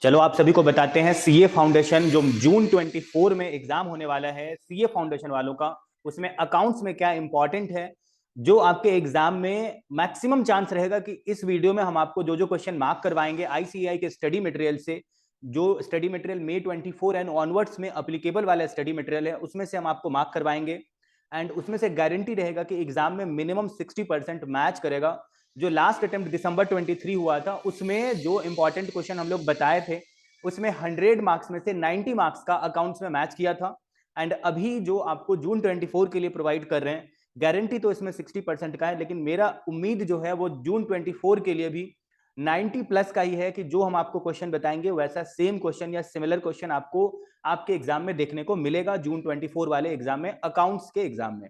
चलो आप सभी को बताते हैं सीए फाउंडेशन जो जून 24 में एग्जाम होने वाला है सीए फाउंडेशन वालों का, उसमें अकाउंट्स में क्या इंपॉर्टेंट है जो आपके एग्जाम में मैक्सिमम चांस रहेगा कि इस वीडियो में हम आपको जो जो क्वेश्चन मार्क करवाएंगे आईसीएआई के स्टडी मटेरियल से, जो study material May 24 and onwards में अप्लीकेबल वाला स्टडी मटेरियल है उसमें से हम आपको मार्क करवाएंगे। एंड उसमें से गारंटी रहेगा कि एग्जाम में मिनिमम 60% मैच करेगा। जो लास्ट अटेम्प्ट दिसंबर 23 हुआ था उसमें जो इंपॉर्टेंट क्वेश्चन हम लोग बताए थे उसमें 100 मार्क्स में से 90 मार्क्स का अकाउंट्स में मैच किया था। एंड अभी जो आपको जून 24 के लिए प्रोवाइड कर रहे हैं गारंटी तो इसमें 60% का है, लेकिन मेरा उम्मीद जो है वो जून 24 के लिए भी 90 प्लस का ही है कि जो हम आपको क्वेश्चन बताएंगे वैसा सेम क्वेश्चन या सिमिलर क्वेश्चन आपको आपके एग्जाम में देखने को मिलेगा। जून 24 वाले एग्जाम में, अकाउंट्स के एग्जाम में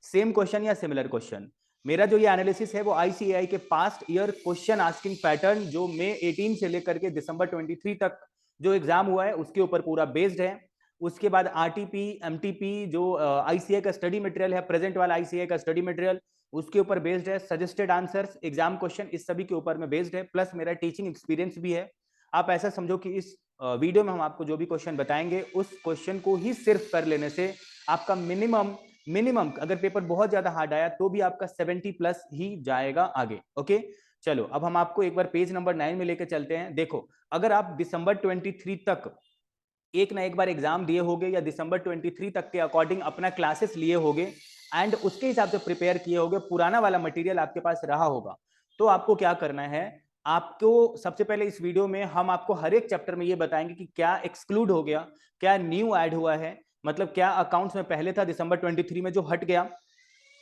सेम क्वेश्चन या सिमिलर क्वेश्चन। मेरा जो ये एनालिसिस है वो आईसीएआई के past year question asking pattern जो मई 18 से लेकर के दिसंबर 23 तक जो एग्जाम हुआ है उसके ऊपर पूरा बेस्ड है। उसके बाद आरटीपी एमटीपी जो आईसीएआई का स्टडी मटेरियल है, प्रेजेंट वाला आईसीएआई का स्टडी मटेरियल उसके ऊपर बेस्ड है। सजेस्टेड आंसर्स, एग्जाम क्वेश्चन, इस सभी के ऊपर में बेस्ड है। प्लस मेरा टीचिंग एक्सपीरियंस भी है। आप ऐसा समझो कि इस वीडियो में हम आपको जो भी क्वेश्चन बताएंगे उस क्वेश्चन को ही सिर्फ कर लेने से आपका मिनिमम अगर पेपर बहुत ज्यादा हार्ड आया तो भी आपका 70 प्लस ही जाएगा आगे। ओके, चलो अब हम आपको एक बार पेज नंबर 9 में लेकर चलते हैं। देखो, अगर आप दिसंबर 23 तक एक ना एक बार एग्जाम दिए होगे या दिसंबर 23 तक के अकॉर्डिंग अपना क्लासेस लिए होगे एंड उसके हिसाब से प्रिपेयर किए होगे, पुराना वाला मटेरियल आपके पास रहा होगा, तो आपको क्या करना है, आपको सबसे पहले इस वीडियो में हम आपको हर एक चैप्टर में ये बताएंगे कि क्या एक्सक्लूड हो गया, क्या न्यू ऐड हुआ है, मतलब क्या अकाउंट्स में पहले था दिसंबर 23 में जो हट गया,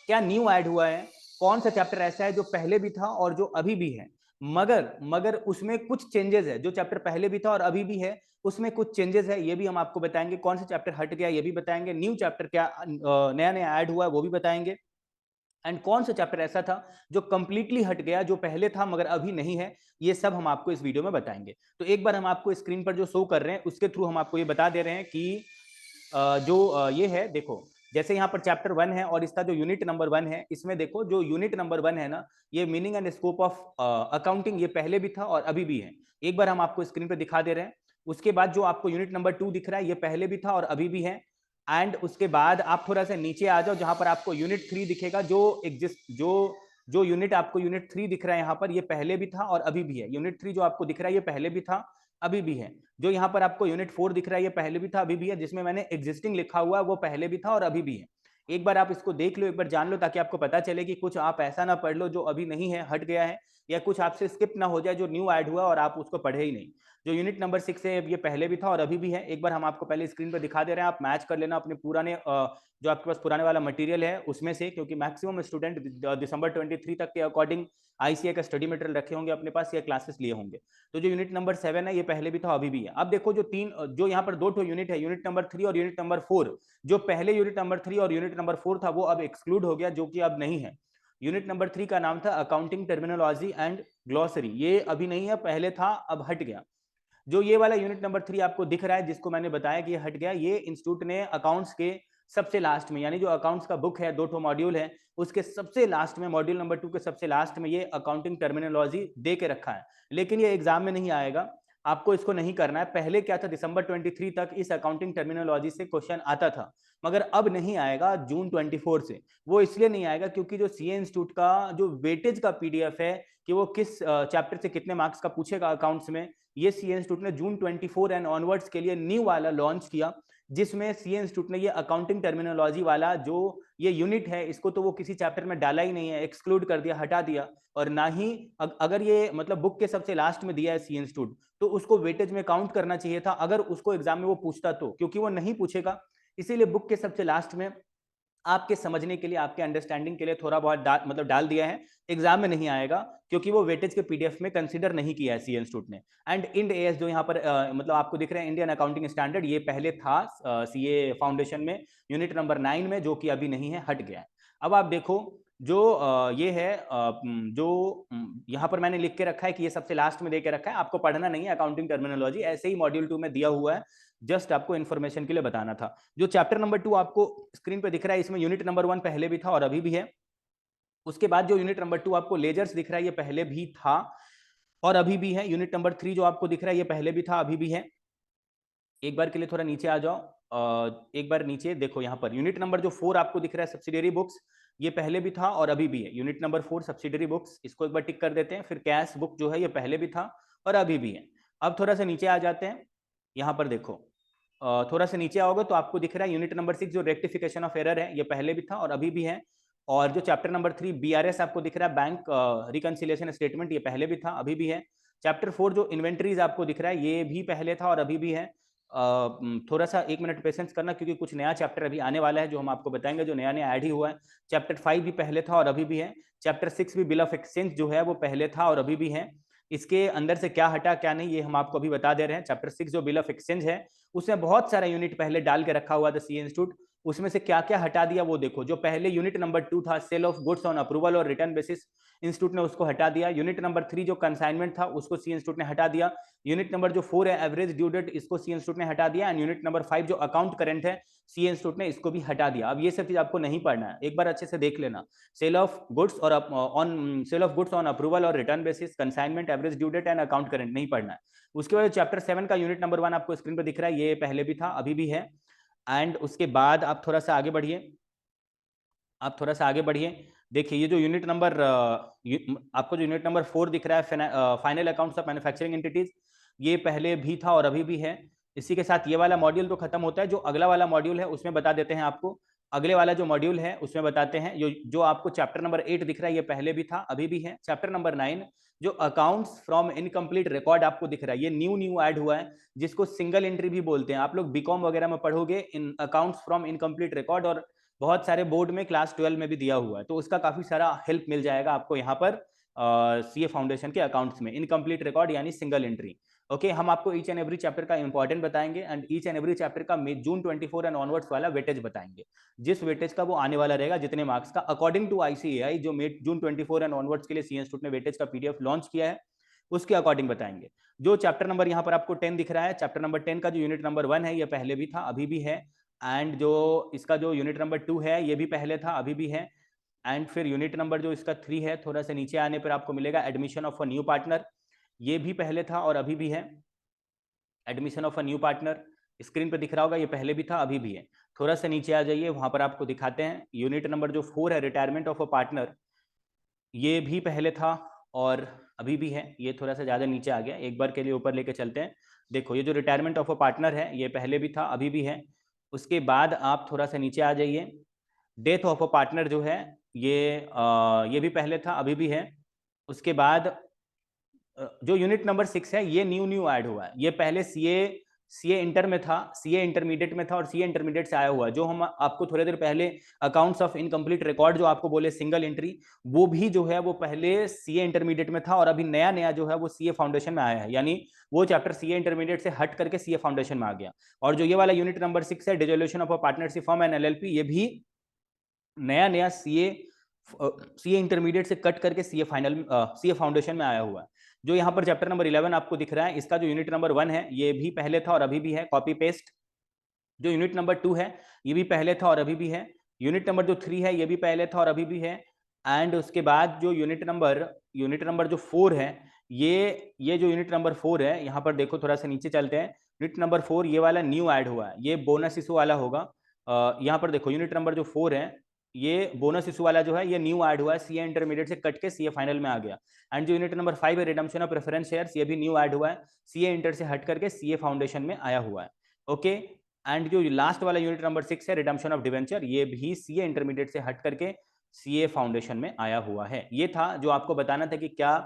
क्या न्यू ऐड हुआ है, कौन सा चैप्टर ऐसा है जो पहले भी था और जो अभी भी है, मगर उसमें कुछ चेंजेस है, जो चैप्टर पहले भी था और अभी भी है उसमें कुछ चेंजेस है, ये भी हम आपको बताएंगे। कौन सा चैप्टर हट गया ये भी बताएंगे, न्यू चैप्टर क्या नया नया ऐड हुआ है वो भी बताएंगे। एंड कौन सा चैप्टर ऐसा था जो कंप्लीटली हट गया, जो पहले था मगर अभी नहीं है, ये सब हम आपको इस वीडियो में बताएंगे। तो एक बार हम आपको स्क्रीन पर जो शो कर रहे हैं उसके थ्रू हम आपको ये बता दे रहे हैं कि जो ये है, देखो जैसे यहाँ पर चैप्टर 1 है और इसका जो यूनिट नंबर 1 है, इसमें देखो जो यूनिट नंबर 1 है ना, ये meaning and scope of accounting, ये पहले भी था और अभी भी है। एक बार हम आपको स्क्रीन पे दिखा दे रहे हैं। उसके बाद जो आपको यूनिट नंबर 2 दिख रहा है, ये पहले भी था और अभी भी है। एंड उसके बाद आप थोड़ा सा नीचे आ जाओ जहां पर आपको यूनिट 3 दिखेगा, जो एग्जिस्ट जो यूनिट आपको यूनिट 3 दिख रहा है यहाँ पर, ये पहले भी था और अभी भी है। यूनिट 3 जो आपको दिख रहा है ये पहले भी था अभी भी है। जो यहाँ पर आपको यूनिट 4 दिख रहा है ये पहले भी था अभी भी है, जिसमें मैंने एग्जिस्टिंग लिखा हुआ है वो पहले भी था और अभी भी है। एक बार आप इसको देख लो, एक बार जान लो, ताकि आपको पता चले कि कुछ आप ऐसा ना पढ़ लो जो अभी नहीं है, हट गया है, या कुछ आपसे स्किप ना हो जाए जो न्यू ऐड हुआ और आप उसको पढ़े ही नहीं। जो यूनिट नंबर 6 है ये पहले भी था और अभी भी है। एक बार हम आपको पहले स्क्रीन पर दिखा दे रहे हैं, आप मैच कर लेना अपने पुराने जो आपके पास पुराने वाला मटेरियल है उसमें से, क्योंकि मैक्सिमम स्टूडेंट दिसंबर 23 तक के अकॉर्डिंग आईसीए का स्टडी मटेरियल रखे होंगे अपने पास या क्लासेस लिए होंगे। तो जो यूनिट नंबर 7 है ये पहले भी था अभी भी है। अब देखो जो यहाँ पर दो यूनिट है, यूनिट नंबर 3 और यूनिट नंबर 4, जो पहले यूनिट नंबर 3 और यूनिट नंबर 4 था वो अब एक्सक्लूड हो गया, जो कि अब नहीं है। यूनिट नंबर 3 का नाम था अकाउंटिंग टर्मिनोलॉजी एंड ग्लॉसरी, ये अभी नहीं है, पहले था अब हट गया। जो ये वाला यूनिट नंबर 3 आपको दिख रहा है जिसको मैंने बताया कि ये हट गया, ये इंस्टीट्यूट ने अकाउंट्स के सबसे लास्ट में, यानी जो अकाउंट्स का बुक है 2 मॉड्यूल है उसके सबसे लास्ट में, मॉड्यूल नंबर 2 के सबसे लास्ट में ये अकाउंटिंग टर्मिनोलॉजी दे के रखा है। लेकिन ये एग्जाम में नहीं आएगा, आपको इसको नहीं करना है। पहले क्या था, दिसंबर 23 तक इस अकाउंटिंग टर्मिनोलॉजी से क्वेश्चन आता था, मगर अब नहीं आएगा जून 24 से। वो इसलिए नहीं आएगा क्योंकि जो सीए इंस्टीट्यूट का जो वेटेज का पीडीएफ है कि वो किस चैप्टर से कितने मार्क्स का पूछेगा अकाउंट्स में, ये सीए इंस्टीट्यूट ने जून 24 एंड ऑनवर्ड्स के लिए न्यू वाला लॉन्च किया, जिसमें सीए इंस्टीट्यूट ने ये अकाउंटिंग टर्मिनोलॉजी वाला जो ये यूनिट है इसको तो वो किसी चैप्टर में डाला ही नहीं है, एक्सक्लूड कर दिया, हटा दिया। और ना ही अगर ये मतलब बुक के सबसे लास्ट में दिया है सीए इंस्टीट्यूट तो उसको वेटेज में काउंट करना चाहिए था अगर उसको एग्जाम में वो पूछता तो, क्योंकि वो नहीं पूछेगा। इसीलिए बुक के सबसे लास्ट में आपके समझने के लिए, आपके अंडरस्टैंडिंग के लिए थोड़ा बहुत डाल दिया है। एग्जाम में नहीं आएगा क्योंकि वो वेटेज के पीडीएफ में कंसीडर नहीं किया है सीए इंस्टीट्यूट ने। एंड इंड एएस जो यहाँ पर मतलब आपको दिख रहे हैं, इंडियन अकाउंटिंग स्टैंडर्ड, ये पहले था सीए फाउंडेशन में यूनिट नंबर 9 में, जो कि अभी नहीं है, हट गया है। अब आप देखो जो ये है जो यहाँ पर मैंने लिख के रखा है कि ये सबसे लास्ट में दे के रखा है, आपको पढ़ना नहीं है अकाउंटिंग टर्मिनोलॉजी, ऐसे ही मॉड्यूल 2 में दिया हुआ है, जस्ट आपको इन्फॉर्मेशन के लिए बताना था। जो चैप्टर नंबर 2 आपको स्क्रीन पे दिख रहा है, इसमें यूनिट नंबर 1 पहले भी था और अभी भी है। उसके बाद जो यूनिट नंबर 2 आपको लेजर्स दिख रहा है ये पहले भी था, और अभी भी है। यूनिट नंबर 3 जो आपको दिख रहा है ये पहले भी था, अभी भी है। एक बार के लिए थोड़ा नीचे आ जाओ, एक बार नीचे देखो, यहाँ पर यूनिट नंबर जो 4 आपको दिख रहा है सब्सिडियरी बुक्स, ये पहले भी था और अभी भी है। यूनिट नंबर 4 सब्सिडियरी बुक्स, इसको एक बार टिक कर देते हैं। फिर कैश बुक जो है ये पहले भी था और अभी भी है। अब थोड़ा सा नीचे आ जाते हैं, यहाँ पर देखो, थोड़ा सा नीचे आओगे तो आपको दिख रहा है यूनिट नंबर 6 जो रेक्टिफिकेशन ऑफ एरर है, ये पहले भी था और अभी भी है। और जो चैप्टर नंबर 3 बीआरएस आपको दिख रहा है, बैंक रिकंसिलिएशन स्टेटमेंट, ये पहले भी था अभी भी है। चैप्टर 4 जो इन्वेंट्रीज आपको दिख रहा है, ये भी पहले था और अभी भी है। थोड़ा सा 1 मिनट पेशेंस करना, क्योंकि कुछ नया चैप्टर अभी आने वाला है जो हम आपको बताएंगे, जो नया नया ऐड ही हुआ है। चैप्टर 5 भी पहले था और अभी भी है। चैप्टर 6 भी बिल ऑफ एक्सचेंज जो है वो पहले था और अभी भी है। इसके अंदर से क्या हटा क्या नहीं ये हम आपको अभी बता दे रहे हैं। चैप्टर 6 जो बिल ऑफ एक्सचेंज है, उसमें बहुत सारा यूनिट पहले डाल के रखा हुआ था सीए इंस्टीट्यूट, उसमें से क्या क्या हटा दिया वो देखो। जो पहले यूनिट नंबर 2 था, sale of goods on approval और रिटर्न बेसिस, इंस्टीट्यूट ने उसको हटा दिया। यूनिट नंबर 3 जो कंसाइनमेंट था, उसको सी इंस्टीट्यूट ने हटा दिया। यूनिट नंबर जो 4 है, एवरेज ड्यू डेट, इसको सी इंस्टीट्यूट ने हटा दिया। एंड यूनिट नंबर 5 जो अकाउंट करंट है, सी इंस्टीट्यूट ने इसको भी हटा दिया। अब ये सब चीज आपको नहीं पढ़ना है, एक बार अच्छे से देख लेना। सेल ऑफ गुड्स और ऑन अप्रूवल और return basis, consignment, average due date and account current नहीं पढ़ना है। उसके बाद चैप्टर 7 का यूनिट नंबर 1 आपको स्क्रीन पर दिख रहा है, ये पहले भी था अभी भी है। एंड उसके बाद आप थोड़ा सा आगे बढ़िए, आप थोड़ा सा आगे बढ़िए। देखिए ये जो यूनिट नंबर आपको जो यूनिट नंबर 4 दिख रहा है, final accounts of manufacturing entities, ये पहले भी था और अभी भी है। इसी के साथ ये वाला मॉड्यूल तो खत्म होता है। जो अगला वाला मॉड्यूल है उसमें बता देते हैं आपको। अगले वाला जो मॉड्यूल है उसमें बताते हैं, जो आपको चैप्टर नंबर 8 दिख रहा है, ये पहले भी था अभी भी है। चैप्टर नंबर 9 जो अकाउंट्स फ्रॉम इनकम्प्लीट रिकॉर्ड आपको दिख रहा है, ये न्यू ऐड हुआ है, जिसको सिंगल एंट्री भी बोलते हैं। आप लोग बीकॉम वगैरह में पढ़ोगे इन अकाउंट्स फ्रॉम इनकम्प्लीट रिकॉर्ड, और बहुत सारे बोर्ड में क्लास 12 में भी दिया हुआ है, तो उसका काफी सारा हेल्प मिल जाएगा आपको यहाँ पर सीए फाउंडेशन के अकाउंट्स में। इनकम्प्लीट रिकॉर्ड यानी सिंगल एंट्री। ओके, हम आपको ईच एंड एवरी चैप्टर का इंपॉर्टेंट बताएंगे and each and every chapter का जून 24 एंड ऑनवर्ड्स वाला वेटेज बताएंगे, जिस वेटेज का वो आने वाला रहेगा, जितने मार्क्स का अकॉर्डिंग टू आईसीएआई, जो जून 24 एंड ऑनवर्ड्स के लिए सी इंस्टीट्यूट ने वेटेज का पीडीएफ लॉन्च किया है, उसके अकॉर्डिंग बताएंगे। जो चैप्टर नंबर यहाँ पर आपको 10 दिख रहा है, चैप्टर नंबर 10 का जो यूनिट नंबर 1 है, ये पहले भी था अभी भी है। एंड जो इसका जो यूनिट नंबर 2 है, ये भी पहले था अभी भी है। एंड फिर यूनिट नंबर जो इसका 3 है, थोड़ा सा नीचे आने पर आपको मिलेगा admission of a new partner, ये भी पहले था और अभी भी है। Admission of a new partner screen पे दिख रहा होगा, ये पहले भी था अभी भी है। थोड़ा सा नीचे आ जाइए, वहां पर आपको दिखाते हैं यूनिट नंबर जो 4 है, रिटायरमेंट ऑफ अ पार्टनर, ये भी पहले था और अभी भी है। ये थोड़ा सा ज़्यादा नीचे आ गया, एक बार के लिए ऊपर लेके चलते हैं। देखो ये जो रिटायरमेंट ऑफ अ पार्टनर है, ये पहले भी था अभी भी है। उसके बाद आप थोड़ा सा नीचे आ जाइए, डेथ ऑफ अ पार्टनर जो है, ये भी पहले था अभी भी है। उसके बाद जो यूनिट नंबर 6 है, ये न्यू ऐड हुआ है। ये पहले सीए इंटर में था, सीए इंटरमीडिएट में था और सीए इंटरमीडिएट से आया हुआ है। जो हम आपको थोड़ी देर पहले अकाउंट्स ऑफ इनकम्प्लीट रिकॉर्ड जो आपको बोले सिंगल एंट्री, वो भी जो है वो पहले सीए इंटरमीडिएट में था और अभी नया नया जो है वो सीए फाउंडेशन में आया है, यानी वो चैप्टर सीए इंटरमीडिएट से हट करके सीए फाउंडेशन में आ गया। और जो ये वाला यूनिट नंबर 6 है, dissolution of a partnership form and LLP, ये भी नया नया सीए इंटरमीडिएट से कट करके सीए फाउंडेशन में आया हुआ है। जो यहाँ पर चैप्टर नंबर 11 आपको दिख रहा है, इसका जो यूनिट नंबर 1 है, ये भी पहले था और अभी भी है, कॉपी पेस्ट। जो यूनिट नंबर 2 है, ये भी पहले था और अभी भी है। यूनिट नंबर जो 3 है, ये भी पहले था और अभी भी है। एंड उसके बाद जो यूनिट नंबर जो 4 है, ये जो यूनिट नंबर 4 है, यहाँ पर देखो थोड़ा सा नीचे चलते हैं। यूनिट नंबर 4 ये वाला न्यू ऐड हुआ है, ये बोनस इशू वाला होगा। यहाँ पर देखो यूनिट नंबर जो 4 है, ये बोनस इशू वाला जो है, ये न्यू ऐड हुआ है, सीए इंटरमीडिएट से कट के सीए फाइनल में आ गया। एंड जो यूनिट नंबर 5 है, रिडम्पशन ऑफ प्रेफरेंस शेयर्स, ये भी न्यू ऐड हुआ है, सीए इंटर से हट करके सीए फाउंडेशन में आया हुआ है। ओके, एंड जो लास्ट वाला यूनिट नंबर 6 है, रिडम्पशन ऑफ डिवेंचर, ये भी सीए इंटरमीडिएट से हट करके सीए फाउंडेशन में आया हुआ है। ये था जो आपको बताना था कि क्या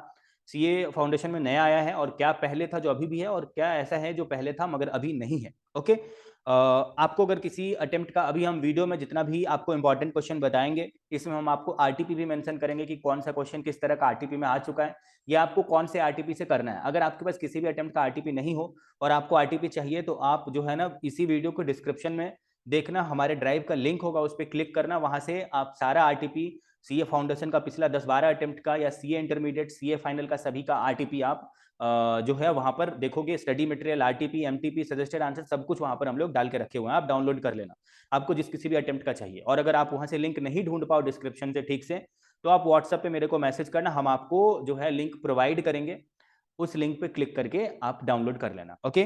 सीए फाउंडेशन में नया आया है और क्या पहले था जो अभी भी है, और क्या ऐसा है जो पहले था मगर अभी नहीं है। ओके, आपको अगर किसी अटेम्प्ट का, अभी हम वीडियो में जितना भी आपको इंपॉर्टेंट क्वेश्चन बताएंगे, इसमें हम आपको आरटीपी भी मेंशन करेंगे कि कौन सा क्वेश्चन किस तरह का आरटीपी में आ चुका है, या आपको कौन से आरटीपी से करना है। अगर आपके पास किसी भी अटेम्प्ट का आरटीपी नहीं हो और आपको आरटीपी चाहिए, तो आप जो है ना, इसी वीडियो को डिस्क्रिप्शन में देखना, हमारे ड्राइव का लिंक होगा, उस पर क्लिक करना, वहां से आप सारा आरटीपी, सीए फाउंडेशन का पिछला 10-12 अटेम्प्ट का, या सीए इंटरमीडिएट, सीए फाइनल का, सभी का आरटीपी आप जो है वहां पर देखोगे। Study material, RTP, MTP, suggested answer, सब कुछ वहां पर हम लोग डाल के रखे हुए हैं, आप डाउनलोड कर लेना, आपको जिस किसी भी अटेम्प्ट का चाहिए। और अगर आप वहां से लिंक नहीं ढूंढ पाओ डिस्क्रिप्शन से ठीक से, तो आप व्हाट्सएप पे मेरे को मैसेज करना, हम आपको जो है लिंक प्रोवाइड करेंगे। उस लिंक पे क्लिक करके आप डाउनलोड कर लेना। ओके,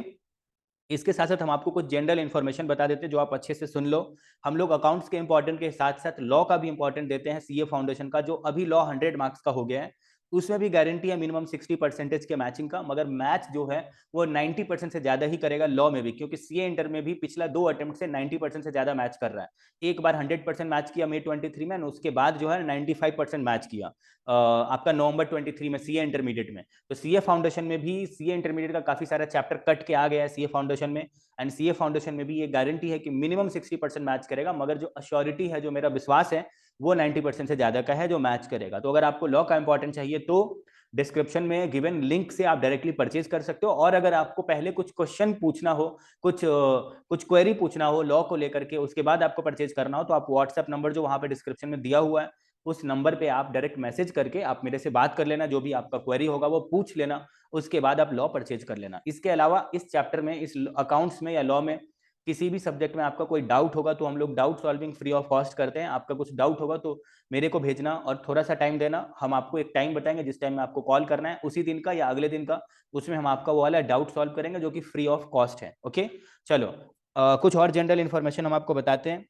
इसके साथ साथ हम आपको कुछ जनरल इन्फॉर्मेशन बता देते हैं जो आप अच्छे से सुन लो। हम लोग अकाउंट्स के इंपॉर्टेंट के साथ साथ लॉ का भी इंपॉर्टेंट देते हैं। सीए फाउंडेशन का जो अभी लॉ 100 मार्क्स का हो गया है, उसमें भी गारंटी है मिनिमम 60% के मैचिंग का, मगर मैच जो है वो 90% से ज्यादा ही करेगा लॉ में भी, क्योंकि सीए इंटर में भी पिछला 2 अटेम्प्ट से 90% से ज्यादा मैच कर रहा है। एक बार 100% मैच किया May 23 में, उसके बाद जो है 95% मैच किया आपका November 23 में सीए इंटरमीडिएट में। तो सीए फाउंडेशन में भी सीए इंटरमीडिएट का काफी सारा चैप्टर कट के आ गया है सीए फाउंडेशन में, एंड सीए फाउंडेशन में भी ये गारंटी है कि मिनिमम 60% मैच करेगा, मगर जो अश्योरिटी है, जो मेरा विश्वास है, वो 90% से ज्यादा का है जो मैच करेगा। तो अगर आपको लॉ का इंपॉर्टेंट चाहिए तो डिस्क्रिप्शन में गिवन लिंक से आप डायरेक्टली परचेज कर सकते हो। और अगर आपको पहले कुछ क्वेश्चन पूछना हो, कुछ क्वेरी पूछना हो लॉ को लेकर के, उसके बाद आपको परचेज करना हो, तो आप व्हाट्सएप नंबर जो वहां पे डिस्क्रिप्शन में दिया हुआ है, उस नंबर पे आप डायरेक्ट मैसेज करके आप मेरे से बात कर लेना, जो भी आपका क्वेरी होगा वो पूछ लेना, उसके बाद आप लॉ परचेज कर लेना। इसके अलावा इस चैप्टर में, इस अकाउंट्स में या लॉ में किसी भी सब्जेक्ट में आपका कोई डाउट होगा तो हम लोग doubt solving free of cost करते हैं। आपका कुछ डाउट होगा तो मेरे को भेजना और थोड़ा सा टाइम देना, हम आपको एक टाइम बताएंगे जिस टाइम में आपको कॉल करना है, उसी दिन का या अगले दिन का, उसमें हम आपका वो वाला डाउट सॉल्व करेंगे जो कि फ्री ऑफ कॉस्ट है। ओके, चलो कुछ और जनरल इंफॉर्मेशन हम आपको बताते हैं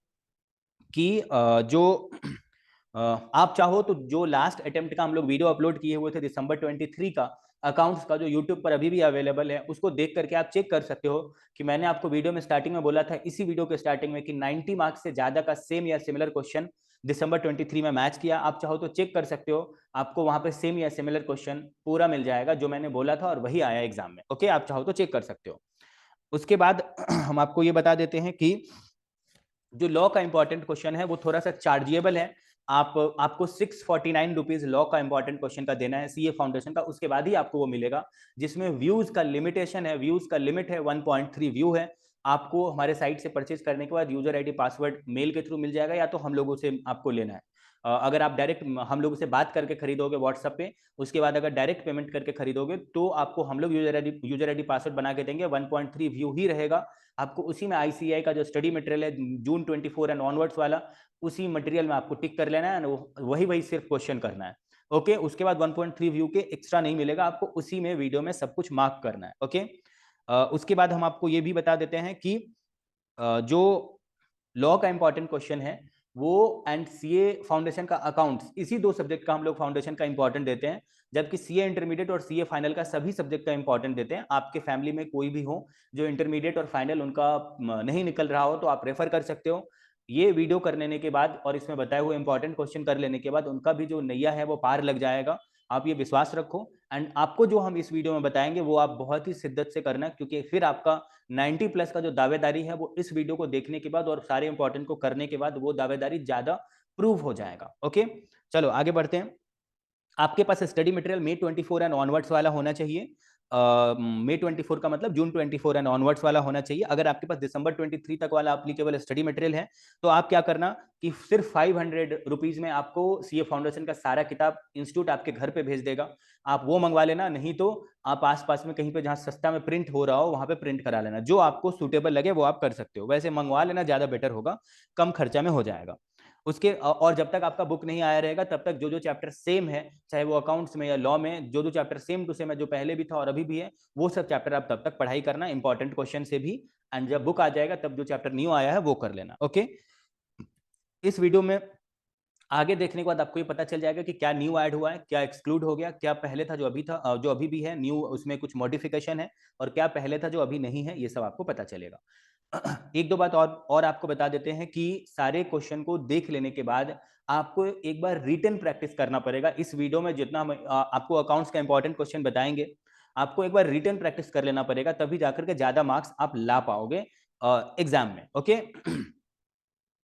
कि जो आप चाहो तो जो लास्ट अटेम्प्ट का हम लोग वीडियो अपलोड किए हुए थे December 23 का अकाउंट्स का, जो यूट्यूब पर अभी भी अवेलेबल है, उसको देख करके आप चेक कर सकते हो कि मैंने आपको वीडियो में स्टार्टिंग में बोला था, इसी वीडियो के स्टार्टिंग में, कि 90 मार्क्स से ज्यादा का सेम या सिमिलर क्वेश्चन December 23 में मैच किया। आप चाहो तो चेक कर सकते हो, आपको वहां पे सेम या सिमिलर क्वेश्चन पूरा मिल जाएगा जो मैंने बोला था और वही आया एग्जाम में। ओके, आप चाहो तो चेक कर सकते हो। उसके बाद हम आपको ये बता देते हैं कि जो लॉ का इंपॉर्टेंट क्वेश्चन है वो थोड़ा सा चार्जेबल है। आपको 649 रुपीज लॉ का इंपॉर्टेंट क्वेश्चन का देना है सीए फाउंडेशन का, उसके बाद ही आपको वो मिलेगा, जिसमें व्यूज का लिमिटेशन है, व्यूज का लिमिट है 1.3 व्यू है। आपको हमारे साइट से परचेज करने के बाद यूजर आईडी पासवर्ड मेल के थ्रू मिल जाएगा, या तो हम लोगों से आपको लेना है। अगर आप डायरेक्ट हम लोगों से बात करके खरीदोगे व्हाट्सएप पे, उसके बाद अगर डायरेक्ट पेमेंट करके खरीदोगे तो आपको हम लोग यूजर आईडी पासवर्ड बना के देंगे, 1.3 व्यू ही रहेगा। आपको उसी में आईसीआई का जो स्टडी मटेरियल है जून 24 एंड ऑनवर्ड्स वाला, उसी मटेरियल में आपको टिक कर लेना है, वही वही सिर्फ क्वेश्चन करना है। ओके, उसके बाद 1.3 व्यू के एक्स्ट्रा नहीं मिलेगा आपको, उसी में वीडियो में सब कुछ मार्क करना है। ओके, उसके बाद हम आपको ये भी बता देते हैं कि जो लॉ का इंपॉर्टेंट क्वेश्चन है वो एंड सीए फाउंडेशन का अकाउंट्स, इसी दो सब्जेक्ट का हम लोग फाउंडेशन का इंपॉर्टेंट देते हैं, जबकि सीए इंटरमीडिएट और सीए फाइनल का सभी सब्जेक्ट का इंपॉर्टेंट देते हैं। आपके फैमिली में कोई भी हो जो इंटरमीडिएट और फाइनल उनका नहीं निकल रहा हो तो आप रेफर कर सकते हो। ये वीडियो कर लेने के बाद और इसमें बताए हुए इंपॉर्टेंट क्वेश्चन कर लेने के बाद उनका भी जो नैया है वो पार लग जाएगा, आप ये विश्वास रखो। एंड आपको जो हम इस वीडियो में बताएंगे वो आप बहुत ही शिद्दत से करना, क्योंकि फिर आपका 90 प्लस का जो दावेदारी है वो इस वीडियो को देखने के बाद और सारे इंपॉर्टेंट को करने के बाद वो दावेदारी ज्यादा प्रूव हो जाएगा। ओके, चलो आगे बढ़ते हैं। आपके पास study material May 24 and onwards वाला होना चाहिए। May 24 का मतलब जून 24 एंड ऑनवर्ड्स वाला होना चाहिए। अगर आपके पास December 23 तक वाला एप्लीकेबल स्टडी मटेरियल है तो आप क्या करना कि सिर्फ 500 रुपीज में आपको सीए फाउंडेशन का सारा किताब इंस्टीट्यूट आपके घर पे भेज देगा, आप वो मंगवा लेना। नहीं तो आप आसपास में कहीं पे जहां सस्ता में प्रिंट हो रहा हो वहां पे प्रिंट करा लेना, जो आपको सुटेबल लगे वो आप कर सकते हो। वैसे मंगवा लेना ज्यादा बेटर होगा, कम खर्चा में हो जाएगा। उसके और जब तक आपका बुक नहीं आया रहेगा तब तक जो जो चैप्टर सेम है, चाहे वो अकाउंट्स में या लॉ में, जो जो चैप्टर सेम टू सेम है, जो पहले भी था और अभी भी है, वो सब चैप्टर आप तब तक पढ़ाई करना इंपॉर्टेंट क्वेश्चन से भी। एंड जब बुक आ जाएगा तब जो चैप्टर न्यू आया है वो कर लेना। ओके, इस वीडियो में आगे देखने के बाद आपको ये पता चल जाएगा कि क्या न्यू ऐड हुआ है, क्या एक्सक्लूड हो गया, क्या पहले था जो अभी था, जो अभी भी है न्यू, उसमें कुछ मॉडिफिकेशन है, और क्या पहले था जो अभी नहीं है, ये सब आपको पता चलेगा। एक दो बात और आपको बता देते हैं कि सारे क्वेश्चन को देख लेने के बाद आपको एक बार रिटन प्रैक्टिस करना पड़ेगा। इस वीडियो में जितना हम आपको अकाउंट्स का इंपॉर्टेंट क्वेश्चन बताएंगे, आपको एक बार रिटन प्रैक्टिस कर लेना पड़ेगा, तभी जाकर के ज्यादा मार्क्स आप ला पाओगे एग्जाम में। ओके,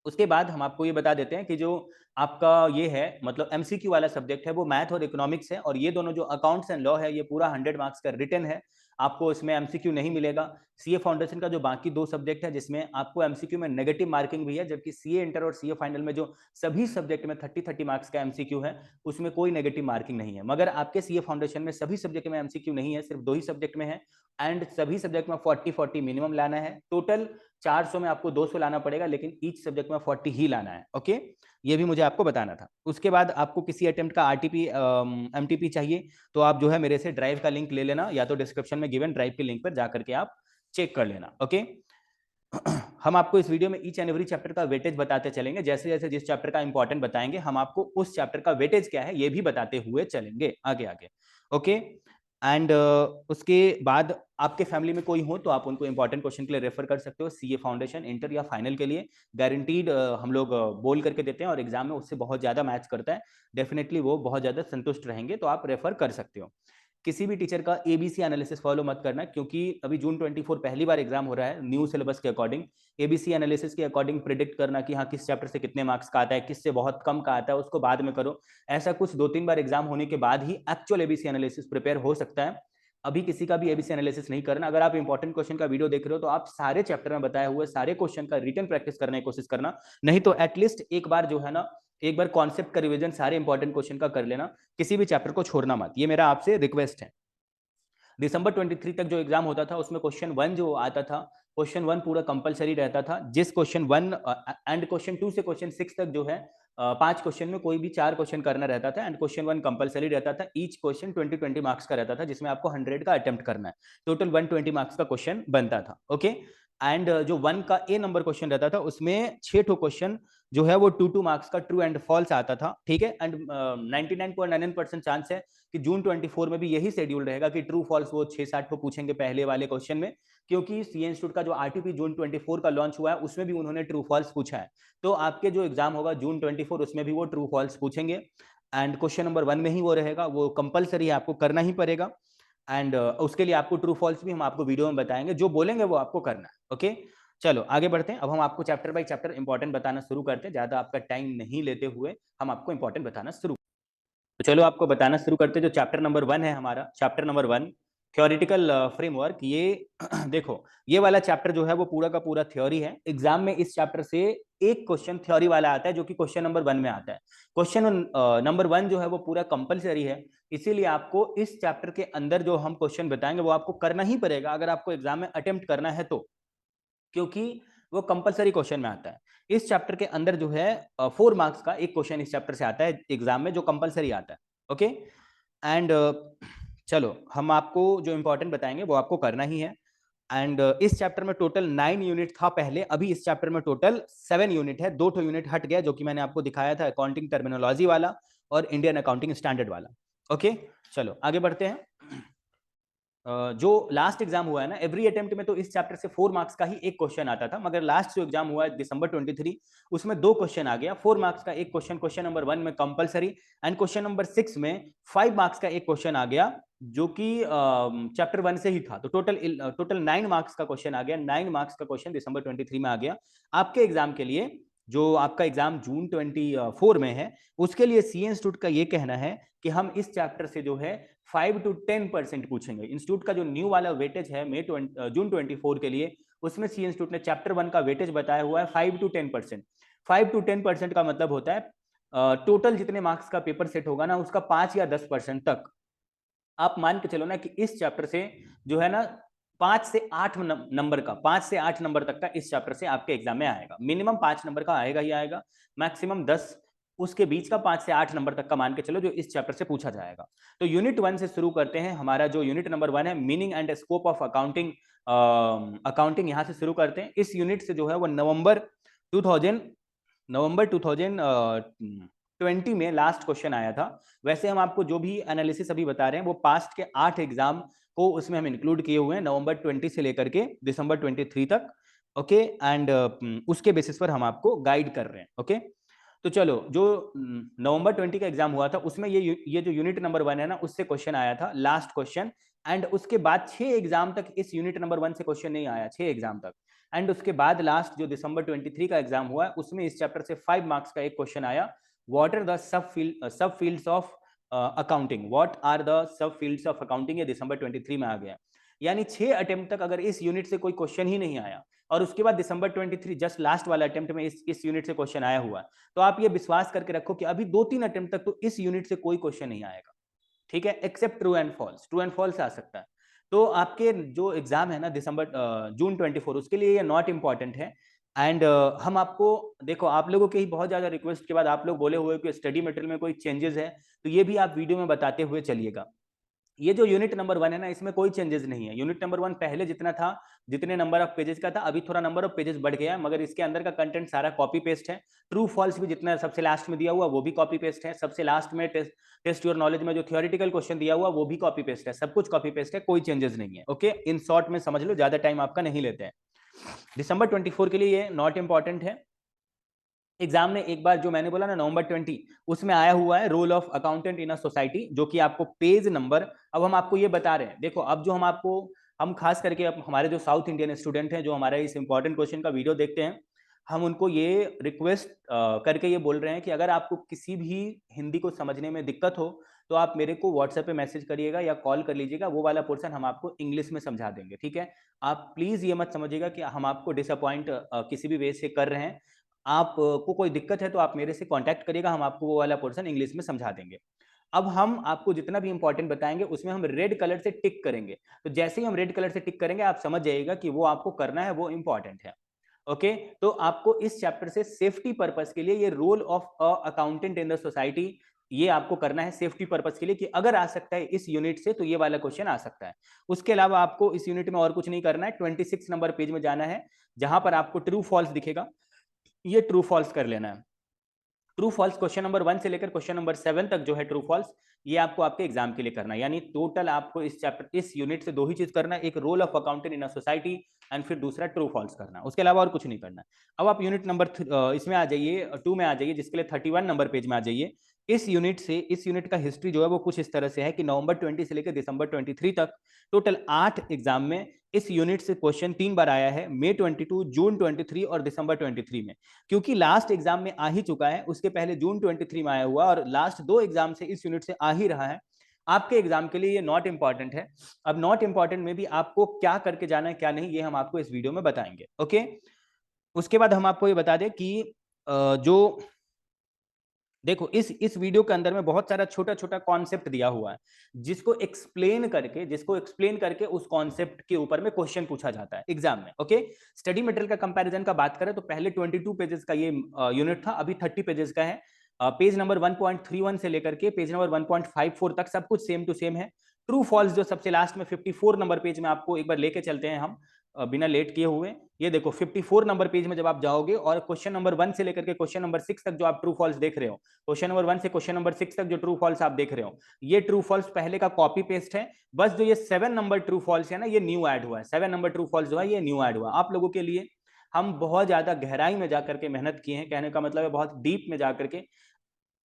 उसके बाद हम आपको ये बता देते हैं कि जो आपका ये है मतलब एमसीक्यू वाला सब्जेक्ट है वो मैथ और इकोनॉमिक्स है, और ये दोनों जो अकाउंट्स एंड लॉ है ये पूरा 100 मार्क्स का रिटन है, आपको इसमें एमसीक्यू नहीं मिलेगा। सीए फाउंडेशन का जो बाकी दो सब्जेक्ट है जिसमें आपको एमसीक्यू में नेगेटिव मार्किंग भी है, जबकि सीए इंटर और सीए फाइनल में जो सभी सब्जेक्ट में 30-30 मार्क्स का एमसीक्यू है उसमें कोई नेगेटिव मार्किंग नहीं है। मगर आपके सीए फाउंडेशन में सभी सब्जेक्ट में एमसीक्यू नहीं है, सिर्फ दो ही सब्जेक्ट में है, एंड सभी सब्जेक्ट में 40-40 मिनिमम लाना है। टोटल 400 में आपको 200 लाना पड़ेगा, लेकिन ईच सब्जेक्ट में 40 ही लाना है। ओके, ये भी मुझे आपको बताना था। उसके बाद आपको किसी अटेम्प्ट का आरटीपी एमटीपी चाहिए तो आप जो है मेरे से ड्राइव का लिंक ले लेना, या तो डिस्क्रिप्शन में गिवन ड्राइव के लिंक पर जाकर के आप चेक कर लेना। ओके, हम आपको इस वीडियो में ईच एंड एवरी चैप्टर का वेटेज बताते चलेंगे। जैसे जैसे जिस चैप्टर का इंपॉर्टेंट बताएंगे हम आपको उस चैप्टर का वेटेज क्या है ये भी बताते हुए चलेंगे आगे आगे। ओके, एंड उसके बाद आपके फैमिली में कोई हो तो आप उनको इंपॉर्टेंट क्वेश्चन के लिए रेफर कर सकते हो। सीए फाउंडेशन इंटर या फाइनल के लिए गारंटीड हम लोग बोल करके देते हैं और एग्जाम में उससे बहुत ज्यादा मैच करता है, डेफिनेटली वो बहुत ज्यादा संतुष्ट रहेंगे, तो आप रेफर कर सकते हो। किसी भी टीचर का एबीसी एनालिसिस फॉलो मत करना, क्योंकि अभी जून 24 पहली बार एग्जाम हो रहा है न्यू सिलेबस के अकॉर्डिंग। एबीसी एनालिसिस के अकॉर्डिंग प्रिडिक्ट करना कि हाँ किस चैप्टर से कितने मार्क्स का आता है, किससे बहुत कम का आता है, उसको बाद में करो। ऐसा कुछ 2-3 बार एग्जाम होने के बाद ही एक्चुअल एबीसी एनालिसिस प्रिपेयर हो सकता है। अभी किसी का भी एबीसी एनालिसिस नहीं करना। अगर आप इंपॉर्टेंट क्वेश्चन का वीडियो देख रहे हो तो आप सारे चैप्टर में बताए हुए सारे क्वेश्चन का रिटन प्रैक्टिस करने की कोशिश करना, नहीं तो एटलीस्ट एक बार जो है ना, एक बार कॉन्सेप्ट का रिवीजन सारे इंपॉर्टेंट क्वेश्चन का कर लेना, किसी भी चैप्टर को छोड़ना मत, ये मेरा आपसे रिक्वेस्ट है। दिसंबर 23 तक जो एग्जाम होता था उसमें क्वेश्चन 1 जो आता था, क्वेश्चन 1 पूरा कंपलसरी रहता था। जिस क्वेश्चन 1 एंड क्वेश्चन 2 से क्वेश्चन 6 तक जो है 5 क्वेश्चन में कोई भी 4 क्वेश्चन करना रहता था, एंड क्वेश्चन 1 कंपलसरी रहता था। ईच क्वेश्चन 20-20 मार्क्स का रहता था, जिसमें आपको 100 का अटेम्प्ट करना है, टोटल 120 मार्क्स का क्वेश्चन बनता था। ओके, एंड जो 1 का ए नंबर क्वेश्चन रहता था उसमें 6 ठो क्वेश्चन जो है वो 2-2 मार्क्स का ट्रू एंड फॉल्स आता था, ठीक है। एंड 99.99% चांस है कि जून 24 में भी यही शेड्यूल रहेगा कि ट्रू फॉल्स वो 6-7 को पूछेंगे पहले वाले क्वेश्चन में, क्योंकि सीए इंस्टीट्यूट का जो आरटीपी जून 24 का लॉन्च हुआ है उसमें भी उन्होंने ट्रू फॉल्स पूछा है। तो आपके जो एग्जाम होगा जून 24 उसमें भी वो ट्रू फॉल्स पूछेंगे, एंड क्वेश्चन नंबर 1 में ही वो रहेगा, वो कंपलसरी है, आपको करना ही पड़ेगा। एंड उसके लिए आपको ट्रू फॉल्स भी हम आपको वीडियो में बताएंगे, जो बोलेंगे वो आपको करना है। ओके, चलो आगे बढ़ते हैं। अब हम आपको चैप्टर बाय चैप्टर इंपॉर्टेंट बताना शुरू करते हैं, ज्यादा आपका टाइम नहीं लेते हुए हम आपको इंपॉर्टेंट बताना शुरू। तो चलो आपको बताना शुरू करते हैं। जो चैप्टर नंबर 1 है हमारा, चैप्टर नंबर 1 थ्योरेटिकल फ्रेमवर्क, ये देखो ये वाला चैप्टर जो है वो पूरा का पूरा थ्योरी है। एग्जाम में इस चैप्टर से एक क्वेश्चन थ्योरी वाला आता है जो कि क्वेश्चन नंबर 1 में आता है। क्वेश्चन नंबर 1 जो है वो पूरा कंपलसरी है, इसीलिए आपको इस चैप्टर के अंदर जो हम क्वेश्चन बताएंगे वो आपको करना ही पड़ेगा अगर आपको एग्जाम में अटेम्प्ट करना है तो, क्योंकि वो कंपलसरी क्वेश्चन में आता है। इस चैप्टर के अंदर जो है 4 मार्क्स का एक क्वेश्चन इस चैप्टर से आता है एग्जाम में, जो कंपलसरी आता है। ओके, एंड चलो हम आपको जो इंपॉर्टेंट बताएंगे वो आपको करना ही है। एंड इस चैप्टर में टोटल 9 यूनिट था पहले, अभी इस चैप्टर में टोटल 7 यूनिट है। 2 यूनिट हट गया जो कि मैंने आपको दिखाया था, अकाउंटिंग टर्मिनोलॉजी वाला और इंडियन अकाउंटिंग स्टैंडर्ड वाला। ओके, चलो आगे बढ़ते हैं। जो लास्ट एग्जाम हुआ है ना, एवरी अटेम्प्ट में तो इस चैप्टर से 4 मार्क्स का ही एक क्वेश्चन आता था, मगर लास्ट जो एग्जाम हुआ है दिसंबर 23 उसमें 2 क्वेश्चन आ गया। 4 मार्क्स का एक क्वेश्चन, क्वेश्चन नंबर 1 में कंपलसरी, एंड क्वेश्चन नंबर 6 में 5 मार्क्स का एक क्वेश्चन आ गया जो कि चैप्टर 1 से ही था। तो टोटल 9 मार्क्स का क्वेश्चन आ गया, 9 मार्क्स का क्वेश्चन दिसंबर 23 में आ गया। आपके एग्जाम के लिए, जो आपका एग्जाम जून 24 में है, उसके लिए सीए इंस्टीट्यूट का ये कहना है कि हम इस चैप्टर से जो है 5 to 10% पूछेंगे। इंस्टीट्यूट का जो न्यू वाला वेटेज है जून 24 के लिए, उसमें सी इंस्टीट्यूट ने चैप्टर 1 का वेटेज बताया हुआ है 5 to 10%। 5 to 10% का मतलब होता है टोटल जितने मार्क्स का पेपर सेट होगा ना उसका 5 या 10% तक आप मान के चलो ना कि इस चैप्टर से जो है ना 5 से 8 नंबर का, 5 से 8 नंबर तक का इस चैप्टर से आपके एग्जाम में आएगा। मिनिमम 5 नंबर का आएगा ही आएगा, मैक्सिमम 10, उसके बीच का 5 से 8 नंबर तक का मान के चलो जो इस चैप्टर से पूछा जाएगा। तो यूनिट 1 से शुरू करते हैं। हमारा जो यूनिट नंबर 1 है, meaning and scope of accounting, accounting यहां से शुरू करते हैं। इस यूनिट से जो है वो नवंबर 2020 में लास्ट क्वेश्चन आया था। वैसे हम आपको जो भी एनालिसिस अभी बता रहे हैं वो पास्ट के 8 एग्जाम को उसमें हम इंक्लूड किए हुए हैं, नवंबर 20 से लेकर के दिसंबर 23 तक। ओके, एंड उसके बेसिस पर हम आपको गाइड कर रहे हैं। ओके, तो चलो जो नवंबर 20 का एग्जाम हुआ था उसमें ये जो यूनिट नंबर 1 है ना उससे क्वेश्चन आया था लास्ट क्वेश्चन, एंड उसके बाद 6 एग्जाम तक इस यूनिट नंबर 1 से क्वेश्चन नहीं आया, 6 एग्जाम तक। एंड उसके बाद लास्ट जो दिसंबर 23 का एग्जाम हुआ है उसमें इस चैप्टर से 5 मार्क्स का एक क्वेश्चन आया, what are the sub fields of accounting, what are the sub fields of accounting, ये दिसंबर 23 में आ गया। यानी 6 अटेम्प्ट तक अगर इस यूनिट से कोई क्वेश्चन ही नहीं आया और उसके बाद दिसंबर 23 जस्ट लास्ट वाला अटेम्प्ट में इस यूनिट से क्वेश्चन आया हुआ है, तो आप ये विश्वास करके रखो कि अभी 2-3 अटेम्प्ट तक तो इस यूनिट से कोई क्वेश्चन नहीं आएगा, ठीक है, except true and false. True and false आ सकता है। तो आपके जो एग्जाम है ना दिसंबर जून 24 उसके लिए ये नॉट इंपॉर्टेंट है, एंड हम आपको, देखो आप लोगों के ही बहुत ज्यादा रिक्वेस्ट के बाद आप लोग बोले हुए कि स्टडी मटेरियल में कोई चेंजेस है, तो ये भी आप वीडियो में बताते हुए चलिएगा। ये जो यूनिट नंबर 1 है ना, इसमें कोई चेंजेस नहीं है। यूनिट नंबर 1 पहले जितना था, जितने नंबर ऑफ पेजेस का था, अभी थोड़ा नंबर ऑफ पेजेस बढ़ गया है, मगर इसके अंदर का कंटेंट सारा कॉपी पेस्ट है। ट्रू फॉल्स भी जितना सबसे लास्ट में दिया हुआ वो भी कॉपी पेस्ट है। सबसे लास्ट में टेस्ट योर नॉलेज में जो थियोरिटिकल क्वेश्चन दिया हुआ वो भी कॉपी पेस्ट है। सब कुछ कॉपी पेस्ट है, कोई चेंजेस नहीं है। ओके, इन शॉर्ट में समझ लो, ज्यादा टाइम आपका नहीं लेते हैं। दिसंबर 24 के लिए ये नॉट इंपॉर्टेंट है। एग्जाम में एक बार जो मैंने बोला ना नवंबर 20, उसमें आया हुआ है role of accountant in a society, जो कि आपको पेज नंबर, अब हम आपको ये बता रहे हैं, देखो अब जो हम आपको, हम खास करके अब हमारे जो साउथ इंडियन स्टूडेंट हैं जो हमारे इस इंपॉर्टेंट क्वेश्चन का वीडियो देखते हैं, हम उनको ये रिक्वेस्ट करके ये बोल रहे हैं कि अगर आपको किसी भी हिंदी को समझने में दिक्कत हो तो आप मेरे को व्हाट्सएप पे मैसेज करिएगा या कॉल कर लीजिएगा, वो वाला पोर्शन हम आपको इंग्लिश में समझा देंगे। ठीक है, आप प्लीज ये मत समझिएगा कि हम आपको डिसअपॉइंट किसी भी वे से कर रहे हैं। आपको कोई दिक्कत है तो आप मेरे से कांटेक्ट करिएगा, हम आपको वो वाला पोर्शन इंग्लिश में समझा देंगे। अब हम आपको जितना भी इंपॉर्टेंट बताएंगे उसमें हम रेड कलर से टिक करेंगे, तो जैसे ही हम रेड कलर से टिक करेंगे आप समझ जाइएगा कि वो आपको करना है, वो इंपॉर्टेंट है। ओके, तो आपको इस चैप्टर से सेफ्टी पर्पस के लिए ये role of a accountant in the society, ये आपको करना है सेफ्टी पर्पस के लिए, कि अगर आ सकता है इस यूनिट से तो ये वाला क्वेश्चन आ सकता है। उसके अलावा आपको इस यूनिट में और कुछ नहीं करना है। 26 नंबर पेज में जाना है, जहां पर आपको ट्रू फॉल्स दिखेगा, ये ट्रू फॉल्स कर लेना है। ट्रू फॉल्स क्वेश्चन नंबर 1 से लेकर क्वेश्चन नंबर 7 तक जो है ट्रू फॉल्स, ये आपको आपके एग्जाम के लिए करना है। यानी टोटल आपको इस चैप्टर, इस यूनिट से दो ही चीज करना है, एक role of accountant in a society and फिर दूसरा ट्रू फॉल्स करना, उसके अलावा और कुछ नहीं करना। अब आप यूनिट नंबर इसमें आ जाइए, 2 में आ जाइए, जिसके लिए 31 नंबर पेज में आ जाइए। इस यूनिट से, इस यूनिट का हिस्ट्री जो है वो कुछ इस तरह से है कि नवंबर 20 से लेकर दिसंबर 23 तक टोटल 8 एग्जाम में इस यूनिट से क्वेश्चन 3 बार आया है, मई 22, जून 23 और दिसंबर 23 में। क्योंकि लास्ट एग्जाम में आ ही चुका है, उसके पहले जून 23 में आया हुआ और लास्ट 2 एग्जाम से इस यूनिट से आ ही रहा है, आपके एग्जाम के लिए ये नॉट इंपॉर्टेंट है। अब नॉट इंपॉर्टेंट में भी आपको क्या करके जाना है क्या नहीं, ये हम आपको इस वीडियो में बताएंगे। ओके, उसके बाद हम आपको ये बता दें कि जो, देखो इस वीडियो के अंदर में बहुत सारा छोटा छोटा कॉन्सेप्ट दिया हुआ है, जिसको एक्सप्लेन करके उस कॉन्सेप्ट के ऊपर में क्वेश्चन पूछा जाता है एग्जाम में। ओके, स्टडी मटेरियल का कंपैरिजन का बात करें तो पहले 22 पेजेस का ये यूनिट था, अभी 30 पेजेस का है। पेज नंबर 1.31 से लेकर के पेज नंबर 1.54 तक सब कुछ सेम टू सेम है। ट्रू फॉल्स जो सबसे लास्ट में 54 नंबर पेज में आपको एक बार लेके चलते हैं हम, बिना लेट किए हुए। ये देखो 54 नंबर पेज में जब आप जाओगे और क्वेश्चन नंबर 1 से लेकर के क्वेश्चन नंबर 6 तक जो आप ट्रू फॉल्स देख रहे हो, क्वेश्चन नंबर 1 से क्वेश्चन नंबर 6 तक जो ट्रू फॉल्स आप देख रहे हो, ये ट्रू फॉल्स पहले का कॉपी पेस्ट है। बस जो ये 7 नंबर ट्रू फॉल्स है ना, ये न्यू ऐड हुआ है। 7 नंबर ट्रू फॉल्स जो है ये न्यू ऐड हुआ आप लोगों के लिए। हम बहुत ज्यादा गहराई में जाकर के मेहनत किए हैं, कहने का मतलब है बहुत डीप में जाकर के।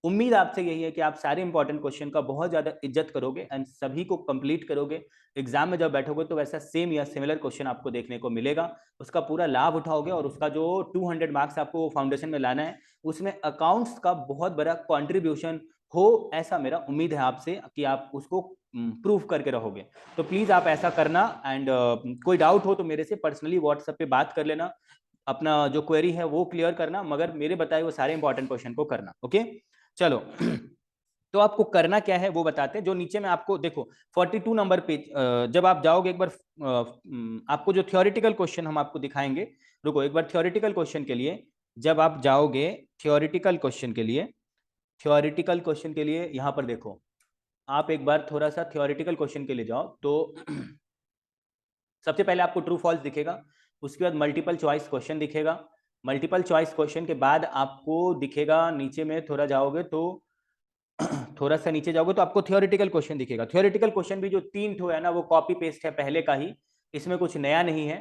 उम्मीद आपसे यही है कि आप सारे इंपॉर्टेंट क्वेश्चन का बहुत ज्यादा इज्जत करोगे एंड सभी को कंप्लीट करोगे। एग्जाम में जब बैठोगे तो वैसा सेम या सिमिलर क्वेश्चन आपको देखने को मिलेगा, उसका पूरा लाभ उठाओगे और उसका जो 200 मार्क्स आपको फाउंडेशन में लाना है, उसमें अकाउंट्स का बहुत बड़ा कॉन्ट्रीब्यूशन हो, ऐसा मेरा उम्मीद है आपसे कि आप उसको प्रूव करके रहोगे। तो प्लीज आप ऐसा करना एंड कोई डाउट हो तो मेरे से पर्सनली व्हाट्सएप पे बात कर लेना, अपना जो क्वेरी है वो क्लियर करना, मगर मेरे बताए वो सारे इंपॉर्टेंट क्वेश्चन को करना। ओके, चलो तो आपको करना क्या है वो बताते हैं। जो नीचे में आपको देखो 42 नंबर पेज जब आप जाओगे एक बार, आपको जो थ्योरेटिकल क्वेश्चन हम आपको दिखाएंगे, रुको एक बार थ्योरेटिकल क्वेश्चन के लिए जब आप जाओगे, थ्योरेटिकल क्वेश्चन के लिए यहां पर देखो, आप एक बार थोड़ा सा थ्योरेटिकल क्वेश्चन के लिए जाओ तो सबसे पहले आपको ट्रू फॉल्स दिखेगा, उसके बाद मल्टीपल चॉइस क्वेश्चन दिखेगा, मल्टीपल चॉइस क्वेश्चन के बाद आपको दिखेगा नीचे में थोड़ा जाओगे तो थोड़ा सा नीचे जाओगे तो आपको थ्योरेटिकल क्वेश्चन दिखेगा। थ्योरेटिकल क्वेश्चन भी जो 3 ठो है ना वो कॉपी पेस्ट है पहले का ही, इसमें कुछ नया नहीं है।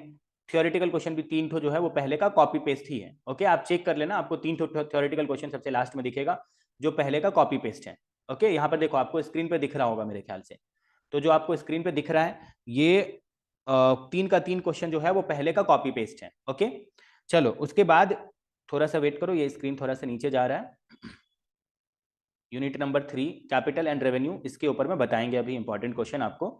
थ्योरेटिकल क्वेश्चन भी 3 ठो जो है वो पहले का कॉपी पेस्ट ही है। ओके, आप चेक कर लेना, आपको 3 ठो थ्योरेटिकल क्वेश्चन सबसे लास्ट में दिखेगा जो पहले का कॉपी पेस्ट है। ओके, यहाँ पर देखो आपको स्क्रीन पे दिख रहा होगा मेरे ख्याल से, तो जो आपको स्क्रीन पे दिख रहा है ये 3 का 3 क्वेश्चन जो है वो पहले का कॉपी पेस्ट है। ओके, चलो उसके बाद थोड़ा सा वेट करो, ये स्क्रीन थोड़ा सा नीचे जा रहा है। Unit number 3 capital and revenue, इसके ऊपर में बताएंगे अभी इंपॉर्टेंट क्वेश्चन आपको।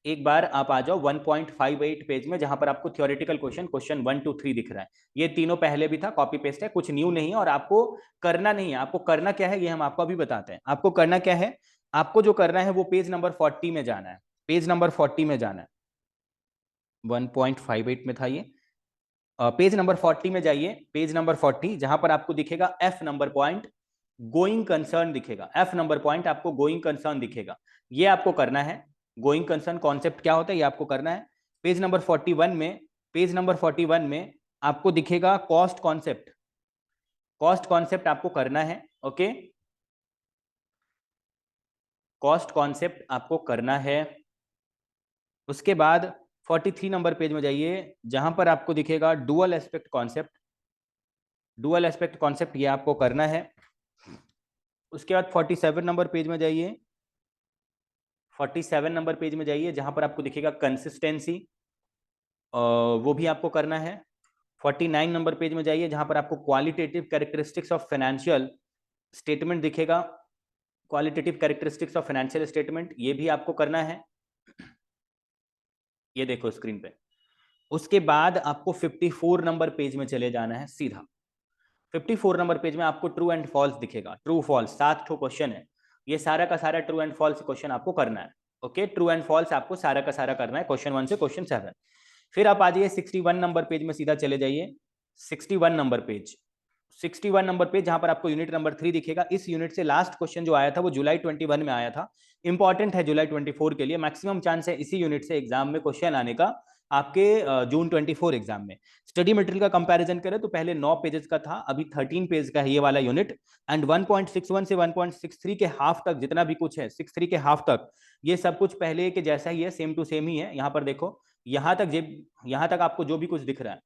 एक बार आप आ जाओ 1.58 पेज में, जहां पर आपको थ्योरेटिकल क्वेश्चन 1 2 3 दिख रहा है। ये तीनों पहले भी था, कॉपी पेस्ट है, कुछ न्यू नहीं है। और आपको करना नहीं है, आपको करना क्या है ये हम आपको अभी बताते हैं। आपको करना क्या है, आपको जो करना है वो पेज नंबर 40 में जाना है, पेज नंबर 40 में जाना है। 1.58 में था ये, पेज नंबर 40 में जाइए, पेज नंबर 40, जहां पर आपको दिखेगा F number point going concern दिखेगा, एफ नंबर पॉइंट आपको गोइंग कंसर्न दिखेगा, ये आपको करना है। गोइंग कंसर्न कॉन्सेप्ट क्या होता है ये आपको करना है। पेज नंबर 41 में, पेज नंबर 41 में आपको दिखेगा कॉस्ट कॉन्सेप्ट, कॉस्ट कॉन्सेप्ट आपको करना है। ओके, कॉस्ट कॉन्सेप्ट आपको करना है। उसके बाद 43 नंबर पेज में जाइए, जहां पर आपको दिखेगा dual aspect concept, dual aspect concept ये आपको करना है। उसके बाद 47 नंबर पेज में जाइए, 47 नंबर पेज में जाइए, जहां पर आपको दिखेगा कंसिस्टेंसी, वो भी आपको करना है। 49 नंबर पेज में जाइए, जहां पर आपको qualitative characteristics of financial statement दिखेगा, qualitative characteristics of financial statement ये भी आपको करना है, ये देखो स्क्रीन पे। उसके बाद आपको 54 नंबर पेज में चले जाना है सीधा। 54 नंबर पेज में आपको ट्रू एंड फॉल्स दिखेगा, ट्रू फॉल्स 7 ठो क्वेश्चन है, ये सारा का सारा ट्रू एंड फॉल्स क्वेश्चन आपको करना है। ओके, ट्रू एंड फॉल्स आपको सारा का सारा करना है, क्वेश्चन 1 से क्वेश्चन 7। फिर आप आ जाइए 61 नंबर पेज में सीधा चले जाइए, 61 नंबर पेज, 61 नंबर पेज जहां पर आपको यूनिट नंबर 3 दिखेगा। इस यूनिट से लास्ट क्वेश्चन जो आया था वो जुलाई 21 में आया था, इंपॉर्टेंट है जुलाई 24 के लिए, मैक्सिमम चांस है इसी यूनिट से एग्जाम में क्वेश्चन आने का आपके जून 24 एग्जाम में। स्टडी मटेरियल का कंपैरिजन करें तो पहले 9 पेजेस का था, अभी 13 पेज का है ये वाला यूनिट, एंड 1.61 से 1.63 के हाफ तक जितना भी कुछ है, 63 के हाफ तक ये सब कुछ पहले के जैसा ही है, सेम टू सेम ही है। यहाँ पर देखो, यहाँ तक आपको जो भी कुछ दिख रहा है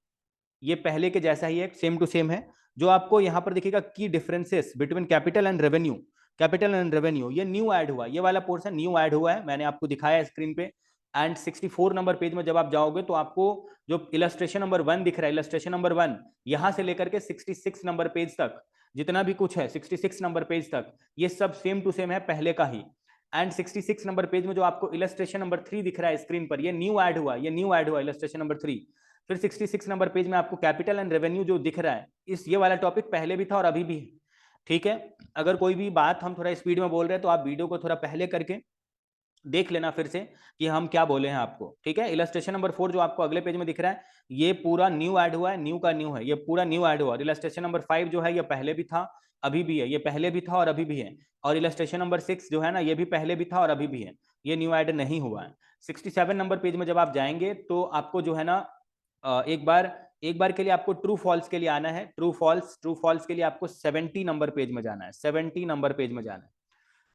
ये पहले के जैसा ही है, सेम टू सेम है। जो आपको यहाँ पर दिखेगा की differences between capital and revenue, capital and revenue ये न्यू ऐड हुआ, ये वाला पोर्शन न्यू ऐड हुआ है, मैंने आपको दिखाया स्क्रीन पे। एंड 64 नंबर पेज में जब आप जाओगे तो आपको जो इलस्ट्रेशन नंबर 1 दिख रहा है, इलस्ट्रेशन नंबर 1 यहां से लेकर के 66 नंबर पेज तक जितना भी कुछ है, 66 नंबर पेज तक ये सब सेम टू सेम है पहले का ही। एंड 66 नंबर पेज में जो आपको इलस्ट्रेशन नंबर 3 दिख रहा है स्क्रीन पर, ये न्यू ऐड हुआ, ये न्यू ऐड हुआ इलस्ट्रेशन नंबर 3। फिर 66 नंबर पेज में आपको कैपिटल एंड रेवेन्यू जो दिख रहा है, इस ये वाला टॉपिक पहले भी था और अभी भी है, ठीक है। अगर कोई भी बात हम थोड़ा स्पीड में बोल रहे हैं तो आप वीडियो को थोड़ा पहले करके देख लेना फिर से कि हम क्या बोले हैं आपको, ठीक है। इलस्ट्रेशन नंबर 4 जो आपको अगले पेज में दिख रहा है ये पूरा न्यू ऐड हुआ है, न्यू का न्यू है, ये पूरा न्यू ऐड हुआ। इलस्ट्रेशन नंबर 5 जो है ये पहले भी था अभी भी है, ये पहले भी था और अभी भी है। और इलस्ट्रेशन नंबर 6 जो है ना ये भी पहले भी था और अभी भी है, ये न्यू ऐड नहीं हुआ है। 67 नंबर पेज में जब आप जाएंगे तो आपको जो है ना एक बार के लिए आपको ट्रू फॉल्स के लिए आना है, ट्रू फॉल्स के लिए आपको 70 नंबर पेज में जाना है, 70 नंबर पेज में जाना है।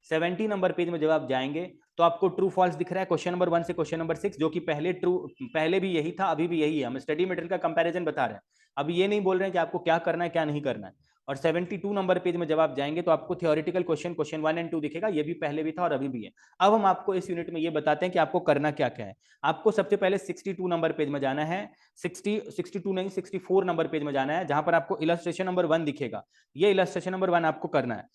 70 नंबर पेज में जब आप जाएंगे तो आपको ट्रू फॉल्स दिख रहा है क्वेश्चन नंबर 1 से क्वेश्चन नंबर 6, जो कि पहले भी यही था अभी भी यही है। हम स्टडी मटेरियल का कंपैरिजन बता रहे हैं, अभी ये नहीं बोल रहे हैं कि आपको क्या करना है क्या नहीं करना है। और 72 नंबर पेज में जब आप जाएंगे तो आपको थियोरेटिकल क्वेश्चन 1 एंड 2 दिखेगा, ये भी पहले भी था और अभी भी है। अब हम आपको इस यूनिट में ये बताते हैं कि आपको करना क्या क्या है। आपको सबसे पहले 62 नंबर पेज में जाना है, 62 नहीं 64 नंबर पेज में जाना है, जहां पर आपको इलस्ट्रेशन नंबर 1 दिखेगा, ये इलस्ट्रेशन नंबर 1 आपको करना है।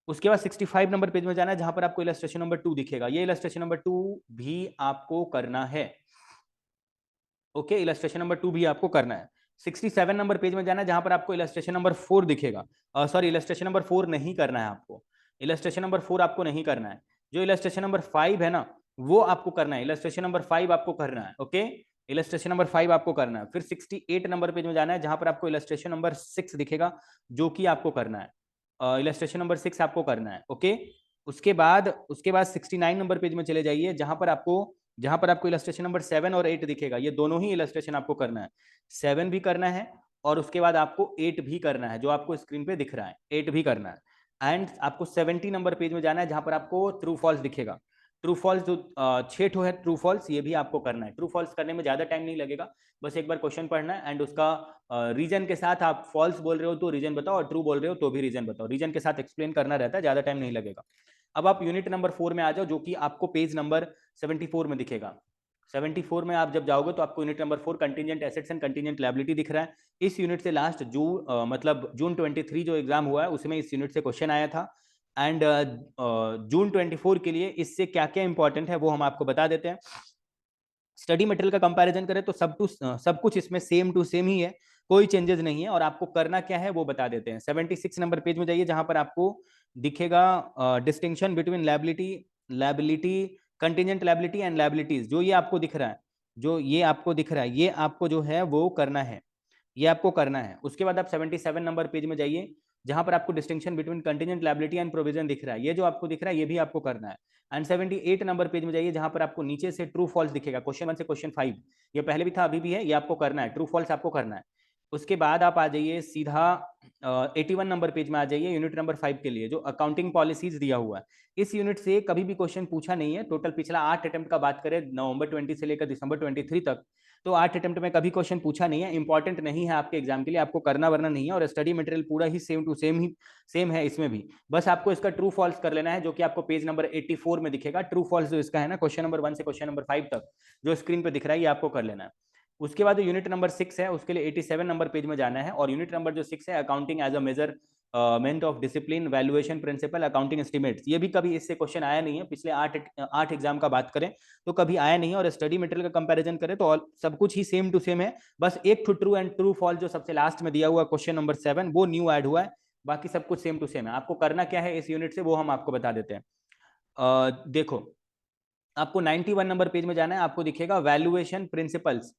उसके बाद 65 नंबर पेज में जाना है, जहां पर आपको इलस्ट्रेशन नंबर 2 दिखेगा, ये इलस्ट्रेशन नंबर 2 भी आपको करना है। ओके, इलस्ट्रेशन नंबर 2 भी आपको करना है। 67 नंबर पेज में जाना है, जहां पर आपको इलस्ट्रेशन नंबर 4 दिखेगा, सॉरी इलस्ट्रेशन नंबर 4 नहीं करना है आपको, इलस्ट्रेशन नंबर 4 आपको नहीं करना है। जो इलस्ट्रेशन नंबर 5 है ना वो आपको करना है, इलस्ट्रेशन नंबर 5 आपको करना है। ओके, इलस्ट्रेशन नंबर 5 आपको करना है। फिर 68 नंबर पेज में जाना है, जहां पर आपको इलस्ट्रेशन नंबर 6 दिखेगा, जो कि आपको करना है, इलस्ट्रेशन नंबर 6 आपको करना है। ओके, उसके बाद 69 नंबर पेज में चले जाइए, जहां पर आपको इलस्ट्रेशन नंबर 7 और 8 दिखेगा, ये दोनों ही इलस्ट्रेशन आपको करना है, 7 भी करना है और उसके बाद आपको 8 भी करना है, जो आपको स्क्रीन पे दिख रहा है 8 भी करना है। एंड आपको 70 नंबर पेज में जाना है, जहां पर आपको ट्रू फॉल्स दिखेगा, ट्रू फॉल्स जो 6 ठो है ट्रू फॉल्स, ये भी आपको करना है। ट्रू फॉल्स करने में ज्यादा टाइम नहीं लगेगा, बस एक बार क्वेश्चन पढ़ना है एंड उसका रीजन के साथ, आप फॉल्स बोल रहे हो तो रीजन बताओ और ट्रू बोल रहे हो तो भी रीजन बताओ, रीजन के साथ एक्सप्लेन करना रहता है, ज्यादा टाइम नहीं लगेगा। अब आप यूनिट नंबर 4 में आ जाओ, जो कि आपको पेज नंबर 74 में दिखेगा। 74 में आप जब जाओगे तो आपको unit number 4 contingent assets and contingent liability दिख रहा है। इस यूनिट से लास्ट मतलब जून 23 जो एग्जाम हुआ है उसमें इस यूनिट से क्वेश्चन आया था। एंड जून 24 के लिए इससे क्या क्या इंपॉर्टेंट है वो हम आपको बता देते हैं। स्टडी मटेरियल का कंपैरिजन करें तो सब कुछ इसमें सेम टू सेम ही है, कोई चेंजेस नहीं है। और आपको करना क्या है वो बता देते हैं। 76 नंबर पेज में जाइए, जहां पर आपको दिखेगा distinction between liability contingent liability and liabilities, जो ये आपको दिख रहा है, ये आपको जो है वो करना है। ये आपको करना है। उसके बाद आप 77 नंबर पेज में जाइए, जहां पर आपको distinction between contingent liability and provision दिख रहा है, ये जो आपको दिख रहा है ये भी आपको करना है। एंड 78 नंबर पेज में जाइए, जहां पर आपको नीचे से ट्रू फॉल्स दिखेगा, क्वेश्चन 1 से क्वेश्चन 5, ये पहले भी था अभी भी है, ये आपको करना है, ट्रू फॉल्स आपको करना है। उसके बाद आप आ जाइए सीधा 81 नंबर पेज में आ जाइए, यूनिट नंबर 5 के लिए जो अकाउंटिंग पॉलिसीज दिया हुआ है। इस यूनिट से कभी भी क्वेश्चन पूछा नहीं है, टोटल पिछला 8 अटेम्प्ट का बात करें नवंबर 20 से लेकर दिसंबर 23 तक, तो 8 अटेम्प्ट में कभी क्वेश्चन पूछा नहीं है, इंपॉर्टेंट नहीं है आपके एग्जाम के लिए, आपको करना वरना नहीं है। और स्टडी मटेरियल पूरा ही सेम टू सेम है इसमें भी, बस आपको इसका ट्रू फॉल्स कर लेना है, जो कि आपको पेज नंबर 84 में दिखेगा। ट्रू फॉल्स जो इसका है ना, क्वेश्चन नंबर 1 से क्वेश्चन नंबर 5 तक जो स्क्रीन पे दिख रहा है, ये आपको कर लेना है। उसके बाद यूनिट नंबर 6 है, उसके लिए 87 नंबर पेज में जाना है, और यूनिट नंबर जो 6 है, accounting as a measurement of discipline, valuation principle, accounting estimates, ये भी कभी इससे क्वेश्चन आया नहीं है, पिछले 8 एग्जाम का बात करें तो कभी आया नहीं है। और स्टडी मटेरियल का कंपैरिजन करें तो सब कुछ ही सेम टू सेम है, बस एक ट्रू एंड ट्रू फॉल्स जो सबसे लास्ट में दिया हुआ क्वेश्चन नंबर 7 वो न्यू ऐड हुआ है, बाकी सब कुछ सेम टू सेम है। आपको करना क्या है इस यूनिट से वो हम आपको बता देते हैं। देखो, आपको 91 नंबर पेज में जाना है, आपको दिखेगा वैल्यूएशन प्रिंसिपल्स,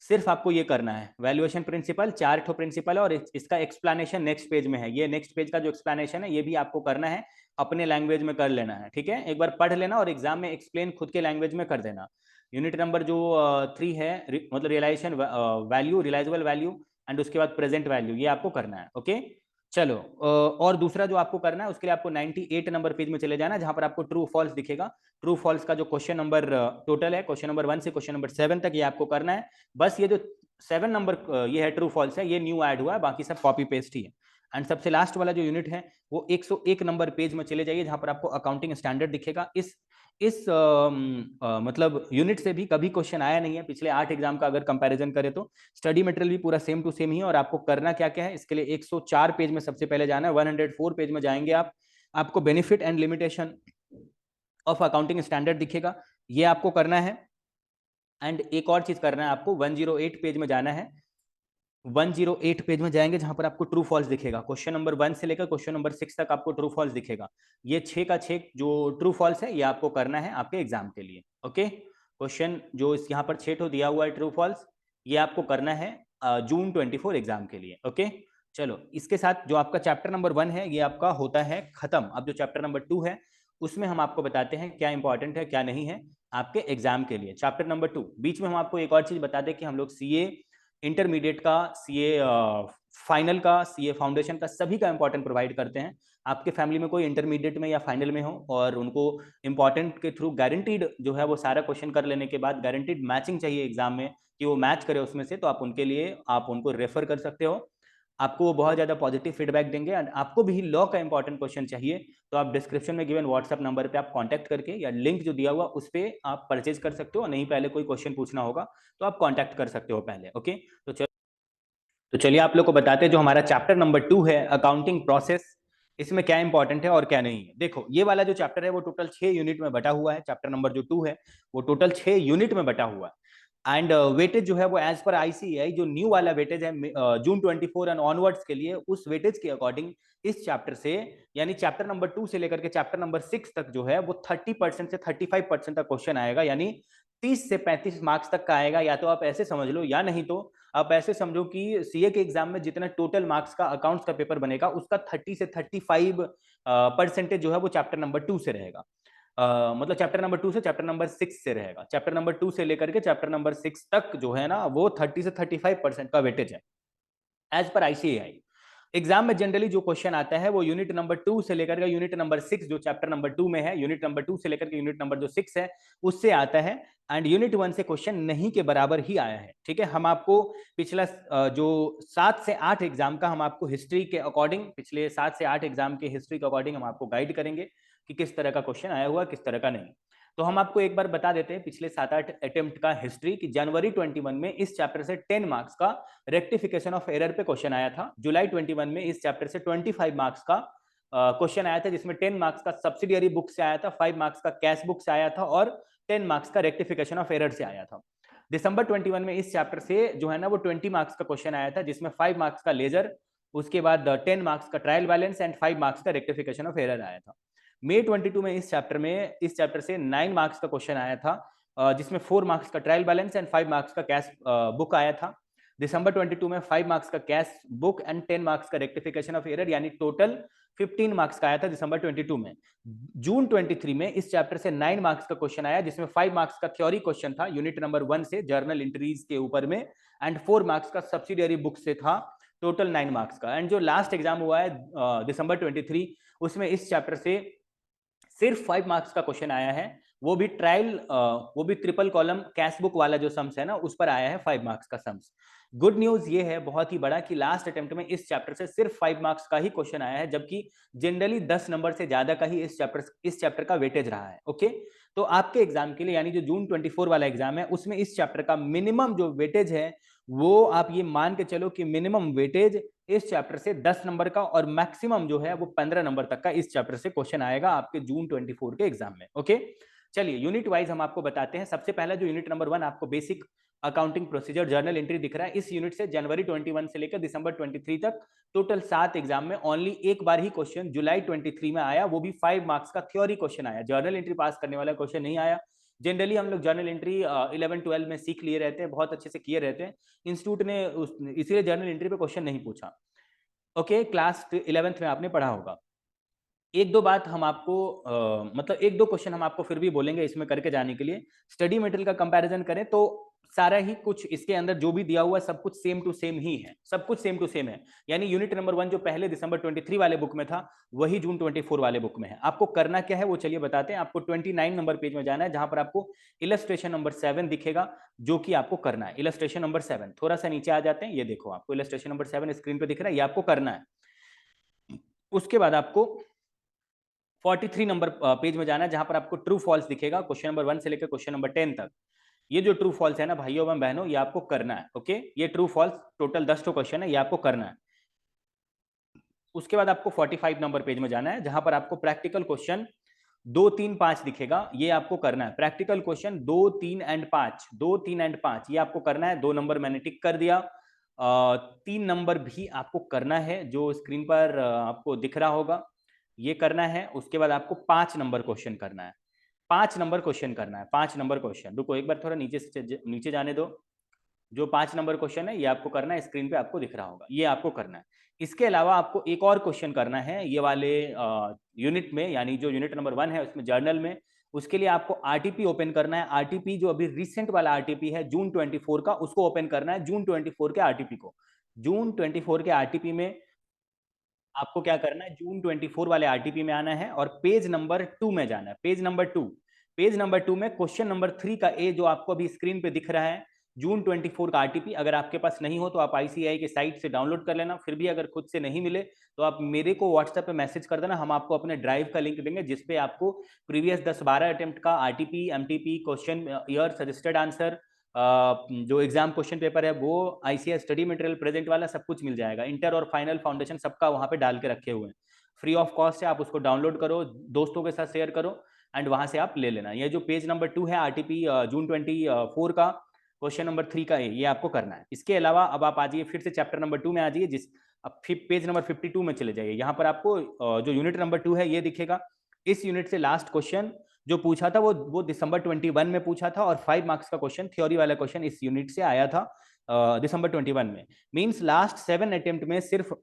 सिर्फ आपको ये करना है, वैल्यूएशन प्रिंसिपल, 4 ठो प्रिंसिपल है, और इसका एक्सप्लेनेशन नेक्स्ट पेज में है। ये नेक्स्ट पेज का जो एक्सप्लेनेशन है ये भी आपको करना है, अपने लैंग्वेज में कर लेना है, ठीक है, एक बार पढ़ लेना और एग्जाम में एक्सप्लेन खुद के लैंग्वेज में कर देना। यूनिट नंबर जो 3 है, मतलब realisation value, realisable value, and उसके बाद प्रेजेंट वैल्यू, ये आपको करना है। ओके, चलो, और दूसरा जो आपको करना है उसके लिए आपको 98 नंबर पेज में चले जाना, जहां पर आपको ट्रू फॉल्स दिखेगा। ट्रू फॉल्स का जो क्वेश्चन नंबर टोटल है, क्वेश्चन नंबर 1 से क्वेश्चन नंबर 7 तक, ये आपको करना है। बस ये जो 7 नंबर ये है ट्रू फॉल्स है, ये न्यू ऐड हुआ है, बाकी सब कॉपी पेस्ट ही है। एंड सबसे लास्ट वाला जो यूनिट है वो 101 नंबर पेज में चले जाइए, जहां पर आपको अकाउंटिंग स्टैंडर्ड दिखेगा। इस मतलब यूनिट से भी कभी क्वेश्चन आया नहीं है पिछले 8 एग्जाम का, अगर कंपैरिजन करें तो स्टडी मटेरियल भी पूरा सेम टू सेम ही है। और आपको करना क्या क्या है इसके लिए, 104 पेज में सबसे पहले जाना है, 104 पेज में जाएंगे आप, आपको benefit and limitation of accounting standard दिखेगा, ये आपको करना है। एंड एक और चीज करना है आपको, 108 पेज में जाना है, 108 पेज में जाएंगे जहां पर आपको ट्रू फॉल्स दिखेगा, क्वेश्चन नंबर 1 से लेकर क्वेश्चन नंबर 6 तक आपको ट्रू फॉल्स दिखेगा। ये 6 का 6 जो ट्रू फॉल्स है ये आपको करना है आपके एग्जाम के लिए। ओके, क्वेश्चन जो इस यहाँ पर 6 ठो दिया हुआ है ट्रू फॉल्स, ये आपको करना है जून 24 एग्जाम के लिए। ओके, चलो, इसके साथ जो आपका चैप्टर नंबर 1 है ये आपका होता है खत्म। अब जो चैप्टर नंबर 2 है उसमें हम आपको बताते हैं क्या इंपॉर्टेंट है क्या नहीं है आपके एग्जाम के लिए। चैप्टर नंबर 2, बीच में हम आपको एक और चीज बता दें कि हम लोग सीए इंटरमीडिएट का, सीए फाइनल का, सीए फाउंडेशन का, सभी का इंपॉर्टेंट प्रोवाइड करते हैं। आपके फैमिली में कोई इंटरमीडिएट में या फाइनल में हो और उनको इंपॉर्टेंट के थ्रू गारंटीड जो है वो सारा क्वेश्चन कर लेने के बाद गारंटीड मैचिंग चाहिए एग्जाम में कि वो मैच करे उसमें से, तो आप उनके लिए आप उनको रेफर कर सकते हो, आपको वो बहुत ज्यादा पॉजिटिव फीडबैक देंगे। एंड आपको भी लॉ का इंपॉर्टेंट क्वेश्चन चाहिए तो आप डिस्क्रिप्शन में गिवन व्हाट्सएप नंबर पे आप कांटेक्ट करके या लिंक जो दिया हुआ उस पर आप परचेज कर सकते हो, नहीं पहले कोई क्वेश्चन पूछना होगा तो आप कांटेक्ट कर सकते हो पहले। ओके, तो चलिए आप लोग को बताते हैं जो हमारा चैप्टर नंबर 2 है अकाउंटिंग प्रोसेस, इसमें क्या इंपॉर्टेंट है और क्या नहीं है। देखो, ये वाला जो चैप्टर है वो टोटल 6 यूनिट में बटा हुआ है, चैप्टर नंबर जो 2 है वो टोटल 6 यूनिट में बटा हुआ है। एंड वेटेज जो है वो एज पर आईसीएआई जो न्यू वाला वेटेज है जून 24 एंड ऑनवर्ड्स के लिए, उस वेटेज के अकॉर्डिंग इस चैप्टर से, यानी चैप्टर नंबर 2 से लेकर के चैप्टर नंबर 6 तक जो है वो 30% से 35% तक क्वेश्चन आएगा, यानी 30 से 35 मार्क्स तक का आएगा। या तो आप ऐसे समझ लो, या नहीं तो आप ऐसे समझो कि सीए के एग्जाम में जितना टोटल मार्क्स का अकाउंट्स का पेपर बनेगा उसका 30 से 35% जो है वो चैप्टर नंबर 2 से रहेगा। मतलब चैप्टर नंबर 2 से चैप्टर नंबर 6 से रहेगा। चैप्टर नंबर 2 से लेकर के चैप्टर नंबर 6 तक जो है ना वो 30 से 35% का वेटेज है एज पर आईसीएआई। एग्जाम में जनरली जो क्वेश्चन आता है वो यूनिट नंबर 2 से लेकर के यूनिट नंबर 6 जो चैप्टर नंबर 2 में है, यूनिट नंबर 2 से लेकर के यूनिट नंबर जो 6 है उससे आता है। एंड यूनिट 1 से क्वेश्चन नहीं के बराबर ही आया है, ठीक है। हम आपको पिछला जो 7 से 8 एग्जाम का हम आपको हिस्ट्री के अकॉर्डिंग, पिछले 7 से 8 एग्जाम के हिस्ट्री के अकॉर्डिंग हम आपको गाइड करेंगे कि किस तरह का क्वेश्चन आया हुआ किस तरह का नहीं। तो हम आपको एक बार बता देते हैं पिछले 7-8 अटेम्प्ट का हिस्ट्री कि जनवरी 21 में इस चैप्टर से 10 मार्क्स का रेक्टिफिकेशन ऑफ एरर पे क्वेश्चन आया था। जुलाई 21 में इस चैप्टर से 25 मार्क्स का क्वेश्चन आया था, जिसमें 10 मार्क्स का सब्सिडियरी बुक से आया था, 5 मार्क्स का कैश बुक से आया था और 10 मार्क्स का रेक्टिफिकेशन ऑफ एरर से आया था। दिसंबर 21 में इस चैप्टर से जो है ना वो 20 मार्क्स का क्वेश्चन आया था, जिसमें 5 मार्क्स का लेजर, उसके बाद 10 मार्क्स का ट्रायल बैलेंस एंड 5 मार्क्स का रेक्टिफिकेशन ऑफ एरर आया था। मई 22 में इस चैप्टर से 9 मार्क्स का क्वेश्चन आया था, जिसमें 4 मार्क्स का ट्रायल बैलेंस एंड 5 मार्क्स का कैश बुक आया था। दिसंबर 22 में 5 मार्क्स का कैश बुक एंड 10 मार्क्स का रेक्टिफिकेशन ऑफ एरर, यानी टोटल 15 मार्क्स का आया था दिसंबर 22 में। जून 23 में इस चैप्टर से 9 मार्क्स का क्वेश्चन आया, जिसमें 5 मार्क्स का थ्योरी क्वेश्चन था यूनिट नंबर 1 से जर्नल एंट्रीज के ऊपर में, एंड 4 मार्क्स का सब्सिडियरी बुक से था, टोटल 9 मार्क्स का। एंड जो लास्ट एग्जाम हुआ है दिसंबर 23, उसमें इस चैप्टर से सिर्फ 5 मार्क्स का क्वेश्चन आया है, वो भी वो भी ट्रिपल कॉलम कैश बुक वाला जो सम्स है ना, उस पर आया है 5 मार्क्स का सम्स। गुड न्यूज ये है बहुत ही बड़ा कि लास्ट अटेम्प्ट में इस चैप्टर से सिर्फ 5 मार्क्स का ही क्वेश्चन आया है, जबकि जनरली 10 नंबर से ज्यादा का ही इस चैप्टर का वेटेज रहा है। ओके, तो आपके एग्जाम के लिए, यानी जो जून 24 वाला एग्जाम है, उसमें इस चैप्टर का मिनिमम जो वेटेज है, वो आप ये मान के चलो कि मिनिमम वेटेज इस चैप्टर से 10 नंबर का, और मैक्सिमम जो है वो 15 नंबर तक का इस चैप्टर से क्वेश्चन आएगा आपके जून 24 के एग्जाम में। ओके, चलिए यूनिट वाइज हम आपको बताते हैं। सबसे पहला जो यूनिट नंबर 1 आपको basic accounting procedure journal entry दिख रहा है, इस यूनिट से जनवरी 21 से लेकर दिसंबर 23 तक टोटल 7 एग्जाम में ओनली एक बार ही क्वेश्चन जुलाई 23 में आया, वो भी 5 मार्क्स का थ्योरी क्वेश्चन आया, जर्नल एंट्री पास करने वाला क्वेश्चन नहीं आया। जनरली हम लोग जर्नल एंट्री 11-12 में सीख लिए रहते हैं, बहुत अच्छे से किए रहते हैं, इंस्टीट्यूट ने इसीलिए जर्नल एंट्री पे क्वेश्चन नहीं पूछा। ओके, क्लास 11th में आपने पढ़ा होगा। एक दो बात हम आपको मतलब एक दो क्वेश्चन हम आपको फिर भी बोलेंगे इसमें करके जाने के लिए। स्टडी मटेरियल का कंपैरिजन करें तो सारा ही कुछ इसके अंदर जो भी दिया हुआ है सब कुछ सेम टू सेम ही है, सब कुछ सेम टू सेम है। यानी यूनिट नंबर 1 जो पहले दिसंबर 23 वाले बुक में था, वही जून 24 वाले बुक में है। आपको करना क्या है वो चलिए बताते हैं। आपको 29 नंबर पेज में जाना है, जहां पर आपको इलस्ट्रेशन नंबर 7 दिखेगा, जो कि आपको करना है। इलस्ट्रेशन नंबर 7 थोड़ा सा नीचे आ जाते हैं, ये देखो आपको इलस्ट्रेशन नंबर 7 स्क्रीन पे दिख रहा है, ये आपको करना है। उसके बाद आपको 43 नंबर पेज में जाना है, जहां पर आपको ट्रू फॉल्स दिखेगा, क्वेश्चन नंबर 1 से लेकर क्वेश्चन नंबर 10 तक। ये जो ट्रू फॉल्स है ना भाइयों एवं बहनों, ये आपको करना है। ओके, ये ट्रू फॉल्स टोटल 10 क्वेश्चन है, ये आपको करना है। उसके बाद आपको 45 नंबर पेज में जाना है, जहां पर आपको प्रैक्टिकल क्वेश्चन 2, 3, 5 दिखेगा, ये आपको करना है। प्रैक्टिकल क्वेश्चन 2, 3 एंड 5, 2, 3 एंड 5 ये आपको करना है। 2 नंबर मैंने टिक कर दिया। 3 नंबर भी आपको करना है, जो स्क्रीन पर आपको दिख रहा होगा, ये करना है। उसके बाद आपको 5 नंबर क्वेश्चन करना है, 5 नंबर क्वेश्चन करना है, 5 नंबर क्वेश्चन। रुको एक बार थोड़ा नीचे जाने दो। जो 5 नंबर क्वेश्चन है ये आपको करना है, स्क्रीन पे आपको दिख रहा होगा, ये आपको करना है। इसके अलावा आपको एक और क्वेश्चन करना है ये वाले यूनिट में, यानी जो यूनिट नंबर 1 है उसमें जर्नल में। उसके लिए आपको आरटीपी ओपन करना है। आरटीपी जो अभी रिसेंट वाला आरटीपी है जून 24 का, उसको ओपन करना है, जून 24 के आरटीपी को। जून 24 के आरटीपी में आपको क्या करना है, जून 24 वाले आरटीपी में आना है और पेज नंबर 2 में जाना है। पेज नंबर 2 में क्वेश्चन नंबर 3 का ए जो आपको अभी स्क्रीन पे दिख रहा है, जून 24 का आरटीपी। अगर आपके पास नहीं हो तो आप आईसीएआई के साइट से डाउनलोड कर लेना, फिर भी अगर खुद से नहीं मिले तो आप मेरे को व्हाट्सएप पे मैसेज कर देना, हम आपको अपने ड्राइव का लिंक देंगे, जिसपे आपको प्रीवियस 10-12 अटेम्प्ट का RTP, MTP, question year, suggested answer, जो एग्जाम क्वेश्चन पेपर है वो, आईसीएस स्टडी मटेरियल प्रेजेंट वाला सब कुछ मिल जाएगा। इंटर और फाइनल फाउंडेशन सबका वहां पे डाल के रखे हुए हैं, फ्री ऑफ कॉस्ट है। आप उसको डाउनलोड करो, दोस्तों के साथ शेयर करो, एंड वहां से आप ले लेना। ये जो पेज नंबर 2 है आरटीपी जून 24 का, क्वेश्चन नंबर 3 का ये आपको करना है। इसके अलावा अब आप आ जाइए फिर से चैप्टर नंबर 2 में आ जाइए, जिस अब पेज नंबर 52 में चले जाइए। यहाँ पर आपको जो यूनिट नंबर 2 है ये दिखेगा। इस यूनिट से लास्ट क्वेश्चन जो पूछा था वो दिसंबर 21 में पूछा था, और 5 मार्क्स का क्वेश्चन, थ्योरी वाला क्वेश्चन इस यूनिट से आया था दिसंबर 21 में। मींस लास्ट 7 अटेम्प्ट में, सिर्फ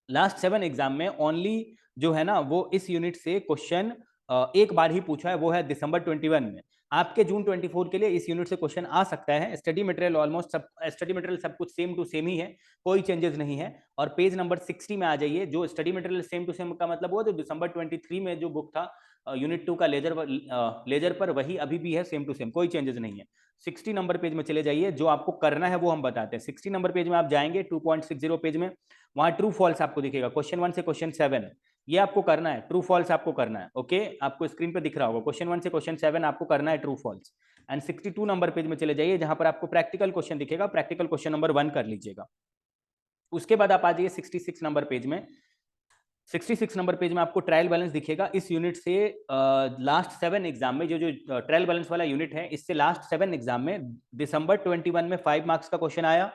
लास्ट 7 एग्जाम में ओनली जो है ना वो इस यूनिट से क्वेश्चन एक बार ही पूछा है, वो है दिसंबर 21 में। आपके जून 24 के लिए इस यूनिट से क्वेश्चन आ सकता है। स्टडी मटेरियल ऑलमोस्ट सब, स्टडी मटेरियल सब कुछ सेम टू सेम ही है, कोई चेंजेस नहीं है। और पेज नंबर 60 में आ जाइए। जो study material same to same का मतलब हुआ, जो दिसंबर 23 में जो बुक था यूनिट 2 का लेजर पर, वही अभी भी है, सेम टू सेम, कोई चेंजेस नहीं है। 60 नंबर पेज में चले जाइए, जो आपको करना है वो हम बताते हैं। 60 नंबर पेज में आप जाएंगे, 2.60 पेज में, वहां ट्रू फॉल्स आपको दिखेगा, क्वेश्चन 1 से क्वेश्चन 7, ये आपको करना है, ट्रू फॉल्स आपको करना है। ओके, आपको स्क्रीन पे दिख रहा होगा, क्वेश्चन 1 से क्वेश्चन 7 आपको करना है, true false. And 62 number page में चले जाइए, जहां पर आपको प्रैक्टिकल क्वेश्चन दिखेगा, प्रैक्टिकल क्वेश्चन नंबर 1 कर लीजिएगा। उसके बाद आप आ जाइए 66 नंबर पेज में। 66 नंबर पेज में आपको ट्रायल बैलेंस दिखेगा। इस यूनिट से लास्ट 7 एग्जाम में, जो जो ट्रायल बैलेंस वाला यूनिट है, इससे लास्ट 7 एग्जाम में दिसंबर 21 में 5 मार्क्स का क्वेश्चन आया।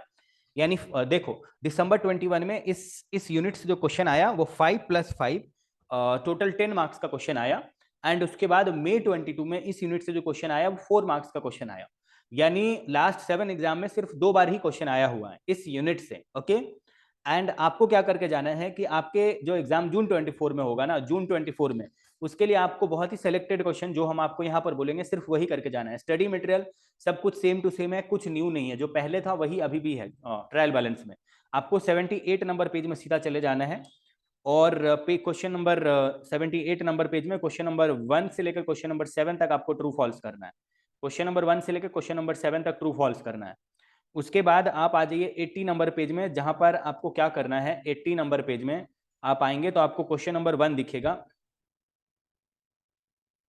यानी देखो, दिसंबर 21 में इस यूनिट से जो क्वेश्चन आया वो 5 + 5 टोटल 10 मार्क्स का क्वेश्चन आया। एंड उसके बाद मई 22 में इस यूनिट से जो क्वेश्चन आया वो 4 मार्क्स का क्वेश्चन आया। यानी लास्ट 7 एग्जाम में सिर्फ 2 बार ही क्वेश्चन आया हुआ है इस यूनिट से। ओके, एंड आपको क्या करके जाना है कि आपके जो एग्जाम जून 24 में होगा ना, जून 24 में, उसके लिए आपको बहुत ही सिलेक्टेड क्वेश्चन जो हम आपको यहाँ पर बोलेंगे सिर्फ वही करके जाना है। स्टडी मटेरियल सब कुछ सेम टू सेम है, कुछ न्यू नहीं है, जो पहले था वही अभी भी है। ट्रायल बैलेंस में आपको 78 नंबर पेज में सीधा चले जाना है, और क्वेश्चन नंबर 78 नंबर पेज में क्वेश्चन नंबर 1 से लेकर क्वेश्चन नंबर 7 तक आपको ट्रू फॉल्स करना है। क्वेश्चन नंबर 1 से लेकर क्वेश्चन नंबर 7 तक ट्रू फॉल्स करना है। उसके बाद आप आ जाइए 80 नंबर पेज में, जहां पर आपको क्या करना है, 80 नंबर पेज में आप आएंगे तो आपको क्वेश्चन नंबर 1 दिखेगा।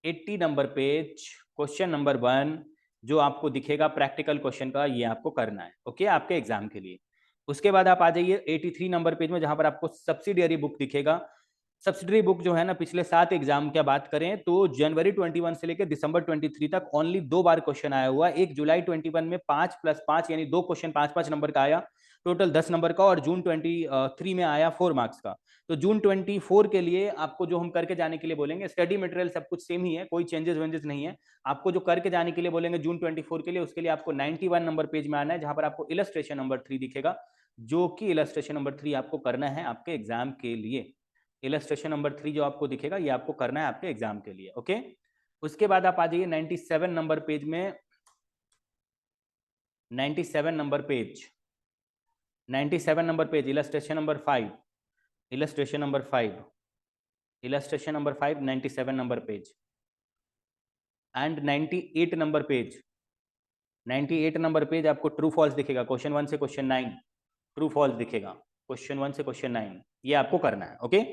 80 नंबर पेज क्वेश्चन नंबर 1 जो आपको दिखेगा प्रैक्टिकल क्वेश्चन का, ये आपको करना है। ओके, आपके एग्जाम के लिए। उसके बाद आप आ जाइए 83 नंबर पेज में, जहां पर आपको सब्सिडियरी बुक दिखेगा। सब्सिडरी बुक जो है ना, पिछले 7 एग्जाम की बात करें तो जनवरी 21 से लेकर दिसंबर 23 तक ओनली 2 बार क्वेश्चन आया हुआ। एक जुलाई 21 में 5+5 यानी 2 क्वेश्चन 5-5 नंबर का आया, टोटल 10 नंबर का, और जून 23 में आया 4 मार्क्स का। तो जून 24 के लिए आपको जो हम करके जाने के लिए बोलेंगे, स्टडी मटेरियल सब कुछ सेम ही है, कोई चेंजेस वेंजेस नहीं है। आपको जो करके जाने के लिए बोलेंगे जून 24 के लिए, उसके लिए आपको 91 नंबर पेज में आना है, जहां पर आपको इलस्ट्रेशन नंबर 3 दिखेगा, जो कि इलस्ट्रेशन नंबर 3 आपको करना है आपके एग्जाम के लिए। इलस्ट्रेशन नंबर 3 जो आपको दिखेगा, ये आपको करना है आपके एग्जाम के लिए। ओके, उसके बाद आप आ जाइए 97 नंबर पेज में। 97 number page, 97 number page, illustration number 5, illustration number 5, illustration number 5, 97 number page. And 98 number page, 98 number page आपको ट्रू फॉल्स दिखेगा, क्वेश्चन 1 से क्वेश्चन 9 ट्रू फॉल्स दिखेगा, क्वेश्चन 1 से क्वेश्चन 9, ये आपको करना है। ओके,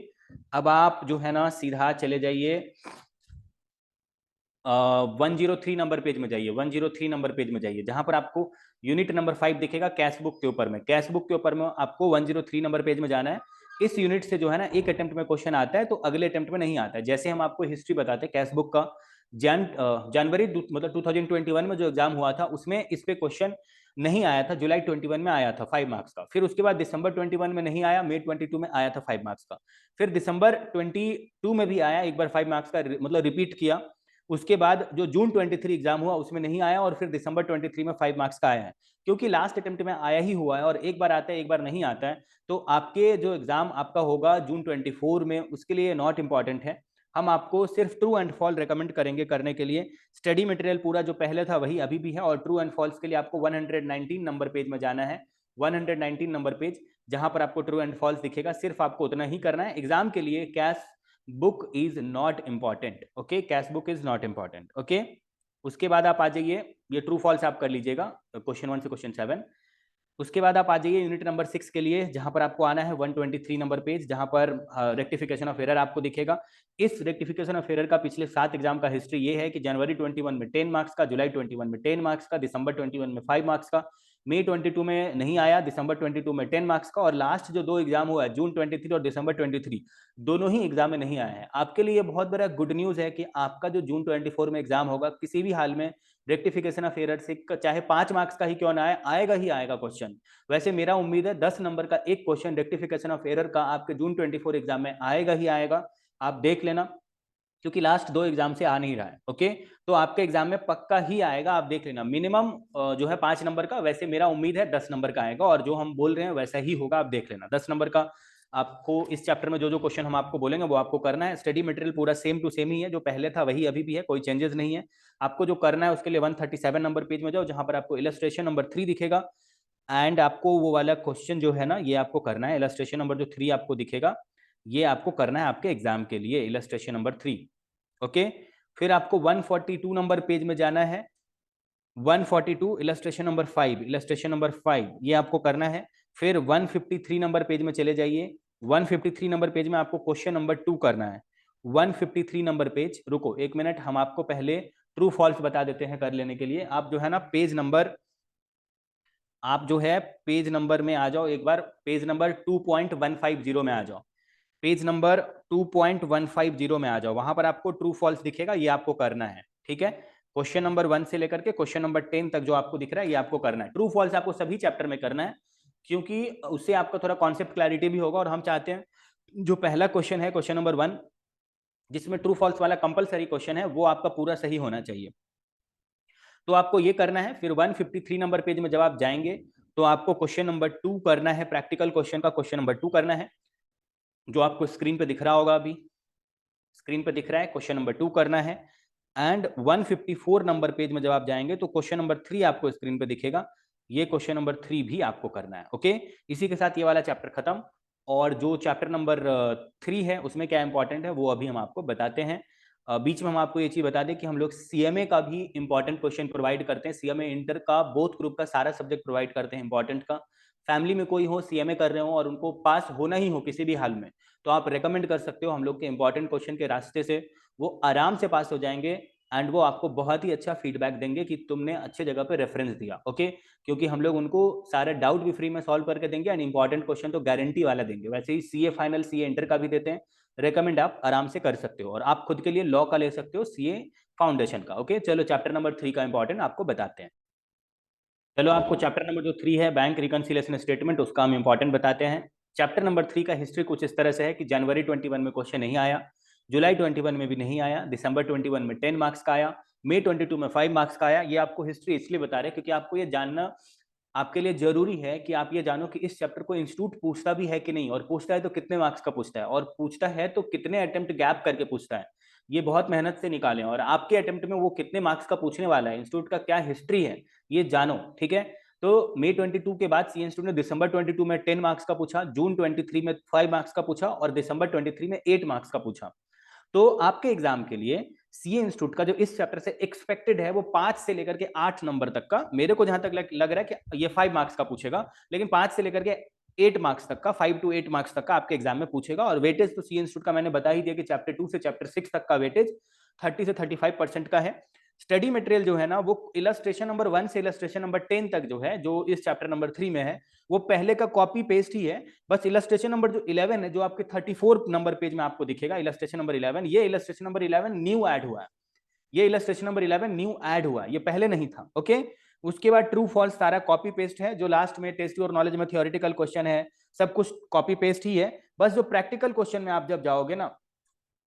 अब आप जो है ना सीधा चले जाइए 103 नंबर पेज में जाइए, 103 नंबर पेज में जाइए, जहां पर आपको यूनिट नंबर 5 दिखेगा कैश बुक के ऊपर में। कैश बुक के ऊपर में आपको 103 नंबर पेज में जाना है। इस यूनिट से जो है ना एक अटेम्प्ट में क्वेश्चन आता है तो अगले अटेम्प्ट में नहीं आता है। जैसे हम आपको हिस्ट्री बताते हैं कैश बुक का, जनवरी मतलब 2021 में जो एग्जाम हुआ था उसमें इस पे क्वेश्चन नहीं आया था, जुलाई 21 में आया था 5 मार्क्स का। फिर उसके बाद दिसंबर 21 में नहीं आया, मई 22 में आया था 5 मार्क्स का। फिर दिसंबर 22 में भी आया एक बार 5 मार्क्स का, मतलब रिपीट किया। उसके बाद जो जून 23 एग्जाम हुआ उसमें नहीं आया, और फिर दिसंबर 23 में 5 मार्क्स का आया है। क्योंकि लास्ट अटेम्प्ट में आया ही हुआ है और एक बार आता है एक बार नहीं आता है, तो आपके जो एग्जाम आपका होगा जून 24 में, उसके लिए नॉट इंपॉर्टेंट है। हम आपको सिर्फ ट्रू एंड फॉल रेकमेंड करेंगे करने के लिए। स्टडी मटेरियल पूरा जो पहले था वही अभी भी है, और ट्रू एंड फॉल्स के लिए आपको 119 नंबर पेज में जाना है, 119 नंबर पेज, जहां पर आपको ट्रू एंड फॉल्स दिखेगा। सिर्फ आपको उतना ही करना है। एग्जाम के लिए cash book is not important. Okay, cash book is not important. Okay, उसके बाद आप आ जाइए, ये ट्रू फॉल्स आप कर लीजिएगा क्वेश्चन 1 से क्वेश्चन 7। उसके बाद आप आ जाइए यूनिट नंबर 6 के लिए, जहां पर आपको आना है 123 नंबर पेज, जहां पर रेक्टिफिकेशन ऑफ एरर आपको दिखेगा। इस रेक्टिफिकेशन ऑफ एरर का पिछले 7 एग्जाम का हिस्ट्री ये है कि जनवरी 21 में 10 मार्क्स का, जुलाई 21 में 10 मार्क्स का, दिसंबर 21 में 5 मार्क्स का, मई 22 में नहीं आया, दिसंबर 22 में 10 मार्क्स का, और लास्ट जो 2 एग्जाम हुआ है जून 23 और दिसंबर 23, दोनों ही एग्जाम में नहीं आया है। आपके लिए बहुत बड़ा गुड न्यूज है कि आपका जो जून 24 में एग्जाम होगा, किसी भी हाल में रेक्टिफिकेशन ऑफ एरर से चाहे 5 मार्क्स का ही क्यों ना आए, आएगा ही आएगा क्वेश्चन। वैसे मेरा उम्मीद है 10 नंबर का एक क्वेश्चन रेक्टिफिकेशन ऑफ एरर का आपके जून 24 एग्जाम में आएगा ही आएगा, आप देख लेना, क्योंकि लास्ट 2 एग्जाम से आ नहीं रहा है। ओके, तो आपके एग्जाम में पक्का ही आएगा, आप देख लेना। मिनिमम जो है 5 नंबर का, वैसे मेरा उम्मीद है 10 नंबर का आएगा, और जो हम बोल रहे हैं वैसा ही होगा, आप देख लेना। 10 नंबर का आपको इस चैप्टर में जो जो क्वेश्चन हम आपको बोलेंगे वो आपको करना है। स्टडी मटेरियल पूरा सेम टू सेम ही है, जो पहले था वही अभी भी है, कोई चेंजेस नहीं है। आपको जो करना है उसके लिए 137 नंबर पेज में जाओ, जहां पर आपको इलस्ट्रेशन नंबर 3 दिखेगा, एंड आपको वो वाला क्वेश्चन जो है ना ये आपको करना है। इलस्ट्रेशन नंबर जो 3 आपको दिखेगा, ये आपको करना है आपके एग्जाम के लिए, इलस्ट्रेशन नंबर 3। ओके, फिर आपको 142 नंबर पेज में जाना है, 142 इलस्ट्रेशन नंबर 5, इलस्ट्रेशन नंबर 5 ये आपको करना है। फिर 153 नंबर पेज में चले जाइए, 153 नंबर पेज में आपको क्वेश्चन नंबर 2 करना है। 153 नंबर पेज, रुको 1 मिनट, हम आपको पहले ट्रू फॉल्स बता देते हैं कर लेने के लिए। आप जो है ना पेज नंबर, आप जो है पेज नंबर में आ जाओ एक बार, पेज नंबर 2.150 में आ जाओ, पेज नंबर 2.150 में आ जाओ, वहां पर आपको ट्रू फॉल्स दिखेगा, ये आपको करना है। ठीक है, क्वेश्चन नंबर 1 से लेकर के क्वेश्चन नंबर 10 तक जो आपको दिख रहा है ये आपको करना है। ट्रू फॉल्स आपको सभी चैप्टर में करना है, क्योंकि उससे आपका थोड़ा कॉन्सेप्ट क्लैरिटी भी होगा, और हम चाहते हैं जो पहला क्वेश्चन है क्वेश्चन नंबर 1, जिसमें ट्रू फॉल्स वाला कंपलसरी क्वेश्चन है, वो आपका पूरा सही होना चाहिए। तो आपको ये करना है। फिर 153 नंबर पेज में जब आप जाएंगे तो आपको क्वेश्चन नंबर 2 करना है, प्रैक्टिकल क्वेश्चन का क्वेश्चन नंबर 2 करना है, जो आपको स्क्रीन पे दिख रहा होगा, अभी स्क्रीन पे दिख रहा है, क्वेश्चन नंबर 2 करना है। एंड 154 नंबर पेज में जब आप जाएंगे तो क्वेश्चन नंबर 3 आपको स्क्रीन पे दिखेगा, ये क्वेश्चन नंबर 3 भी आपको करना है। ओके, इसी के साथ ये वाला चैप्टर खत्म। और जो चैप्टर नंबर 3 है उसमें क्या इंपॉर्टेंट है वो अभी हम आपको बताते हैं। बीच में हम आपको ये चीज बता दें कि हम लोग सीएमए का भी इंपॉर्टेंट क्वेश्चन प्रोवाइड करते हैं। सीएमए इंटर का बोथ ग्रुप का सारा सब्जेक्ट प्रोवाइड करते हैं इंपॉर्टेंट का। फैमिली में कोई हो सीएमए कर रहे हो और उनको पास होना ही हो किसी भी हाल में, तो आप रेकमेंड कर सकते हो हम लोग के इंपॉर्टेंट क्वेश्चन के रास्ते से, वो आराम से पास हो जाएंगे। एंड वो आपको बहुत ही अच्छा फीडबैक देंगे कि तुमने अच्छे जगह पे रेफरेंस दिया। ओके, क्योंकि हम लोग उनको सारे डाउट भी फ्री में सॉल्व करके देंगे एंड इंपॉर्टेंट क्वेश्चन तो गारंटी वाला देंगे। वैसे ही सीए फाइनल, सीए इंटर का भी देते हैं, रेकमेंड आप आराम से कर सकते हो। और आप खुद के लिए लॉ का ले सकते हो, सीए फाउंडेशन का। ओके, चलो चैप्टर नंबर 3 का इंपॉर्टेंट आपको बताते हैं। चलो आपको चैप्टर नंबर जो 3 है, बैंक रिकंसिलिएशन स्टेटमेंट, उसका हम इंपॉर्टेंट बताते हैं। चैप्टर नंबर 3 का हिस्ट्री कुछ इस तरह से है कि जनवरी 21 में क्वेश्चन नहीं आया, जुलाई 21 में भी नहीं आया, दिसंबर 21 में 10 मार्क्स का आया, मई 22 में 5 मार्क्स का आया। ये आपको हिस्ट्री इसलिए बता रहे हैं क्योंकि आपको ये जानना आपके लिए जरूरी है कि आप ये जानो कि इस चैप्टर को इंस्टीट्यूट पूछता भी है कि नहीं, और पूछता है तो कितने मार्क्स का पूछता है, और पूछता है तो कितने अटेम्प्ट गैप करके पूछता है। ये बहुत मेहनत से निकालें, और आपके अटेम्प्ट में वो कितने मार्क्स का पूछने वाला है, इंस्टीट्यूट का क्या हिस्ट्री है, ये जानो। ठीक है, तो मई 22 के बाद सी इंस्टीट्यूट ने दिसंबर 22 में 10 मार्क्स का पूछा, जून 23 में 5 मार्क्स का पूछा, और दिसंबर 23 में 8 मार्क्स का पूछा। तो आपके एग्जाम के लिए सीए इंस्टीट्यूट का जो इस चैप्टर से एक्सपेक्टेड है वो 5 से लेकर के 8 नंबर तक का, मेरे को जहां तक लग रहा है कि ये 5 मार्क्स का पूछेगा, लेकिन 5 से लेकर के 8 मार्क्स तक का, 5 to 8 मार्क्स तक का आपके एग्जाम में पूछेगा। और वेटेज तो सीए इंस्टीट्यूट का मैंने बता ही दिया कि चैप्टर 2 से चैप्टर 6 तक का वेटेज 30 से 35% का है। स्टडी मटेरियल जो है ना वो इलस्ट्रेशन नंबर 1 से इलस्ट्रेशन नंबर 10 तक जो है, जो इस चैप्टर नंबर 3 में है, वो पहले का कॉपी पेस्ट ही है। बस इलस्ट्रेशन नंबर जो 11 है, जो आपके 34 नंबर पेज में आपको दिखेगा, इलस्ट्रेशन नंबर 11, ये इलस्ट्रेशन नंबर 11 न्यू ऐड हुआ है। ये इलस्ट्रेशन नंबर 11 न्यू ऐड हुआ है, ये पहले नहीं था। ओके, उसके बाद ट्रू फॉल्स सारा कॉपी पेस्ट है, जो लास्ट में टेस्ट और नॉलेज में थियोरेटिकल क्वेश्चन है, सब कुछ कॉपी पेस्ट ही है। बस जो प्रैक्टिकल क्वेश्चन में आप जब जाओगे ना,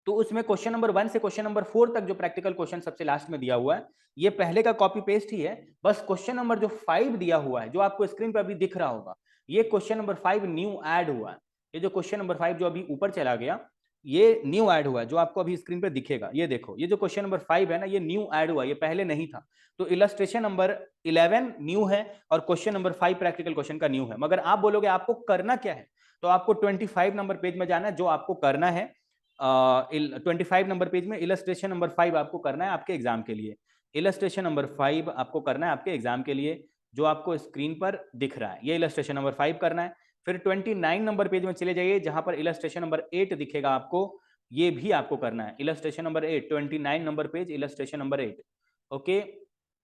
तो उसमें क्वेश्चन नंबर 1 से क्वेश्चन नंबर 4 तक जो प्रैक्टिकल क्वेश्चन सबसे लास्ट में दिया हुआ है, ये पहले का कॉपी पेस्ट ही है। बस क्वेश्चन नंबर जो 5 दिया हुआ है, जो आपको स्क्रीन पर अभी दिख रहा होगा, ये क्वेश्चन नंबर 5 न्यू ऐड हुआ है। ये जो क्वेश्चन नंबर 5 जो अभी ऊपर चला गया, ये न्यू ऐड हुआ है, जो आपको अभी स्क्रीन पे दिखेगा। ये देखो, ये जो क्वेश्चन नंबर 5 है ना, ये न्यू ऐड हुआ, ये पहले नहीं था। तो इलस्ट्रेशन नंबर 11 न्यू है और क्वेश्चन नंबर 5 प्रैक्टिकल क्वेश्चन का न्यू है। मगर आप बोलोगे आपको करना क्या है, तो आपको 25 नंबर पेज में जाना है। जो आपको करना है 25 नंबर पेज में इलस्ट्रेशन नंबर 5 आपको करना है आपके एग्जाम के लिए। इलस्ट्रेशन नंबर 5 आपको करना है आपके एग्जाम के लिए, जो आपको स्क्रीन पर दिख रहा है, ये इलस्ट्रेशन नंबर 5 करना है। फिर 29 नंबर पेज में चले जाइए, जहां पर इलस्ट्रेशन नंबर 8 दिखेगा आपको, ये भी आपको करना है। Illustration number 8, 29 number page, illustration number 8। Okay,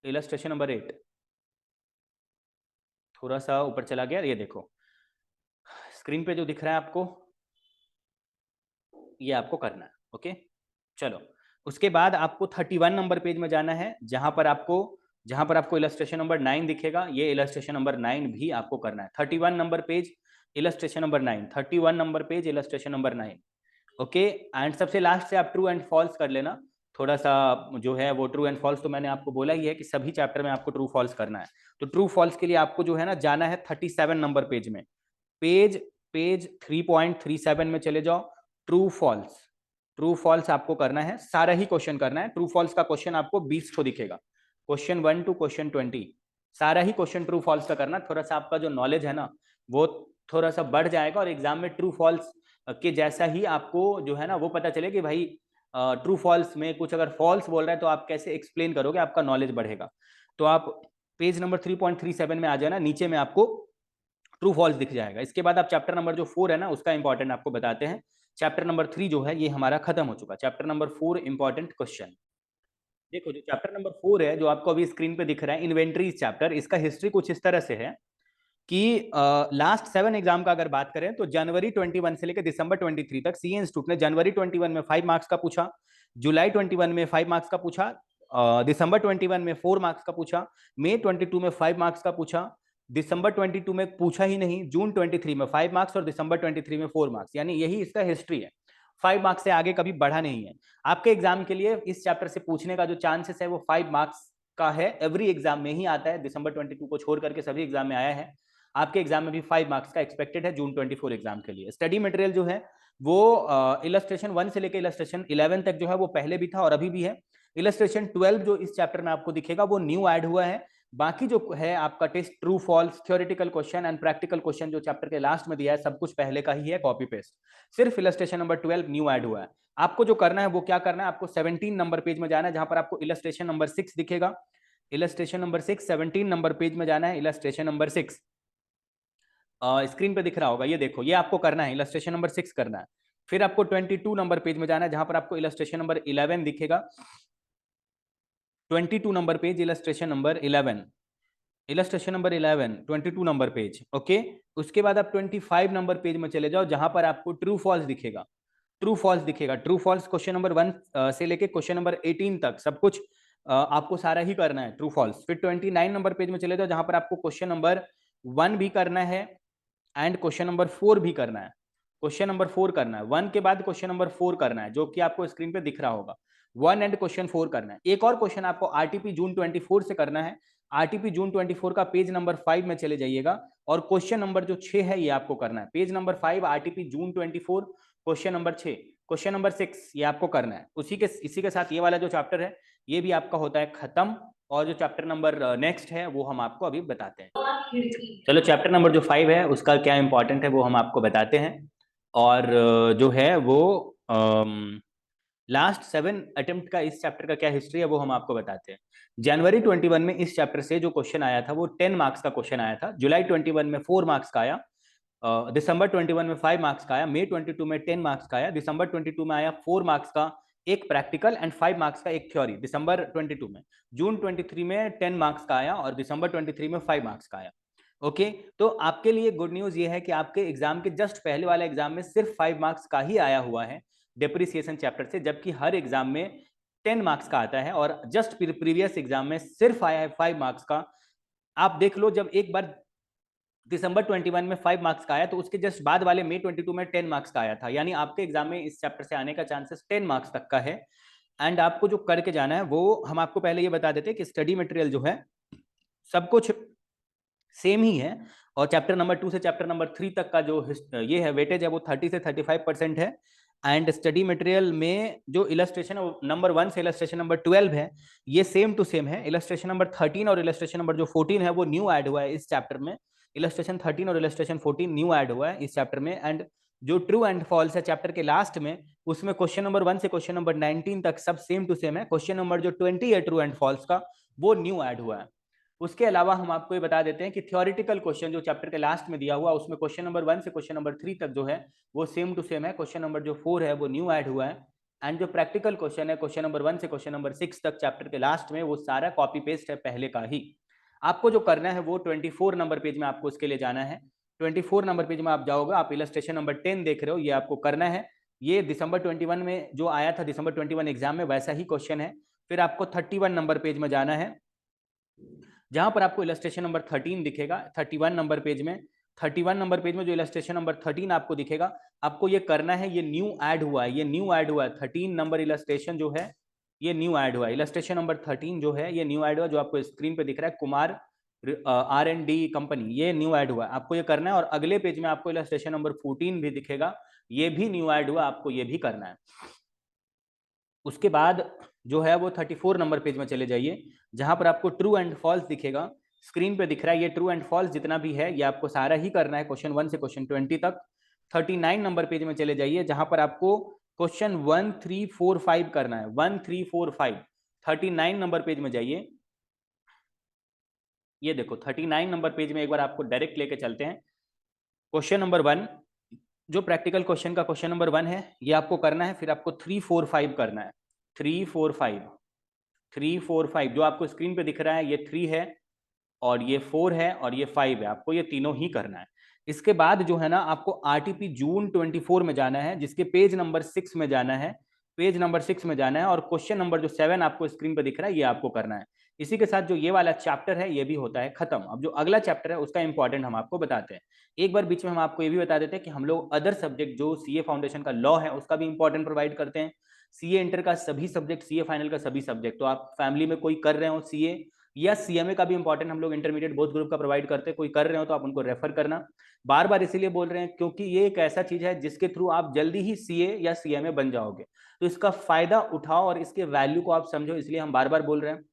illustration number 8 थोड़ा सा ऊपर चला गया, ये देखो स्क्रीन पे जो दिख रहा है आपको, ये आपको करना है। ओके, चलो उसके बाद आपको 31 नंबर पेज में जाना है, जहां पर आपको इलस्ट्रेशन नंबर 9 दिखेगा, ये इलस्ट्रेशन नंबर 9 भी आपको करना है। 31 number page, illustration number 9, 31 number page, illustration number 9। Okay, and सबसे लास्ट से आप ट्रू एंड फॉल्स कर लेना। थोड़ा सा जो है वो ट्रू एंड फॉल्स तो मैंने आपको बोला ही है कि सभी चैप्टर में आपको ट्रू फॉल्स करना है। तो ट्रू फॉल्स के लिए आपको जो है ना जाना है 37 नंबर पेज में, पेज पेज 3.37 में चले जाओ। ट्रू फॉल्स, ट्रू फॉल्स आपको करना है, सारा ही क्वेश्चन करना है। ट्रू फॉल्स का क्वेश्चन आपको 20 को दिखेगा, क्वेश्चन 1 to क्वेश्चन 20, सारा ही क्वेश्चन ट्रू फॉल्स का करना। थोड़ा सा आपका जो नॉलेज है ना वो थोड़ा सा बढ़ जाएगा, और एग्जाम में ट्रू फॉल्स के जैसा ही आपको जो है ना वो पता चले कि भाई ट्रू फॉल्स में कुछ अगर फॉल्स बोल रहा है तो आप कैसे एक्सप्लेन करोगे, आपका नॉलेज बढ़ेगा। तो आप पेज नंबर 3.37 में आ जाना, नीचे में आपको ट्रू फॉल्स दिख जाएगा। इसके बाद आप चैप्टर नंबर जो 4 है ना उसका इंपॉर्टेंट आपको बताते हैं। चैप्टर नंबर 3 जो है ये हमारा खत्म हो चुका। चैप्टर नंबर 4 इंपॉर्टेंट क्वेश्चन देखो, जो चैप्टर नंबर 4 है, जो आपको अभी स्क्रीन पे दिख रहा है, इन्वेंट्री चैप्टर, इसका हिस्ट्री कुछ इस तरह से है कि लास्ट 7 एग्जाम का अगर बात करें तो जनवरी 21 से लेकर दिसंबर 23 तक सीए इंस्टीट्यूट ने जनवरी 21 में 5 मार्क्स का पूछा, जुलाई 21 में 5 मार्क्स का पूछा, दिसंबर 21 में 4 मार्क्स का पूछा, मई 22 में 5 मार्क्स का पूछा, दिसंबर 22 में पूछा ही नहीं, जून 23 में 5 मार्क्स और दिसंबर 23 में 4 मार्क्स, यानी यही इसका हिस्ट्री है। 5 मार्क्स से आगे कभी बढ़ा नहीं है। आपके एग्जाम के लिए इस चैप्टर से पूछने का जो चांसेस है वो 5 मार्क्स का है, एवरी एग्जाम में ही आता है, दिसंबर 22 को छोड़ करके सभी एग्जाम में आया है। आपके एग्जाम में भी 5 मार्क्स का एक्सपेक्टेड है जून 24 एग्जाम के लिए। स्टडी मटेरियल जो है वो इलस्ट्रेशन 1 से लेकर इलस्ट्रेशन 11 तक जो है वो पहले भी था और अभी भी है। इलस्ट्रेशन 12 जो इस चैप्टर में आपको दिखेगा वो न्यू ऐड हुआ है। बाकी जो है आपका test, true false, theoretical question and practical question जो चैप्टर के लास्ट में दिया है, सब कुछ पहले का ही है, कॉपी पेस्ट। सिर्फ इलस्ट्रेशन नंबर 12 न्यू ऐड हुआ है। आपको जो करना है वो क्या करना है, आपको 17 नंबर पेज में जाना है, जहां पर आपको इलस्ट्रेशन नंबर 6 दिखेगा। इलस्ट्रेशन नंबर 6, 17 नंबर पेज में जाना है, इलस्ट्रेशन नंबर 6 स्क्रीन पे दिख रहा होगा, ये देखो, ये आपको करना है, इलस्ट्रेशन नंबर 6 करना है। फिर आपको 22 नंबर पेज में जाना है, जहां पर आपको इलस्ट्रेशन नंबर 11 दिखेगा। 22 number page, illustration number 11, illustration number 11, 22 number page, okay. उसके बाद आप 25 नंबर पेज में चले जाओ, जहां पर आपको ट्रू फॉल्स दिखेगा। ट्रू फॉल्स दिखेगा, ट्रू फॉल्स क्वेश्चन नंबर 1 से लेके क्वेश्चन नंबर 18 तक सब कुछ आपको सारा ही करना है, ट्रू फॉल्स। फिर 29 नंबर पेज में चले जाओ, जहां पर आपको क्वेश्चन नंबर 1 भी करना है एंड क्वेश्चन नंबर 4 भी करना है। क्वेश्चन नंबर 4 करना है, 1 के बाद क्वेश्चन नंबर 4 करना है, जो कि आपको स्क्रीन पे दिख रहा होगा। 1 एंड क्वेश्चन 4 करना है। एक और क्वेश्चन आपको आरटीपी जून 24 से करना है। आरटीपी जून 24 का पेज नंबर 5 में चले जाइएगा और क्वेश्चन नंबर जो 6 है ये आपको करना है। Page number 5 RTP June 24 question number 6, question number 6 ये आपको करना है। इसी के साथ ये वाला जो चैप्टर है ये भी आपका होता है खत्म। और जो चैप्टर नंबर नेक्स्ट है वो हम आपको अभी बताते हैं। चलो, चैप्टर नंबर जो 5 है उसका क्या इंपॉर्टेंट है वो हम आपको बताते हैं। और जो है वो लास्ट 7 अटेम्प्ट का इस चैप्टर का क्या हिस्ट्री है वो हम आपको बताते हैं। जनवरी 21 में इस चैप्टर से जो क्वेश्चन आया था वो 10 मार्क्स का क्वेश्चन आया था। जुलाई 21 में 4 मार्क्स का आया, दिसंबर 21 में 5 मार्क्स का आया, मई 22 में 10 मार्क्स का आया, दिसंबर 22 में आया 4 मार्क्स का एक प्रैक्टिकल एंड 5 मार्क्स का एक थ्योरी दिसंबर 22 में। जून 23 में 10 मार्क्स का आया और दिसंबर 23 में 5 मार्क्स का आया। ओके, तो आपके लिए गुड न्यूज ये है कि आपके एग्जाम के जस्ट पहले वाले एग्जाम में सिर्फ 5 मार्क्स का ही आया हुआ है डेप्रिसिएशन चैप्टर से, जबकि हर एग्जाम में 10 मार्क्स का आता है और जस्ट प्रीवियस एग्जाम में सिर्फ आया है 5 मार्क्स का। आप देख लो, जब एक बार दिसंबर 21 में 5 मार्क्स का आया तो उसके जस्ट बाद वाले मई 22 में 10 मार्क्स का आया था, यानी आपके एग्जाम में इस चैप्टर से आने का चांसेस 10 मार्क्स तक का है। एंड आपको जो करके जाना है वो हम आपको पहले ये बता देते हैं कि स्टडी मटेरियल जो है सब कुछ सेम ही है। और चैप्टर नंबर 2 से चैप्टर नंबर 3 तक का जो ये है वेटेज है वो 30 से 35% है। एंड स्टडी मटेरियल में जो इलस्ट्रेशन नंबर 1 से इलस्ट्रेशन नंबर 12 है ये सेम टू सेम है। इलस्ट्रेशन नंबर 13 और इलस्ट्रेशन नंबर जो 14 है वो न्यू ऐड हुआ है इस चैप्टर में। इलस्ट्रेशन 13 और इलस्ट्रेशन 14 न्यू ऐड हुआ है इस चैप्टर में। एंड जो ट्रू एंड फॉल्स है चैप्टर के लास्ट में, उसमें क्वेश्चन नंबर 1 से क्वेश्चन नंबर 19 तक सब सेम टू सेम है। क्वेश्चन नंबर जो 20 है ट्रू एंड फॉल्स का वो न्यू ऐड हुआ है। उसके अलावा हम आपको ये बता देते हैं कि थ्योरेटिकल क्वेश्चन जो चैप्टर के लास्ट में दिया हुआ उसमें क्वेश्चन नंबर 1 से क्वेश्चन नंबर 3 तक जो है वो सेम टू सेम है। क्वेश्चन नंबर जो 4 है वो न्यू ऐड हुआ है। एंड जो प्रैक्टिकल क्वेश्चन है क्वेश्चन नंबर 1 से क्वेश्चन नंबर 6 तक चैप्टर के लास्ट में वो सारा कॉपी पेस्ट है पहले का ही। आपको जो करना है वो 24 नंबर पेज में आपको उसके लिए जाना है। 24 नंबर पेज में आप जाओगे, आप इलस्ट्रेशन नंबर 10 देख रहे हो, ये आपको करना है। ये दिसंबर 21 में जो आया था दिसंबर 21 एग्जाम में वैसा ही क्वेश्चन है। फिर आपको 31 नंबर पेज में जाना है, जहां पर आपको इलस्ट्रेशन नंबर 13 दिखेगा। 31 नंबर पेज में, 31 नंबर पेज में जो इलस्ट्रेशन नंबर 13 आपको दिखेगा, आपको ये करना है। ये न्यू ऐड हुआ है, ये न्यू ऐड हुआ है। 13 नंबर इलस्ट्रेशन जो है ये न्यू ऐड हुआ है। इलस्ट्रेशन नंबर 13 जो है ये न्यू ऐड हुआ, जो आपको स्क्रीन पे दिख रहा है, कुमार R&D कंपनी, ये न्यू ऐड हुआ है, आपको ये करना है। और अगले पेज में आपको इलस्ट्रेशन नंबर 14 भी दिखेगा, ये भी न्यू ऐड हुआ, आपको ये भी करना है। उसके बाद जो है वो 34 नंबर पेज में चले जाइए, जहां पर आपको ट्रू एंड फॉल्स दिखेगा। स्क्रीन पे दिख रहा है ये ट्रू एंड फॉल्स जितना भी है ये आपको सारा ही करना है, क्वेश्चन 1 से क्वेश्चन 20 तक। 39 नंबर पेज में चले जाइए, जहां पर आपको क्वेश्चन 1, 3, 4, 5 करना है। 1, 3, 4, 5 39 नंबर पेज में जाइए। ये देखो 39 नंबर पेज में एक बार आपको डायरेक्ट लेके चलते हैं। क्वेश्चन नंबर 1 जो प्रैक्टिकल क्वेश्चन का क्वेश्चन नंबर 1 है ये आपको करना है। फिर आपको 3, 4, 5 करना है। 3, 4, 5, 3, 4, 5 जो आपको स्क्रीन पे दिख रहा है ये 3 है और ये 4 है और ये 5 है, आपको ये तीनों ही करना है। इसके बाद जो है ना आपको आरटीपी जून 24 में जाना है, जिसके पेज नंबर 6 में जाना है। पेज नंबर 6 में जाना है और क्वेश्चन नंबर जो 7 आपको स्क्रीन पर दिख रहा है ये आपको करना है। इसी के साथ जो ये वाला चैप्टर है ये भी होता है खत्म। अब जो अगला चैप्टर है उसका इंपॉर्टेंट हम आपको बताते हैं। एक बार बीच में हम आपको ये भी बता देते हैं कि हम लोग अदर सब्जेक्ट जो सीए फाउंडेशन का लॉ है उसका भी इंपॉर्टेंट प्रोवाइड करते हैं। सीए इंटर का सभी सब्जेक्ट, सीए फाइनल का सभी सब्जेक्ट। तो आप फैमिली में कोई कर रहे हो सीए या सीएमए का भी इंपॉर्टेंट हम लोग इंटरमीडिएट बोथ ग्रुप का प्रोवाइड करते हैं, कोई कर रहे हो तो आप उनको रेफर करना। बार बार इसीलिए बोल रहे हैं क्योंकि ये एक ऐसा चीज है जिसके थ्रू आप जल्दी ही सीए या सीएमए बन जाओगे, तो इसका फायदा उठाओ और इसके वैल्यू को आप समझो, इसलिए हम बार बार बोल रहे हैं।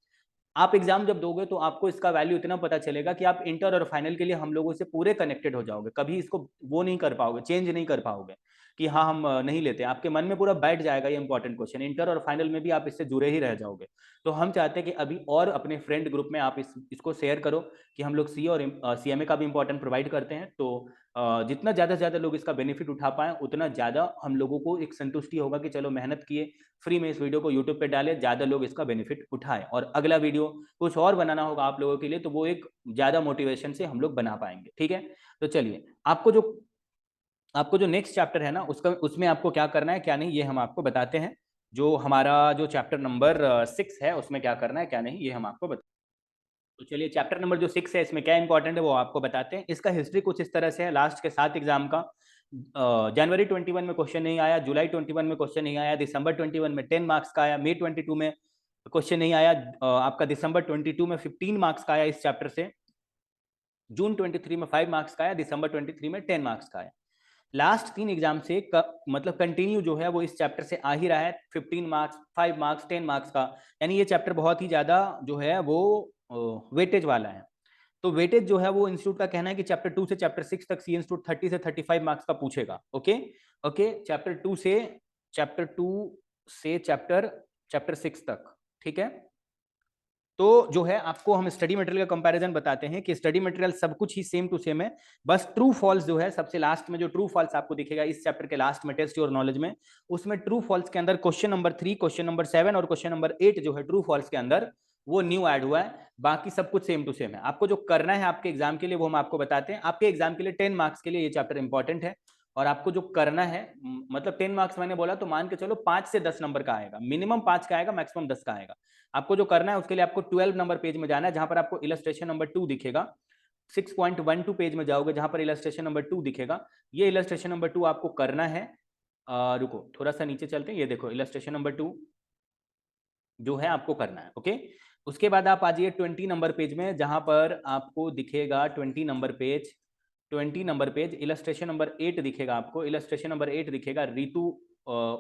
आप एग्जाम जब दोगे तो आपको इसका वैल्यू इतना पता चलेगा कि आप इंटर और फाइनल के लिए हम लोगों से पूरे कनेक्टेड हो जाओगे, कभी इसको वो नहीं कर पाओगे, चेंज नहीं कर पाओगे कि हाँ हम नहीं लेते, आपके मन में पूरा बैठ जाएगा ये इंपॉर्टेंट क्वेश्चन, इंटर और फाइनल में भी आप इससे जुड़े ही रह जाओगे। तो हम चाहते हैं कि अभी और अपने फ्रेंड ग्रुप में आप इसको शेयर करो कि हम लोग सी और सीएमए का भी इंपॉर्टेंट प्रोवाइड करते हैं। तो जितना ज़्यादा से ज़्यादा लोग इसका बेनिफिट उठा पाए उतना ज़्यादा हम लोगों को एक संतुष्टि होगा कि चलो मेहनत किए, फ्री में इस वीडियो को यूट्यूब पे डाले, ज़्यादा लोग इसका बेनिफिट उठाएं, और अगला वीडियो कुछ और बनाना होगा आप लोगों के लिए तो वो एक ज़्यादा मोटिवेशन से हम लोग बना पाएंगे। ठीक है, तो चलिए आपको जो नेक्स्ट चैप्टर है ना उसमें आपको क्या करना है क्या नहीं ये हम आपको बताते हैं। जो हमारा जो चैप्टर नंबर 6 है उसमें क्या करना है क्या नहीं ये हम आपको बताते हैं। तो चलिए चैप्टर नंबर जो 6 है इसमें क्या इंपॉर्टेंट है वो आपको बताते हैं। इसका हिस्ट्री कुछ इस तरह से है, लास्ट के 7 एग्जाम का जनवरी 21 में क्वेश्चन नहीं आया, जुलाई 21 में क्वेश्चन नहीं आया, दिसंबर 21 में 10 मार्क्स का आया, मई 22 में क्वेश्चन नहीं आया, आपका दिसंबर 22 में 15 मार्क्स का आया इस चैप्टर से, जून 23 में 5 मार्क्स का आया, दिसंबर 23 में 10 मार्क्स का आया। लास्ट 3 एग्जाम से मतलब कंटिन्यू जो है वो इस चैप्टर से आ ही रहा है, 15 मार्क्स, 5 मार्क्स, 10 मार्क्स का, यानी ये चैप्टर बहुत ही ज्यादा जो है वो वेटेज वाला है। तो वेटेज जो है वो इंस्टीट्यूट का कहना है कि चैप्टर 2 से चैप्टर 6 तक सी इंस्टीट्यूट 30 से 35 मार्क्स का पूछेगा। ओके ओके, चैप्टर 6 तक, ठीक है। तो जो है आपको हम स्टडी मटेरियल का कंपैरिजन बताते हैं कि स्टडी मटेरियल सब कुछ ही सेम टू सेम है, बस ट्रू फॉल्स जो है सबसे लास्ट में जो ट्रू फॉल्स आपको दिखेगा इस चैप्टर के लास्ट में टेस्ट योर नॉलेज में, उसमें ट्रू फॉल्स के अंदर क्वेश्चन नंबर 3, क्वेश्चन नंबर 7 और क्वेश्चन नंबर 8 जो है ट्रू फॉल्स के अंदर वो न्यू ऐड हुआ है, बाकी सब कुछ सेम टू सेम है। आपको जो करना है आपके एग्जाम के लिए वो हम आपको बताते हैं। आपके एग्जाम के लिए 10 मार्क्स के लिए ये चैप्टर इंपॉर्टेंट है, और आपको जो करना है मतलब 10 मार्क्स मैंने बोला तो मान के चलो 5 से 10 नंबर का आएगा, मिनिमम 5 का आएगा, मैक्सिमम 10 का आएगा। आपको जो करना है उसके लिए आपको 12 नंबर पेज में जाना है जहां पर आपको इलस्ट्रेशन नंबर 2 दिखेगा, 6.12 पेज में जाओगे जहां पर इलस्ट्रेशन नंबर 2 दिखेगा, ये इलस्ट्रेशन नंबर 2 आपको करना है। रुको थोड़ा सा नीचे चलते हैं, ये देखो इलस्ट्रेशन नंबर 2 जो है आपको करना है। ओके, उसके बाद आप आ जाइए 20 नंबर पेज में जहां पर आपको दिखेगा 20 नंबर पेज इलस्ट्रेशन नंबर 8 दिखेगा, आपको इलस्ट्रेशन नंबर 8 दिखेगा, ऋतु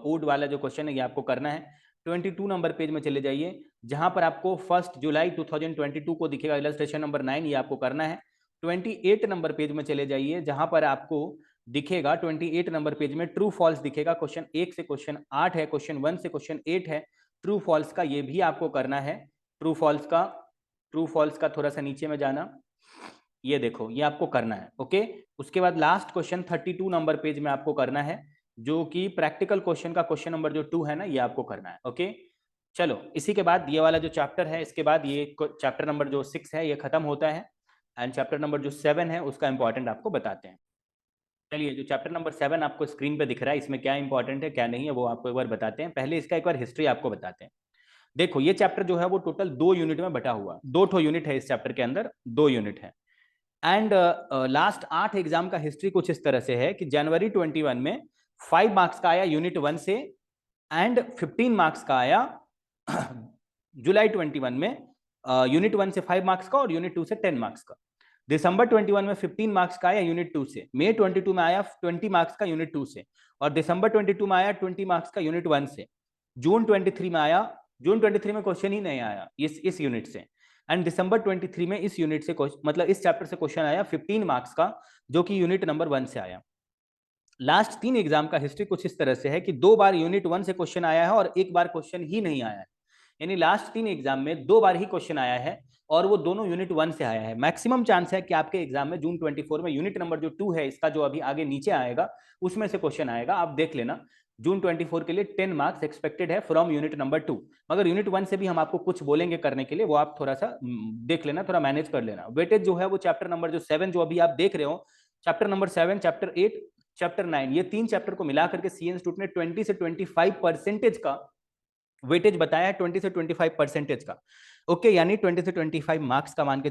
ऊड वाला जो क्वेश्चन है ये आपको करना है। 22 नंबर पेज में चले जाइए जहां पर आपको 1 जुलाई 2022 को दिखेगा इलस्ट्रेशन नंबर 9, ये आपको करना है। 28 नंबर पेज में चले जाइए जहां पर आपको दिखेगा 28 नंबर पेज में ट्रू फॉल्स दिखेगा, क्वेश्चन 1 से क्वेश्चन 8 है, क्वेश्चन 1 से क्वेश्चन 8 है, ट्रू फॉल्स का ये भी आपको करना है। ट्रू फॉल्स का थोड़ा सा नीचे में जाना, ये देखो ये आपको करना है। ओके, उसके बाद लास्ट क्वेश्चन 32 नंबर पेज में आपको करना है जो कि प्रैक्टिकल क्वेश्चन का क्वेश्चन नंबर जो 2 है ना ये आपको करना है। ओके, चलो इसी के बाद ये वाला जो चैप्टर है इसके बाद ये चैप्टर नंबर जो 6 है ये खत्म होता है, एंड चैप्टर नंबर जो 7 है उसका इंपॉर्टेंट आपको बताते हैं। चलिए जो चैप्टर नंबर 7 आपको स्क्रीन पे दिख रहा है इसमें क्या इंपॉर्टेंट है क्या नहीं है वो आपको एक बार बताते हैं। पहले इसका एक बार हिस्ट्री आपको बताते हैं। देखो ये चैप्टर जो है वो टोटल 2 यूनिट में बटा हुआ, 2 यूनिट है इस चैप्टर के अंदर, 2 यूनिट है। एंड लास्ट 8 एग्जाम का हिस्ट्री कुछ इस तरह से है कि जनवरी 21 में 5 मार्क्स का आया यूनिट 1 से, एंड 15 मार्क्स का आया जुलाई 21 में यूनिट 1 से 5 मार्क्स का और यूनिट 2 से 10 मार्क्स का। दिसंबर 21 में 15 मार्क्स का आया यूनिट 2 से, मई 22 में आया 20 मार्क्स का यूनिट 2 से, और दिसंबर 22 में आया 20 मार्क्स का यूनिट 1 से। जून 23 में आया, जून 23 में क्वेश्चन ही नहीं आया इस यूनिट से, एंड दिसंबर 23 में इस यूनिट से मतलब इस चैप्टर से क्वेश्चन आया 15 मार्क्स का जो कि यूनिट नंबर 1 से आया। लास्ट 3 एग्जाम का हिस्ट्री कुछ इस तरह से है कि 2 बार यूनिट 1 से क्वेश्चन आया है और 1 बार क्वेश्चन ही नहीं आया है, यानी लास्ट 3 एग्जाम में 2 बार ही क्वेश्चन आया है और वो दोनों यूनिट 1 से आया है। मैक्सिमम चांस है कि आपके एग्जाम में जून 24 में यूनिट नंबर जो 2 है इसका जो अभी आगे नीचे आएगा उसमें से क्वेश्चन आएगा, आप देख लेना। जून 24 के लिए 10 मार्क्स एक्सपेक्टेड है फ्रॉम यूनिट नंबर 2, मगर यूनिट 1 से भी हम आपको कुछ बोलेंगे करने के लिए, वो आप थोड़ा सा देख लेना, थोड़ा मैनेज कर लेना। वेटेज जो है वो चैप्टर नंबर जो 7 जो अभी आप देख रहे हो, चैप्टर नंबर 7, चैप्टर 8, चैप्टर 9, ये 3 चैप्टर को मिलाकर के सी इंस्टीट्यूट ने 20 से 25% का वेटेज बताया है, 20 से 25% का। ओके, यानी 20 से 25 मार्क्स का मान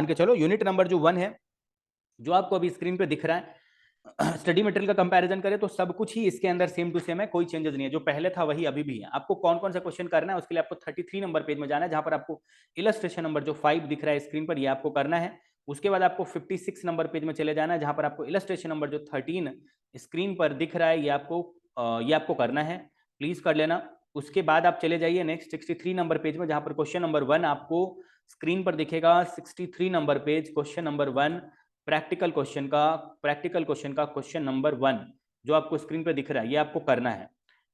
के चलो। यूनिट नंबर जो 1 है जो आपको अभी स्क्रीन पे दिख रहा है, स्टडी मटेरियल का कंपैरिजन करें तो सब कुछ ही इसके अंदर सेम टू सेम है, कोई चेंजेस नहीं है, जो पहले था वही अभी भी है। आपको कौन कौन सा क्वेश्चन करना है उसके लिए आपको 33 नंबर पेज में जाना है, जहां पर आपको इलस्ट्रेशन नंबर जो 5 दिख रहा है स्क्रीन पर, ये आपको करना है। उसके बाद आपको 56 नंबर पेज में चले जाना है, जहां पर आपको इलस्ट्रेशन नंबर जो 13 स्क्रीन पर दिख रहा है ये आपको करना है, प्लीज कर लेना। उसके बाद आप चले जाइए नेक्स्ट 63 नंबर पेज में, जहां पर क्वेश्चन नंबर 1 आपको स्क्रीन पर दिखेगा। 63 number page, question number 1, practical question का क्वेश्चन नंबर 1 जो आपको स्क्रीन पर दिख रहा है, ये आपको करना है।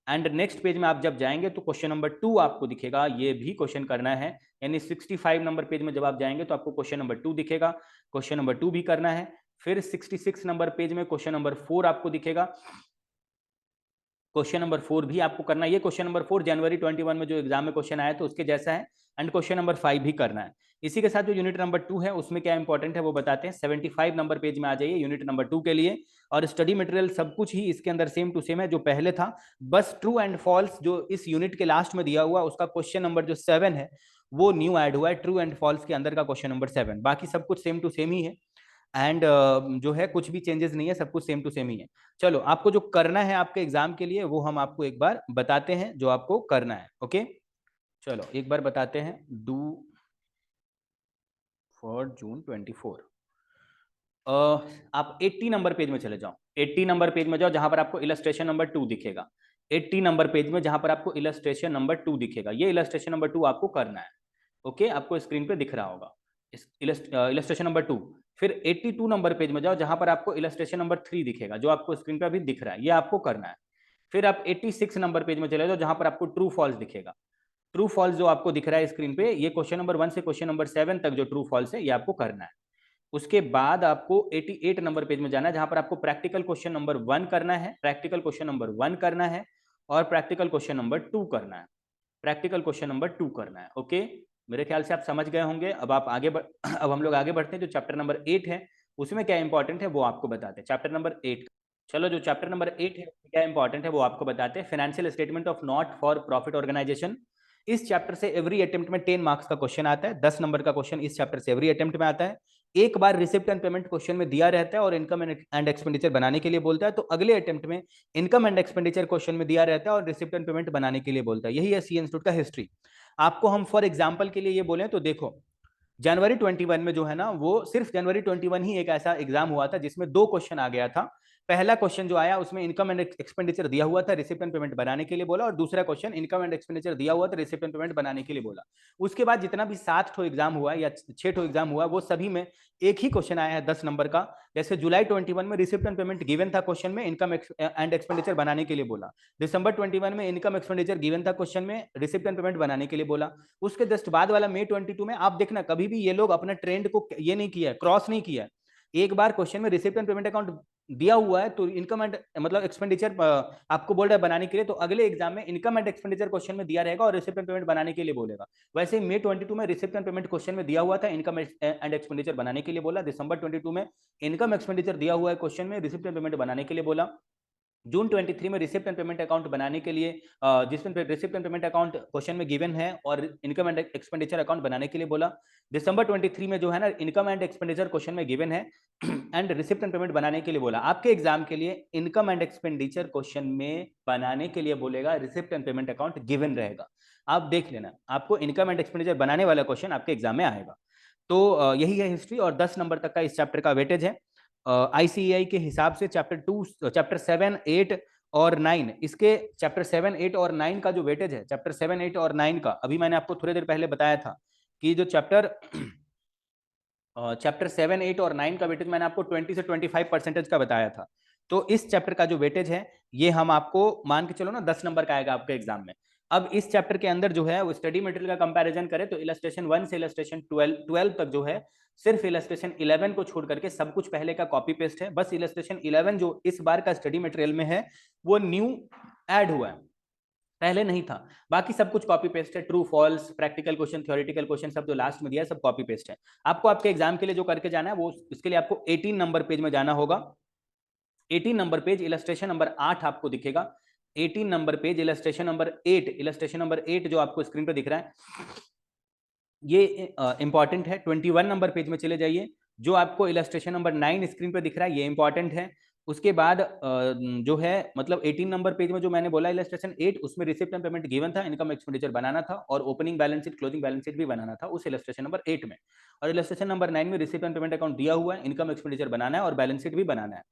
एंड नेक्स्ट पेज में आप जब जाएंगे तो क्वेश्चन नंबर 2 आपको दिखेगा, ये भी क्वेश्चन करना है। यानी 65 नंबर पेज में जब आप जाएंगे तो आपको क्वेश्चन नंबर 2 दिखेगा, क्वेश्चन नंबर 2 भी करना है। फिर 66 नंबर पेज में क्वेश्चन नंबर 4 आपको दिखेगा, क्वेश्चन नंबर 4 भी आपको करना है। ये क्वेश्चन नंबर 4 जनवरी 21 में जो एग्जाम में क्वेश्चन आया तो उसके जैसा है। एंड क्वेश्चन नंबर 5 भी करना है। इसी के साथ जो यूनिट नंबर 2 है उसमें क्या इंपॉर्टेंट है वो बताते हैं। 75 नंबर पेज में आ जाइए यूनिट नंबर 2 के लिए। और स्टडी मटेरियल सब कुछ ही इसके अंदर सेम टू सेम है जो पहले था, बस ट्रू एंड फॉल्स जो इस यूनिट के लास्ट में दिया हुआ उसका क्वेश्चन नंबर जो 7 है वो न्यू ऐड हुआ है, ट्रू एंड फॉल्स के अंदर का क्वेश्चन नंबर 7। बाकी सब कुछ सेम टू सेम ही है। एंड जो है कुछ भी चेंजेस नहीं है, सब कुछ सेम टू सेम ही है। चलो, आपको जो करना है आपके एग्जाम के लिए वो हम आपको एक बार बताते हैं जो आपको करना है। ओके, चलो एक बार बताते हैं। डू फॉर जून 24, आप 80 नंबर पेज में चले जाओ। 80 नंबर पेज में जाओ जहां पर आपको इलस्ट्रेशन नंबर 2 दिखेगा। 80 नंबर पेज में जहां पर आपको इलस्ट्रेशन नंबर 2 दिखेगा, ये इलस्ट्रेशन नंबर 2 आपको करना है। ओके, आपको स्क्रीन पे दिख रहा होगा इलस्ट्रेशन नंबर 2। फिर 82 नंबर पेज में जाओ जहां पर आपको इलस्ट्रेशन नंबर 3 दिखेगा, जो आपको स्क्रीन पे अभी दिख रहा है, ये आपको करना है। फिर आप 86 नंबर पेज में चले जाओ जहां पर आपको ट्रू फॉल्स दिखेगा। ट्रू फॉल्स जो आपको दिख रहा है स्क्रीन पे, ये क्वेश्चन नंबर 1 से क्वेश्चन नंबर 7 तक जो ट्रू फॉल्स है ये आपको करना है। उसके बाद आपको 88 नंबर पेज में जाना है जहां पर आपको प्रैक्टिकल क्वेश्चन नंबर 1 करना है, प्रैक्टिकल क्वेश्चन नंबर 1 करना है, और प्रैक्टिकल क्वेश्चन नंबर 2 करना है, प्रैक्टिकल क्वेश्चन नंबर 2 करना है। ओके, मेरे ख्याल से आप समझ गए होंगे। अब आप अब हम लोग आगे बढ़ते हैं। जो चैप्टर नंबर 8 है उसमें क्या इंपॉर्टेंट है वो आपको बताते हैं। चैप्टर नंबर 8, चलो जो चैप्टर नंबर 8 है क्या इंपॉर्टेंट है वो आपको बताते हैं। Financial statement of not for profit organisation. इस चैप्टर से एवरी अटेम्प्ट में 10 मार्क्स का क्वेश्चन आता है। 10 नंबर का क्वेश्चन इस चैप्टर से एवरी अटेम्प्ट में आता है। एक बार रिसिप्ट एंड पेमेंट क्वेश्चन में दिया रहता है और इनकम एंड एक्सपेंडिचर बनाने के लिए बोलता है, तो अगले अटेम्प्ट में इनकम एंड एक्सपेंडिचर क्वेश्चन में दिया रहता है और रिसिप्ट एंड पेमेंट बनाने के लिए बोलता है। यही है सी इंस्टीट्यूट का हिस्ट्री। आपको हम फॉर एग्जाम्पल के लिए ये बोले तो देखो, जनवरी 21 में जो है ना, वो सिर्फ जनवरी 21 ही एक ऐसा एग्जाम हुआ था जिसमें 2 क्वेश्चन आ गया था। पहला क्वेश्चन जो आया उसमें इनकम एंड एक्सपेंडिचर दिया हुआ था, रिसिप्ट एंड पेमेंट बनाने के लिए बोला, और दूसरा क्वेश्चन इनकम एंड एक्सपेंडिचर दिया हुआ था, रिसिप्ट एंड पेमेंट बनाने के लिए बोला। उसके बाद जितना भी 7 ठो एग्जाम हुआ या 6 ठो एग्जाम हुआ, वो सभी में एक ही क्वेश्चन आया है 10 नंबर का। जैसे जुलाई 21 में रिसिप्ट एंड पेमेंट गिवन था क्वेश्चन में, इनकम एंड एक्सपेंडिचर बनाने के लिए बोला। दिसंबर 21 में इनकम एक्सपेंडिचर गिवन था क्वेश्चन में, रिसिप्ट एंड पेमेंट बनाने के लिए बोला। उसके जस्ट बाद वाला मई 22 में आप देखना, कभी भी ये लोग अपना ट्रेंड को ये नहीं किया, क्रॉस नहीं किया। एक बार क्वेश्चन में रिसिप्ट एंड पेमेंट अकाउंट दिया हुआ है तो इनकम एंड मतलब एक्सपेंडिचर आपको बोल रहा है बनाने के लिए, तो अगले एग्जाम में इनकम एंड एक्सपेंडिचर क्वेश्चन में दिया रहेगा और रिसिप्ट एंड पेमेंट बनाने के लिए बोलेगा। वैसे मई 22 में रिसिप्ट एंड पेमेंट क्वेश्चन में दिया हुआ था, इनकम एंड एक्सपेंडिचर बनाने के लिए बोला। दिसंबर 22 में इनकम एक्सपेंडिचर दिया हुआ है क्वेश्चन में, रिसिप्ट एंड पेमेंट बनाने के लिए बोला। जून 23 में रिसिप्ट एंड पेमेंट अकाउंट बनाने के लिए, जिसमें receipt and payment account question में गिवन है और इनकम एंड एक्सपेंडिचर अकाउंट बनाने के लिए बोला। दिसंबर 23 में जो है ना, इनकम एंड एक्सपेंडिचर क्वेश्चन में गिवन है एंड रिसिप्ट एंड पेमेंट बनाने के लिए बोला। आपके एग्जाम के लिए इनकम एंड एक्सपेंडिचर क्वेश्चन में बनाने के लिए बोलेगा, receipt and payment account given रहेगा। आप देख लेना, आपको इनकम एंड एक्सपेंडिचर बनाने वाला क्वेश्चन आपके एग्जाम में आएगा। तो यही है हिस्ट्री, और 10 नंबर तक का इस चैप्टर का वेटेज है। आईसीएआई के हिसाब से चैप्टर 7, 8 और 9, इसके चैप्टर 7, 8 और 9 का जो वेटेज है, चैप्टर 7, 8 और 9 का, अभी मैंने आपको थोड़ी देर पहले बताया था कि जो चैप्टर 7, 8 और 9 का वेटेज मैंने आपको 20 से 25% का बताया था। तो इस चैप्टर का जो वेटेज है ये हम आपको मान के चलो ना 10 नंबर का आएगा आपके एग्जाम में। अब इस चैप्टर के अंदर जो है वो स्टडी मटेरियल का कंपैरिजन करें तो इलस्ट्रेशन 1 से इलस्ट्रेशन 12 तक जो है, सिर्फ इलस्ट्रेशन 11 को छोड़ करके सब कुछ पहले का कॉपी पेस्ट है। बस इलस्ट्रेशन 11 जो इस बार का स्टडी मटेरियल में है वो न्यू ऐड हुआ है, पहले नहीं था। बाकी सब कुछ कॉपी पेस्ट है। True false, practical question, theoretical question सब जो लास्ट में दिया है सब कॉपी पेस्ट है। आपको आपके एग्जाम के लिए जो करके जाना है वो, इसके लिए आपको 18 नंबर पेज में जाना होगा। 18 नंबर पेज इलस्ट्रेशन नंबर 8 आपको दिखेगा। 18 number page illustration number 8, illustration number 8 जो आपको स्क्रीन पर दिख रहा है ये इंपॉर्टेंट है। 21 नंबर पेज में चले जाइए, जो आपको इलस्ट्रेशन नंबर 9 स्क्रीन पर दिख रहा है ये इंपॉर्टेंट है। उसके बाद जो है मतलब 18 नंबर पेज में जो मैंने बोला इलस्ट्रेशन 8, उसमें रिसिप्ट एंड पेमेंट गिवन था, इनकम एक्सपेंडिचर बनाना था और opening balance sheet closing balance sheet भी बनाना था उस इलस्ट्रेशन नंबर 8 में। और इलस्ट्रेशन नंबर 9 में रिसिप्ट एंड पेमेंट अकाउंट दिया हुआ है, इनकम एक्सपेंडिचर बनाना है और बैलेंस शीट भी बनाना है।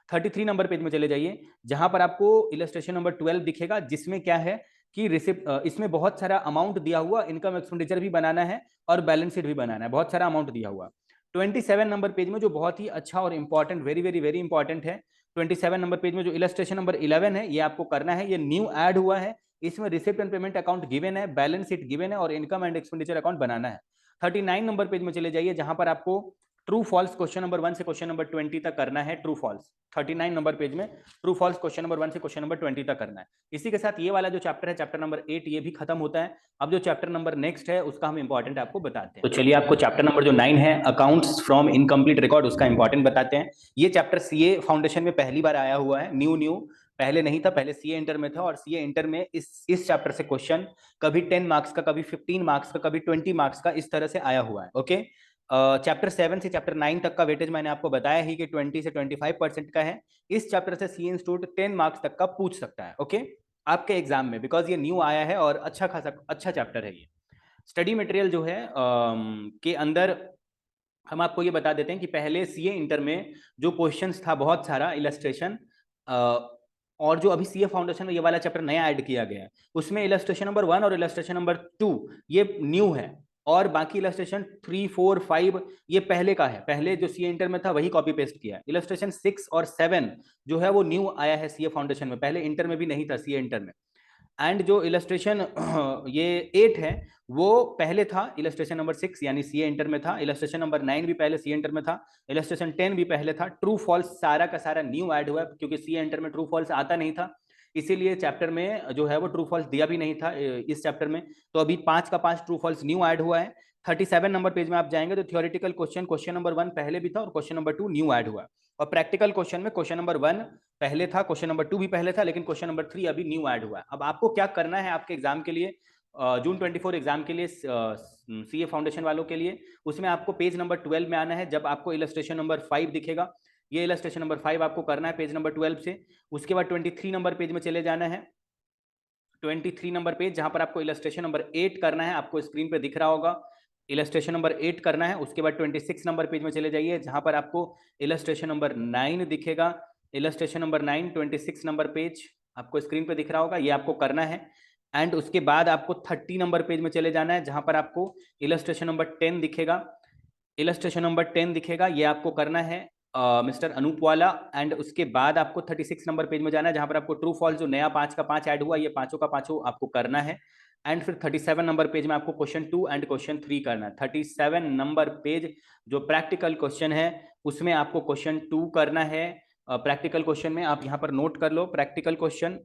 33 नंबर पेज में चले जाइए, जहां पर आपको इलस्ट्रेशन नंबर 12 दिखेगा, जिसमें क्या है कि रिसिप्ट, इसमें बहुत सारा अमाउंट दिया हुआ, इनकम एक्सपेंडिचर भी बनाना है और बैलेंस शीट भी बनाना है, बहुत सारा अमाउंट दिया हुआ। 27 नंबर पेज में जो बहुत ही अच्छा और important, very very very important है, 27 नंबर पेज में जो इलस्ट्रेशन नंबर 11 है, ये आपको करना है, ये न्यू ऐड हुआ है, इसमें receipt and payment account given है, बैलेंस शीट गिवन है और इनकम एंड एक्सपेंडिचर अकाउंट बनाना है। 39 नंबर पेज में चले जाइए, जहां पर आपको ट्रू फॉल्स क्वेश्चन नंबर 1 से क्वेश्चन नंबर 20 तक करना है, ट्रू फॉल्स। 39 नंबर पेज में ट्रू फॉल्स क्वेश्चन नंबर 1 से क्वेश्चन नंबर 20 तक करना है। इसी के साथ ये वाला जो चैप्टर है, चैप्टर नंबर 8, ये भी खत्म होता है। अब जो चैप्टर नंबर नेक्स्ट है, उसका हम इंपॉर्टेंट आपको बताते हैं। तो चलिए आपको चैप्टर नंबर जो 9 है, अकाउंट्स फ्रॉम इनकम्प्लीट रिकॉर्ड, उसका इंपॉर्टेंट बताते हैं। ये चैप्टर सीए फाउंडेशन में पहली बार आया हुआ है, न्यू पहले नहीं था, पहले सीए इंटर में था। और सीए इंटर में इस चैप्टर से क्वेश्चन कभी 10 मार्क्स का, कभी 15 मार्क्स का, कभी 20 मार्क्स का, इस तरह से आया हुआ है। ओके, चैप्टर 7 से चैप्टर 9 तक का वेटेज मैंने आपको बताया ही कि 20 से 25% का है। इस चैप्टर से सीए इंस्टीट्यूट 10 मार्क्स तक का पूछ सकता है, ओके, आपके एग्जाम में, बिकॉज ये न्यू आया है और अच्छा खासा अच्छा चैप्टर है ये। स्टडी मटेरियल जो है के अंदर हम आपको ये बता देते हैं कि पहले सीए इंटर में जो क्वेश्चंस था बहुत सारा इलस्ट्रेशन, और जो अभी सीए फाउंडेशन में ये वाला चैप्टर नया ऐड किया गया है, उसमें इलस्ट्रेशन नंबर 1 और इलस्ट्रेशन नंबर 2 ये न्यू है, और बाकी इलस्ट्रेशन 3, 4, 5 ये पहले का है, पहले जो सीए इंटर में था वही कॉपी पेस्ट किया है। इलस्ट्रेशन 6 और 7 जो है वो न्यू आया है सीए फाउंडेशन में, पहले इंटर में भी नहीं था, सीए इंटर में। एंड जो इलस्ट्रेशन ये 8 है, वो पहले था इलस्ट्रेशन नंबर 6 यानी सीए इंटर में था। इलस्ट्रेशन नंबर 9 भी पहले सीए इंटर में था, इलस्ट्रेशन 10 भी पहले था। ट्रू फॉल्स सारा का सारा न्यू ऐड हुआ है, क्योंकि सीए इंटर में ट्रू फॉल्स आता नहीं था, इसीलिए चैप्टर में जो है वो ट्रू फॉल्स दिया भी नहीं था इस चैप्टर में। तो अभी 5 का 5 ट्रू फॉल्स न्यू ऐड हुआ है। 37 नंबर पेज में आप जाएंगे तो थियोरेटिकल क्वेश्चन नंबर 1 पहले भी था और क्वेश्चन नंबर 2 न्यू ऐड हुआ है। और प्रैक्टिकल क्वेश्चन में क्वेश्चन नंबर 1 पहले था, क्वेश्चन नंबर 2 भी पहले था, लेकिन क्वेश्चन नंबर 3 अभी न्यू ऐड हुआ है। अब आपको क्या करना है आपके एग्जाम के लिए, जून 24 एग्जाम के लिए, सीए फाउंडेशन वालों के लिए, उसमें आपको पेज नंबर 12 में आना है। जब आपको इलस्ट्रेशन नंबर 5 दिखेगा, ये इलस्ट्रेशन नंबर 5 आपको करना है पेज नंबर 12 से। उसके बाद 23 नंबर पेज में चले जाना है, 23 नंबर पेज, जहां पर आपको इलस्ट्रेशन नंबर 8 करना है, आपको स्क्रीन पे दिख रहा होगा, इलस्ट्रेशन नंबर 8 करना है। उसके बाद 26 नंबर पेज में चले जाइए, जहां पर आपको इलस्ट्रेशन नंबर 9 दिखेगा, इलस्ट्रेशन नंबर 9, 26 नंबर पेज आपको स्क्रीन पे दिख रहा होगा, ये आपको करना है। एंड उसके बाद आपको 30 नंबर पेज में चले जाना है, जहां पर आपको इलस्ट्रेशन नंबर 10 दिखेगा, इलस्ट्रेशन नंबर 10 दिखेगा, ये आपको करना है मिस्टर अनूप वाला। एंड उसके बाद आपको 36 नंबर पेज में जाना है, जहां पर आपको ट्रू फॉल्स जो नया 5 का 5 ऐड हुआ, ये पांचों का पांचों आपको करना है। एंड फिर 37 नंबर पेज में आपको क्वेश्चन 2 एंड क्वेश्चन 3 करना है। 37 नंबर पेज जो प्रैक्टिकल क्वेश्चन है, उसमें आपको क्वेश्चन 2 करना है। प्रैक्टिकल क्वेश्चन में आप यहाँ पर नोट कर लो, प्रैक्टिकल क्वेश्चन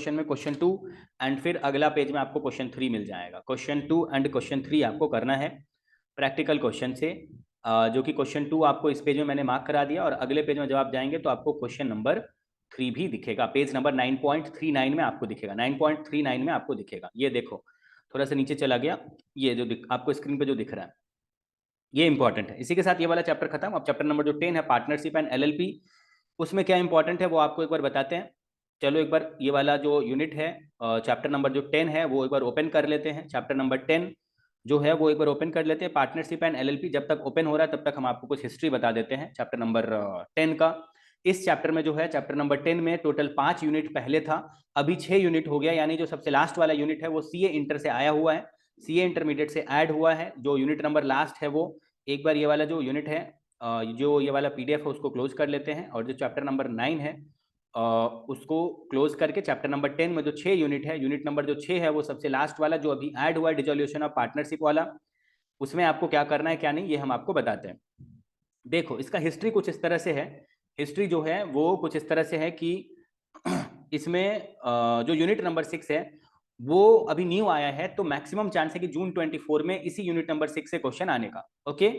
में क्वेश्चन 2, एंड फिर अगला पेज में आपको क्वेश्चन 3 मिल जाएगा। क्वेश्चन 2 एंड क्वेश्चन 3 आपको करना है प्रैक्टिकल क्वेश्चन से, जो कि क्वेश्चन 2 आपको इस पेज में मैंने मार्क करा दिया, और अगले पेज में जब आप जाएंगे तो आपको क्वेश्चन नंबर 3 भी दिखेगा, पेज नंबर 9.39 में आपको दिखेगा, 9.39 में आपको दिखेगा। ये देखो थोड़ा सा नीचे चला गया, ये जो आपको स्क्रीन पे जो दिख रहा है ये इंपॉर्टेंट है। इसी के साथ ये वाला चैप्टर खत्म। अब चैप्टर नंबर जो 10 है, पार्टनरशिप एंड एलएलपी, उसमें क्या इंपॉर्टेंट है वो आपको एक बार बताते हैं। चलो एक बार ये वाला जो यूनिट है, चैप्टर नंबर जो 10 है, वो एक बार ओपन कर लेते हैं। चैप्टर नंबर 10 जो है वो एक बार ओपन कर लेते हैं, पार्टनरशिप एंड एलएलपी। जब तक ओपन हो रहा है तब तक हम आपको कुछ हिस्ट्री बता देते हैं चैप्टर नंबर 10 का। इस चैप्टर में जो है, चैप्टर नंबर 10 में टोटल 5 यूनिट पहले था, अभी 6 यूनिट हो गया, यानी जो सबसे लास्ट वाला यूनिट है वो सीए इंटर से आया हुआ है, सीए इंटरमीडिएट से ऐड हुआ है। जो यूनिट नंबर लास्ट है वो, एक बार ये वाला जो यूनिट है, जो ये वाला पीडीएफ है उसको क्लोज कर लेते हैं, और जो चैप्टर नंबर 9 है उसको क्लोज करके चैप्टर नंबर 10 में जो 6 यूनिट है, यूनिट नंबर जो 6 है वो सबसे लास्ट वाला जो अभी ऐड हुआ है, डिसोल्यूशन ऑफ पार्टनरशिप वाला, उसमें आपको क्या करना है क्या नहीं ये हम आपको बताते हैं। देखो इसका हिस्ट्री कुछ इस तरह से है, हिस्ट्री जो है वो कुछ इस तरह से है कि इसमें जो यूनिट नंबर 6 है वो अभी न्यू आया है, तो मैक्सिमम चांस है कि जून 24 में इसी यूनिट नंबर 6 से क्वेश्चन आने का। ओके,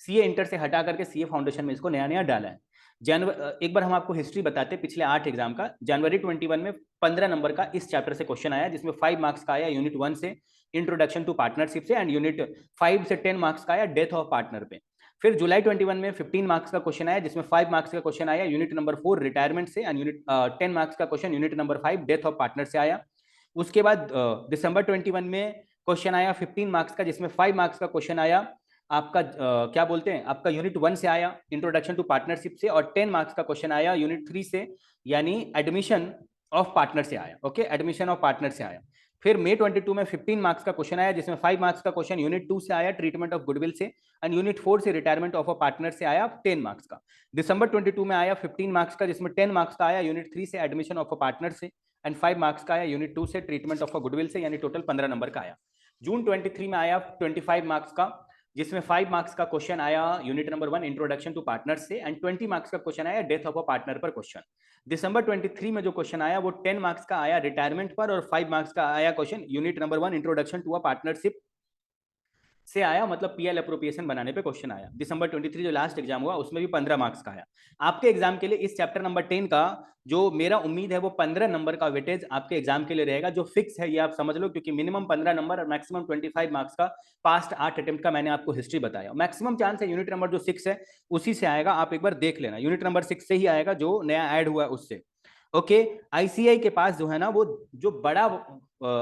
सीए इंटर से हटा करके सीए फाउंडेशन में इसको नया नया डाला है। एक बार हम आपको हिस्ट्री बताते हैं पिछले 8 एग्जाम का। जनवरी 21 में 15 नंबर का इस चैप्टर से क्वेश्चन आया, जिसमें 5 मार्क्स का आया यूनिट 1 से, इंट्रोडक्शन टू पार्टनरशिप से, एंड यूनिट 5 से 10 मार्क्स का आया डेथ ऑफ पार्टनर पे। फिर जुलाई 21 में 15 मार्क्स का क्वेश्चन आया, जिसमें 5 मार्क्स का क्वेश्चन आया यूनिट नंबर 4 रिटायरमेंट से, एंड यूनिट 10 मार्क्स का question unit number 5 death of partner से आया। उसके बाद दिसंबर 21 में क्वेश्चन आया 15 मार्क्स का, जिसमें 5 मार्क्स का क्वेश्चन आया आपका क्या बोलते हैं, आपका यूनिट 1 से आया इंट्रोडक्शन टू पार्टनरशिप से, और 10 मार्क्स का क्वेश्चन आया यूनिट 3 से, यानी एडमिशन ऑफ पार्टनर से आया। ओके, एडमिशन ऑफ पार्टनर से आया। फिर मई 22 में 15 मार्क्स का क्वेश्चन आया, जिसमें 5 मार्क्स का क्वेश्चन यूनिट 2 से आया ट्रीटमेंट ऑफ गुडविल से, एंड यूनिट 4 से रिटायरमेंट ऑफ अ पार्टनर से आया 10 मार्क्स का। दिसंबर 22 में आया 15 मार्क्स का, जिसमें 10 मार्क्स का आया यूनिट 3 से एडमिशन ऑफ अ पार्टनर से, एंड 5 मार्क्स का आया यूनिट 2 से ट्रीटमेंट ऑफ अ गुडविल से, यानी टोटल 15 नंबर का आया। जून 23 में आया 25 मार्क्स का, जिसमें 5 मार्क्स का क्वेश्चन आया unit number 1 introduction to partner से, एंड 20 मार्क्स का क्वेश्चन आया डेथ ऑफ अ पार्टनर पर क्वेश्चन। दिसंबर 23 में जो क्वेश्चन आया वो 10 मार्क्स का आया रिटायरमेंट पर, और 5 मार्क्स का आया question unit number 1 introduction to a partnership से आया, मतलब पीएल अप्रोप्रिएशन बनाने पे क्वेश्चन आया। दिसंबर 23 जो लास्ट एग्जाम हुआ उसमें भी 15 मार्क्स का आया। आपके एग्जाम के लिए इस चैप्टर नंबर 10 का जो मेरा उम्मीद है वो 15 नंबर का वेटेज आपके एग्जाम के लिए रहेगा, जो फिक्स है ये आप समझ लो, क्योंकि मिनिमम 15 नंबर और मैक्सिमम 25 मार्क्स का पास्ट 8 अटेम्प्ट का मैंने आपको हिस्ट्री बताया। मैक्सिमम चांस है यूनिट नंबर जो 6 है उसी से आएगा, आप एक बार देख लेना, यूनिट नंबर 6 से ही आएगा जो नया ऐड हुआ है उससे। ओके, आईसीआई के पास जो है ना वो जो बड़ा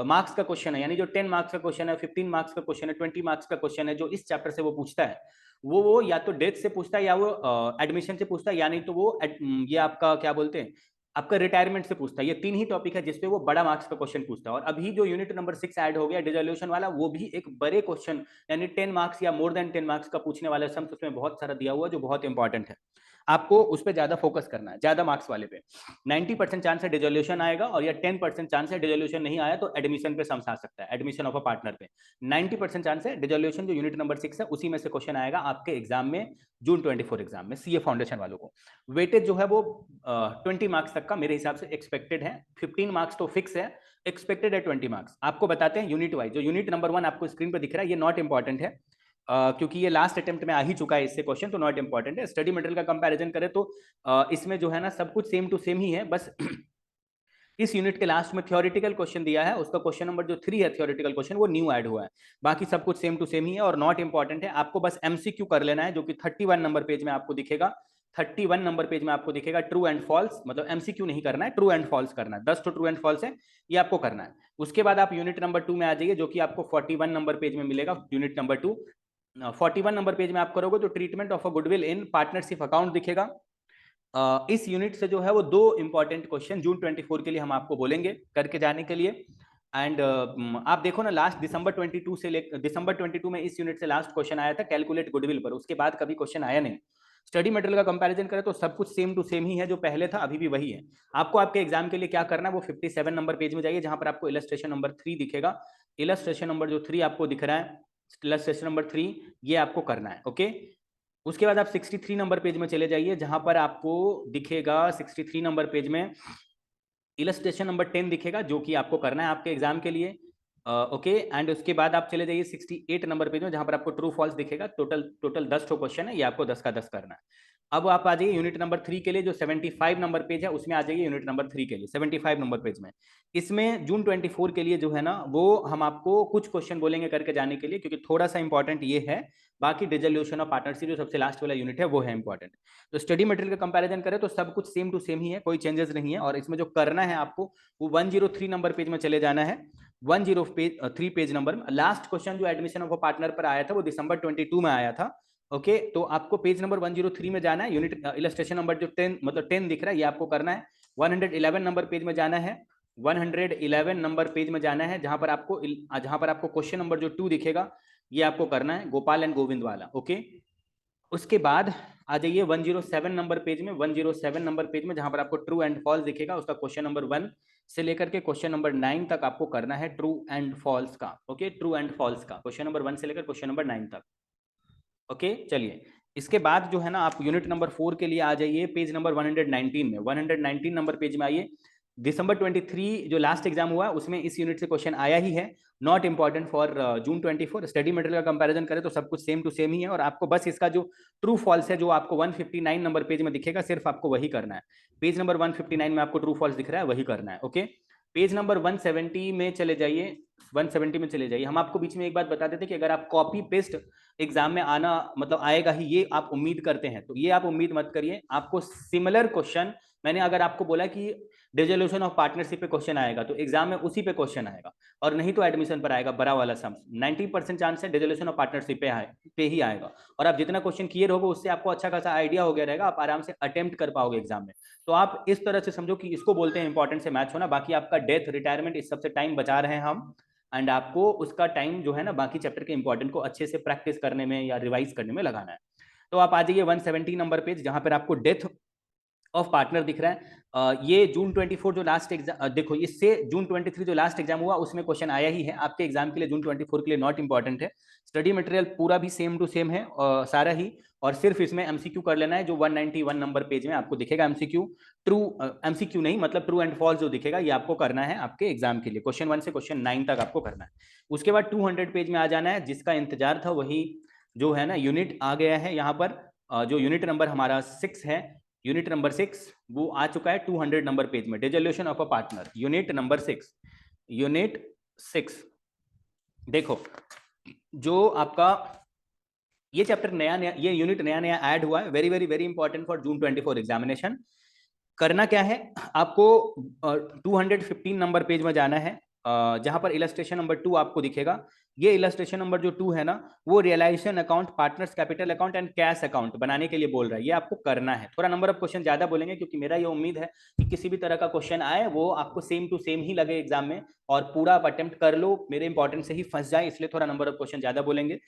मार्क्स का क्वेश्चन है, यानी जो 10 मार्क्स का क्वेश्चन है, 15 मार्क्स का क्वेश्चन है, 20 मार्क्स का क्वेश्चन है, जो इस चैप्टर से वो पूछता है, वो या तो डेथ से पूछता है, या वो एडमिशन से पूछता है, या नहीं तो वो ये आपका क्या बोलते हैं, आपका रिटायरमेंट से पूछता है। ये 3 ही टॉपिक है जिसपे वो बड़ा मार्क्स का क्वेश्चन पूछता है। और अभी जो यूनिट नंबर 6 ऐड हो गया डिसोल्यूशन वाला, वो भी एक बड़े क्वेश्चन यानी 10 मार्क्स या मोर देन 10 मार्क्स का पूछने वाला सम उसमें बहुत सारा दिया हुआ है, जो बहुत इंपॉर्टेंट है। आपको उस पर ज्यादा फोकस करना है, ज्यादा मार्क्स वाले पे। 90% चांस है डिसोल्यूशन आएगा, और या 10% चांस है डिसोल्यूशन नहीं आया तो एडमिशन पे समझा सकता है, एडमिशन ऑफ अ पार्टनर पे। 90% चांस है डिसोल्यूशन जो यूनिट नंबर 6 है उसी में से क्वेश्चन आएगा आपके एग्जाम में, जून 24 एग्जाम में सीए फाउंडेशन वालों को। वेटेज जो है वो 20 मार्क्स तक का मेरे हिसाब से एक्सपेक्टेड है। 15 मार्क्स तो फिक्स है, एक्सपेक्टेड है 20 मार्क्स। आपको बताते हैं यूनिट वाइज, जो यूनिट नंबर 1 आपको स्क्रीन पर दिख रहा है ये नॉट इंपॉर्टेंट है, क्योंकि ये लास्ट अटेम्प्ट में आ ही चुका है इससे क्वेश्चन, तो नॉट इंपॉर्टेंट है। स्टडी मटेरियल का कंपैरिजन करें तो इसमें जो है ना सब कुछ सेम टू सेम ही है, बस इस यूनिट के लास्ट में थ्योरेटिकल क्वेश्चन दिया है, उसका क्वेश्चन नंबर जो 3 है थ्योरेटिकल क्वेश्चन वो न्यू ऐड हुआ है, बाकी सब कुछ सेम टू सेम ही है और नॉट इंपॉर्टेंट है। आपको बस एमसीक्यू कर लेना है, जो कि 31 नंबर पेज में आपको दिखेगा। 31 नंबर पेज में आपको दिखेगा ट्रू एंड फॉल्स, मतलब एमसीक्यू नहीं करना है, ट्रू एंड फॉल्स करना है। 10 तो ट्रू एंड फॉल्स है, ये आपको करना है। उसके बाद आप यूनिट नंबर 2 में आ जाइए, जो कि आपको 41 नंबर पेज में मिलेगा, यूनिट नंबर 2। 41 नंबर पेज में आप करोगे तो treatment of a goodwill in partnership account दिखेगा। इस यूनिट से जो है वो 2 इंपॉर्टेंट क्वेश्चन जून 24 के लिए हम आपको बोलेंगे करके जाने के लिए। एंड आप देखो ना, लास्ट दिसंबर 22 से दिसंबर 22 में इस यूनिट से लास्ट क्वेश्चन आया था कैलकुलेट गुडविल पर, उसके बाद कभी क्वेश्चन आया नहीं। स्टडी मटेरियल का कंपैरिजन करें तो सब कुछ सेम टू सेम ही है, जो पहले था अभी भी वही है। आपको आपके एग्जाम के लिए क्या करना है, वो 57 नंबर पेज में जाइए, जहां पर आपको इलस्ट्रेशन नंबर 3 दिखेगा। इलस्ट्रेशन नंबर जो 3 आपको दिख रहा है, इलस्ट्रेशन नंबर 3, ये आपको करना है। ओके, उसके बाद आप 63 नंबर पेज में चले जाइए, जहां पर आपको दिखेगा 63 नंबर पेज में इलस्ट्रेशन नंबर 10 दिखेगा, जो कि आपको करना है आपके एग्जाम के लिए। ओके, एंड उसके बाद आप चले जाइए 68 नंबर पेज में, जहां पर आपको ट्रू फॉल्स दिखेगा। टोटल 10 क्वेश्चन है, ये आपको 10 का 10 करना है। अब आप आ जाइए यूनिट नंबर 3 के लिए, जो 75 नंबर पेज है उसमें आ जाइए यूनिट नंबर 3 के लिए, 75 नंबर पेज में। इसमें जून 24 के लिए जो है ना वो हम आपको कुछ क्वेश्चन बोलेंगे करके जाने के लिए, क्योंकि थोड़ा सा इंपॉर्टेंट ये है। बाकी डिसोल्यूशन ऑफ पार्टनरशिप जो सबसे लास्ट वाला यूनिट है वो है इंपॉर्टेंट। तो स्टडी मटेरियल का कंपैरिजन करें तो सब कुछ सेम टू सेम ही है, कोई चेंजेस नहीं है। और इसमें जो करना है आपको वो 103 नंबर पेज में चले जाना है, 103 पेज नंबर में। लास्ट क्वेश्चन जो एडमिशन ऑफ अ पार्टनर पर आया था वो दिसंबर 22 में आया था। ओके, तो आपको पेज नंबर 103 में जाना है, यूनिट इलस्ट्रेशन नंबर जो 10 मतलब 10 दिख रहा है ये आपको करना है। 111 नंबर पेज में जाना है, 111 नंबर पेज में जाना है, जहां पर आपको क्वेश्चन नंबर जो 2 दिखेगा ये आपको करना है, गोपाल एंड गोविंद वाला। ओके, उसके बाद आ जाइए 107 नंबर पेज में, 107 नंबर पेज में जहां पर आपको ट्रू एंड फॉल्स दिखेगा, उसका क्वेश्चन नंबर 1 से लेकर के क्वेश्चन नंबर 9 तक आपको करना है ट्रू एंड फॉल्स का। ओके, ट्रू एंड फॉल्स का क्वेश्चन नंबर 1 से लेकर क्वेश्चन नंबर 9 तक। ओके, चलिए इसके बाद जो है ना आप यूनिट नंबर 4 के लिए आ जाइए पेज नंबर 119 में, 119 नंबर पेज में आइए। दिसंबर 23 जो लास्ट एग्जाम हुआ उसमें इस यूनिट से क्वेश्चन आया ही है, not important for June 24। Study material का कंपैरिजन करें तो सब कुछ सेम टू सेम ही है, और आपको बस इसका जो ट्रू फॉल्स है जो आपको 159 नंबर पेज में दिखेगा, सिर्फ आपको वही करना है। पेज नंबर 159 में आपको ट्रू फॉल्स दिख रहा है, वही करना है। ओके, पेज नंबर 170 में चले जाइए, 170 में चले जाइए। हम आपको बीच में एक बात बता देते कि अगर आप कॉपी पेस्ट एग्जाम में आना मतलब आएगा ही ये आप उम्मीद करते हैं तो ये आप उम्मीद मत करिए। आपको सिमिलर क्वेश्चन, मैंने अगर आपको बोला कि डिसोल्यूशन ऑफ पार्टनरशिप पे क्वेश्चन आएगा तो एग्जाम में उसी पे क्वेश्चन आएगा, और नहीं तो एडमिशन पर आएगा बड़ा वाला सम। 90% चांस है डिसोल्यूशन ऑफ पार्टनरशिप पे ही आएगा, और आप जितना क्वेश्चन क्लियर होगा उससे आपको अच्छा खासा आइडिया हो गया रहेगा, आप आराम से अटेम्प्ट कर पाओगे एग्जाम में। तो आप इस तरह से समझो कि इसको बोलते हैं इंपॉर्टेंट से मैच होना। बाकी आपका डेथ, रिटायरमेंट, इस सबसे टाइम बचा रहे हैं हम, एंड आपको उसका टाइम जो है ना बाकी चैप्टर के इंपॉर्टेंट को अच्छे से प्रैक्टिस करने में या रिवाइज करने में लगाना है। तो आप आ जाइए 170 नंबर पेज, जहां पर आपको डेथ ऑफ पार्टनर दिख रहा है। ये जून 24 जो लास्ट एग्जाम, देखो इससे जून 23 जो लास्ट एग्जाम हुआ उसमें क्वेश्चन आया ही है आपके एग्जाम के लिए, जून 24 के लिए नॉट इंपॉर्टेंट है। स्टडी मटेरियल पूरा भी सेम टू सेम है सारा ही, और सिर्फ इसमें एमसीक्यू कर लेना है जो 191 नंबर पेज में आपको दिखेगा एमसीक्यू। ट्रू एमसीक्यू नहीं, मतलब ट्रू एंड फॉल्स जो दिखेगा ये आपको करना है आपके एग्जाम के लिए, क्वेश्चन 1 से क्वेश्चन 9 तक आपको करना है। उसके बाद 200 पेज में आ जाना है, जिसका इंतजार था वही जो है ना यूनिट आ गया है यहाँ पर। जो यूनिट नंबर हमारा 6 है, यूनिट नंबर 6 वो आ चुका है 200 नंबर पेज में, dissolution of a partner, unit number 6। Unit 6 देखो, जो आपका ये चैप्टर नया नया, ये यूनिट नया नया ऐड हुआ है, very very very important for June 24 examination. करना क्या है आपको, 215 नंबर पेज में जाना है, जहां पर इलस्ट्रेशन नंबर 2 आपको दिखेगा। ये इलस्ट्रेशन नंबर जो 2 है ना, वो realisation account, partners capital account and cash account बनाने के लिए बोल रहा है, ये आपको करना है। थोड़ा नंबर ऑफ क्वेश्चन ज्यादा बोलेंगे क्योंकि मेरा ये उम्मीद है कि किसी भी तरह का क्वेश्चन आए वो आपको सेम टू सेम ही लगे एग्जाम में, और पूरा आप अटेम्प्ट कर लो, मेरे इंपॉर्टेंट से ही फंस जाए, इसलिए थोड़ा नंबर ऑफ क्वेश्चन ज्यादा बोलेंगे।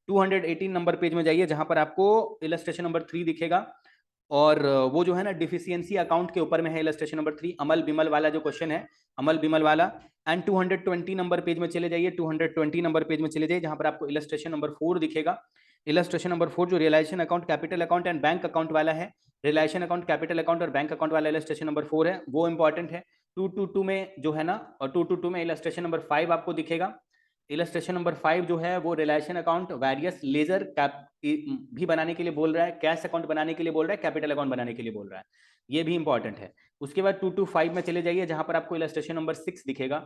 218 नंबर पेज में जाइए, जहां पर आपको इलस्ट्रेशन नंबर 3 दिखेगा, और वो जो है ना डिफिशियंसी अकाउंट के ऊपर में है इलस्ट्रेशन नंबर 3, अमल बिमल वाला जो क्वेश्चन है, अमल बिमल वाला। एंड 220 नंबर पेज में चले जाइए, 220 नंबर पेज में चले जाइए, जहां पर आपको इलस्ट्रेशन नंबर 4 दिखेगा। इलस्ट्रेशन नंबर 4 जो realisation account, capital account and bank account वाला है, रियलाइजेशन अकाउंट, कैपिटल अकाउंट और बैंक अकाउंट वाला इलस्ट्रेशन नंबर 4 है, वो इंपॉर्टेंट है। 222 में जो है ना, और 222 में इलस्ट्रेशन नंबर 5 आपको दिखेगा। इलस्ट्रेशन नंबर 5 जो है वो relation account, various ledger cap भी बनाने के लिए बोल रहा है, कैश अकाउंट बनाने के लिए बोल रहा है, कैपिटल अकाउंट बनाने के लिए बोल रहा है, ये भी इंपॉर्टेंट है। उसके बाद 225 में चले जाइए, जहां पर आपको इलस्ट्रेशन नंबर 6 दिखेगा।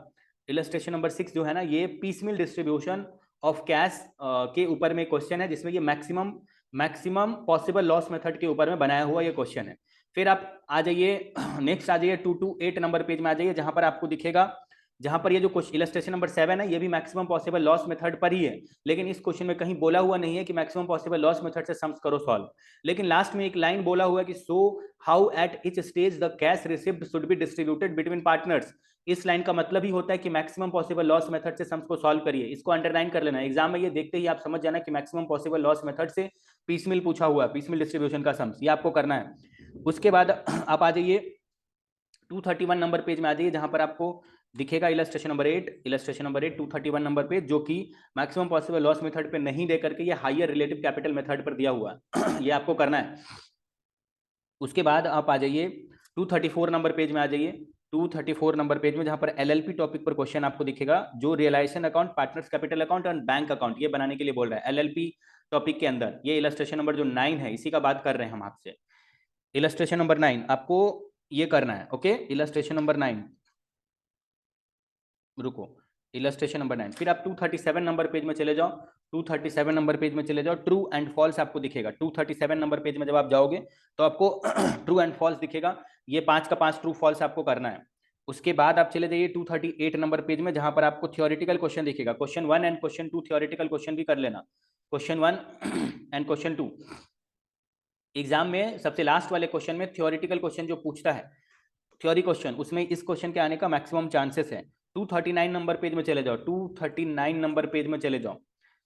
इलस्ट्रेशन नंबर 6 जो है ना, ये पीसमिल डिस्ट्रीब्यूशन ऑफ कैश के ऊपर में क्वेश्चन है, जिसमें ये मैक्सिमम पॉसिबल लॉस मेथड के ऊपर में बनाया हुआ ये क्वेश्चन है। फिर आप आ जाइए नेक्स्ट आ जाइए 228 नंबर पेज में आ जाइए, जहां पर आपको दिखेगा, जहां पर ये जो इलस्ट्रेशन नंबर 7 है, ये भी मैक्सिमम पॉसिबल लॉस मेथड पर ही है, लेकिन इस क्वेश्चन में कहीं बोला हुआ नहीं है कि मैक्सिमम पॉसिबल लॉस मेथड से सम्स करो सॉल्व, लेकिन लास्ट में एक लाइन बोला हुआ है कि so how at each stage the cash received should be distributed between partners. इस लाइन का मतलब ही होता है कि मैक्सिमम पॉसिबल लॉस मेथड से सम्स को सॉल्व करिए, इसको अंडरलाइन कर लेना। एग्जाम में ये देखते ही आप समझ जाना कि मैक्सिमम पॉसिबल लॉस मेथड से पीसमिल पूछा हुआ है, पीसमिल डिस्ट्रीब्यूशन का सम्स, ये आपको करना है। उसके बाद आप आ जाइए 231 नंबर पेज में आ जाइए, जहां पर आपको दिखेगा illustration number 8, illustration number 8 231 number page, जो कि मैक्सिमम पॉसिबल लॉस मेथड पे नहीं दे करके ये हायर रिलेटिव कैपिटल मेथड पर दिया हुआ है ये आपको करना है। उसके बाद आप आ जाइए 234 नंबर पेज में आ जाइए, 234 नंबर पेज में, जहां पर एलएलपी टॉपिक पर क्वेश्चन आपको दिखेगा, जो realisation account, partners capital account और बैंक अकाउंट ये बनाने के लिए बोल रहा है एलएलपी टॉपिक के अंदर। ये इलस्ट्रेशन नंबर जो 9 है, इसी का बात कर रहे हैं हम आपसे। इलस्ट्रेशन नंबर 9 आपको ये करना है, ओके। इलस्ट्रेशन नंबर 9, रुको, इलस्ट्रेशन नंबर 9, फिर आप 237 नंबर पेज में चले जाओ, 237 नंबर पेज में चले जाओ, ट्रू एंड फॉल्स आपको दिखेगा। 237 नंबर पेज में जब आप जाओगे तो आपको ट्रू एंड फॉल्स दिखेगा, ये 5 का 5 ट्रू फॉल्स आपको करना है। उसके बाद आप चले जाइए 238 नंबर पेज में, जहां पर आपको थियोरेटिकल क्वेश्चन दिखेगा, question 1 and question 2 theoretical question भी कर लेना, क्वेश्चन 1 एंड क्वेश्चन 2। एग्जाम में सबसे लास्ट वाले क्वेश्चन में थियोरेटिकल क्वेश्चन जो पूछता है, थ्योरी क्वेश्चन, उसमें इस क्वेश्चन के आने का मैक्सिमम चांसेस है। 239 नंबर पेज में चले जाओ, 239 नंबर पेज में चले जाओ,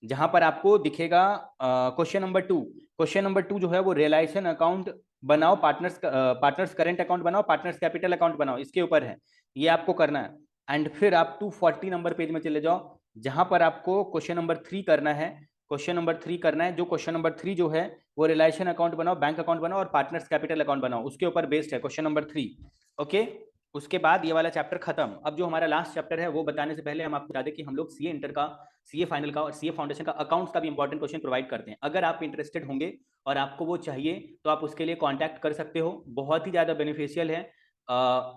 जहां पर आपको दिखेगा क्वेश्चन नंबर 2। क्वेश्चन नंबर 2 जो है वो रियलाइजेशन अकाउंट बनाओ, पार्टनर्स करेंट अकाउंट बनाओ, पार्टनर्स कैपिटल अकाउंट बनाओ, इसके ऊपर है, ये आपको करना है। एंड फिर आप 240 नंबर पेज में चले जाओ, जहां पर आपको क्वेश्चन नंबर 3 करना है, क्वेश्चन नंबर 3 करना है, जो क्वेश्चन नंबर 3 जो है वो रिलेशन अकाउंट बनाओ, बैंक अकाउंट बनाओ और पार्टनर्स कैपिटल अकाउंट बनाओ, उसके ऊपर बेस्ड है क्वेश्चन नंबर 3, ओके। उसके बाद ये वाला चैप्टर खत्म। अब जो हमारा लास्ट चैप्टर है वो बताने से पहले हम आपको बता दें कि हम लोग सीए इंटर का, सीए फाइनल का और सीए फाउंडेशन का अकाउंट्स का भी इंपॉर्टेंट क्वेश्चन प्रोवाइड करते हैं। अगर आप इंटरेस्टेड होंगे और आपको वो चाहिए तो आप उसके लिए कॉन्टैक्ट कर सकते हो, बहुत ही ज़्यादा बेनिफिशियल है।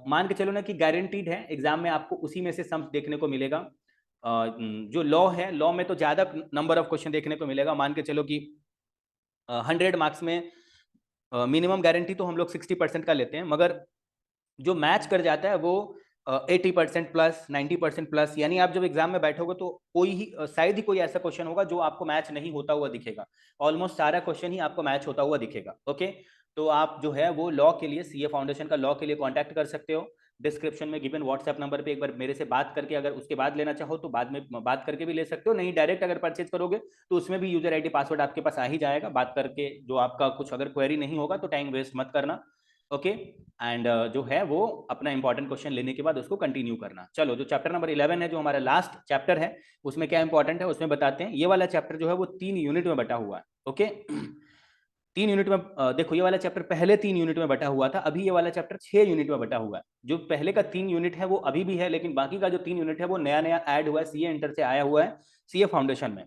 मान के चलो ना कि गारंटीड है एग्जाम में आपको उसी में से सम्स देखने को मिलेगा। जो लॉ है, लॉ में तो ज्यादा नंबर ऑफ क्वेश्चन देखने को मिलेगा। मान के चलो कि 100 मार्क्स में मिनिमम गारंटी तो हम लोग 60% का लेते हैं, मगर जो मैच कर जाता है वो 80% प्लस, 90% प्लस। यानी आप जब एग्जाम में बैठोगे तो कोई ही शायद ही कोई ऐसा क्वेश्चन होगा जो आपको मैच नहीं होता हुआ दिखेगा। ऑलमोस्ट सारा क्वेश्चन ही आपको मैच होता हुआ दिखेगा। ओके, तो आप जो है वो लॉ के लिए, सीए फाउंडेशन का लॉ के लिए कांटेक्ट कर सकते हो। डिस्क्रिप्शन में गिवन व्हाट्सएप नंबर पे एक बार मेरे से बात करके, अगर उसके बाद लेना चाहो तो बाद में बात करके भी ले सकते हो, नहीं डायरेक्ट अगर परचेज करोगे तो उसमें भी यूजर आईडी पासवर्ड आपके पास आ ही जाएगा। बात करके जो आपका कुछ अगर क्वेरी नहीं होगा तो टाइम वेस्ट मत करना। ओके, एंड जो है वो अपना इंपॉर्टेंट क्वेश्चन लेने के बाद उसको कंटिन्यू करना। चलो, जो चैप्टर नंबर 11 है, जो हमारा लास्ट चैप्टर है, उसमें क्या इंपॉर्टेंट है उसमें बताते हैं। ये वाला चैप्टर जो है वो 3 यूनिट में बटा हुआ है। ओके, 3 यूनिट में देखो, ये वाला चैप्टर पहले 3 यूनिट में बटा हुआ था, अभी ये वाला चैप्टर 6 यूनिट में बटा हुआ है। जो पहले का 3 यूनिट है वो अभी भी है, लेकिन बाकी का जो 3 यूनिट है वो नया नया ऐड हुआ है, सीए इंटर से आया हुआ है सीए फाउंडेशन में।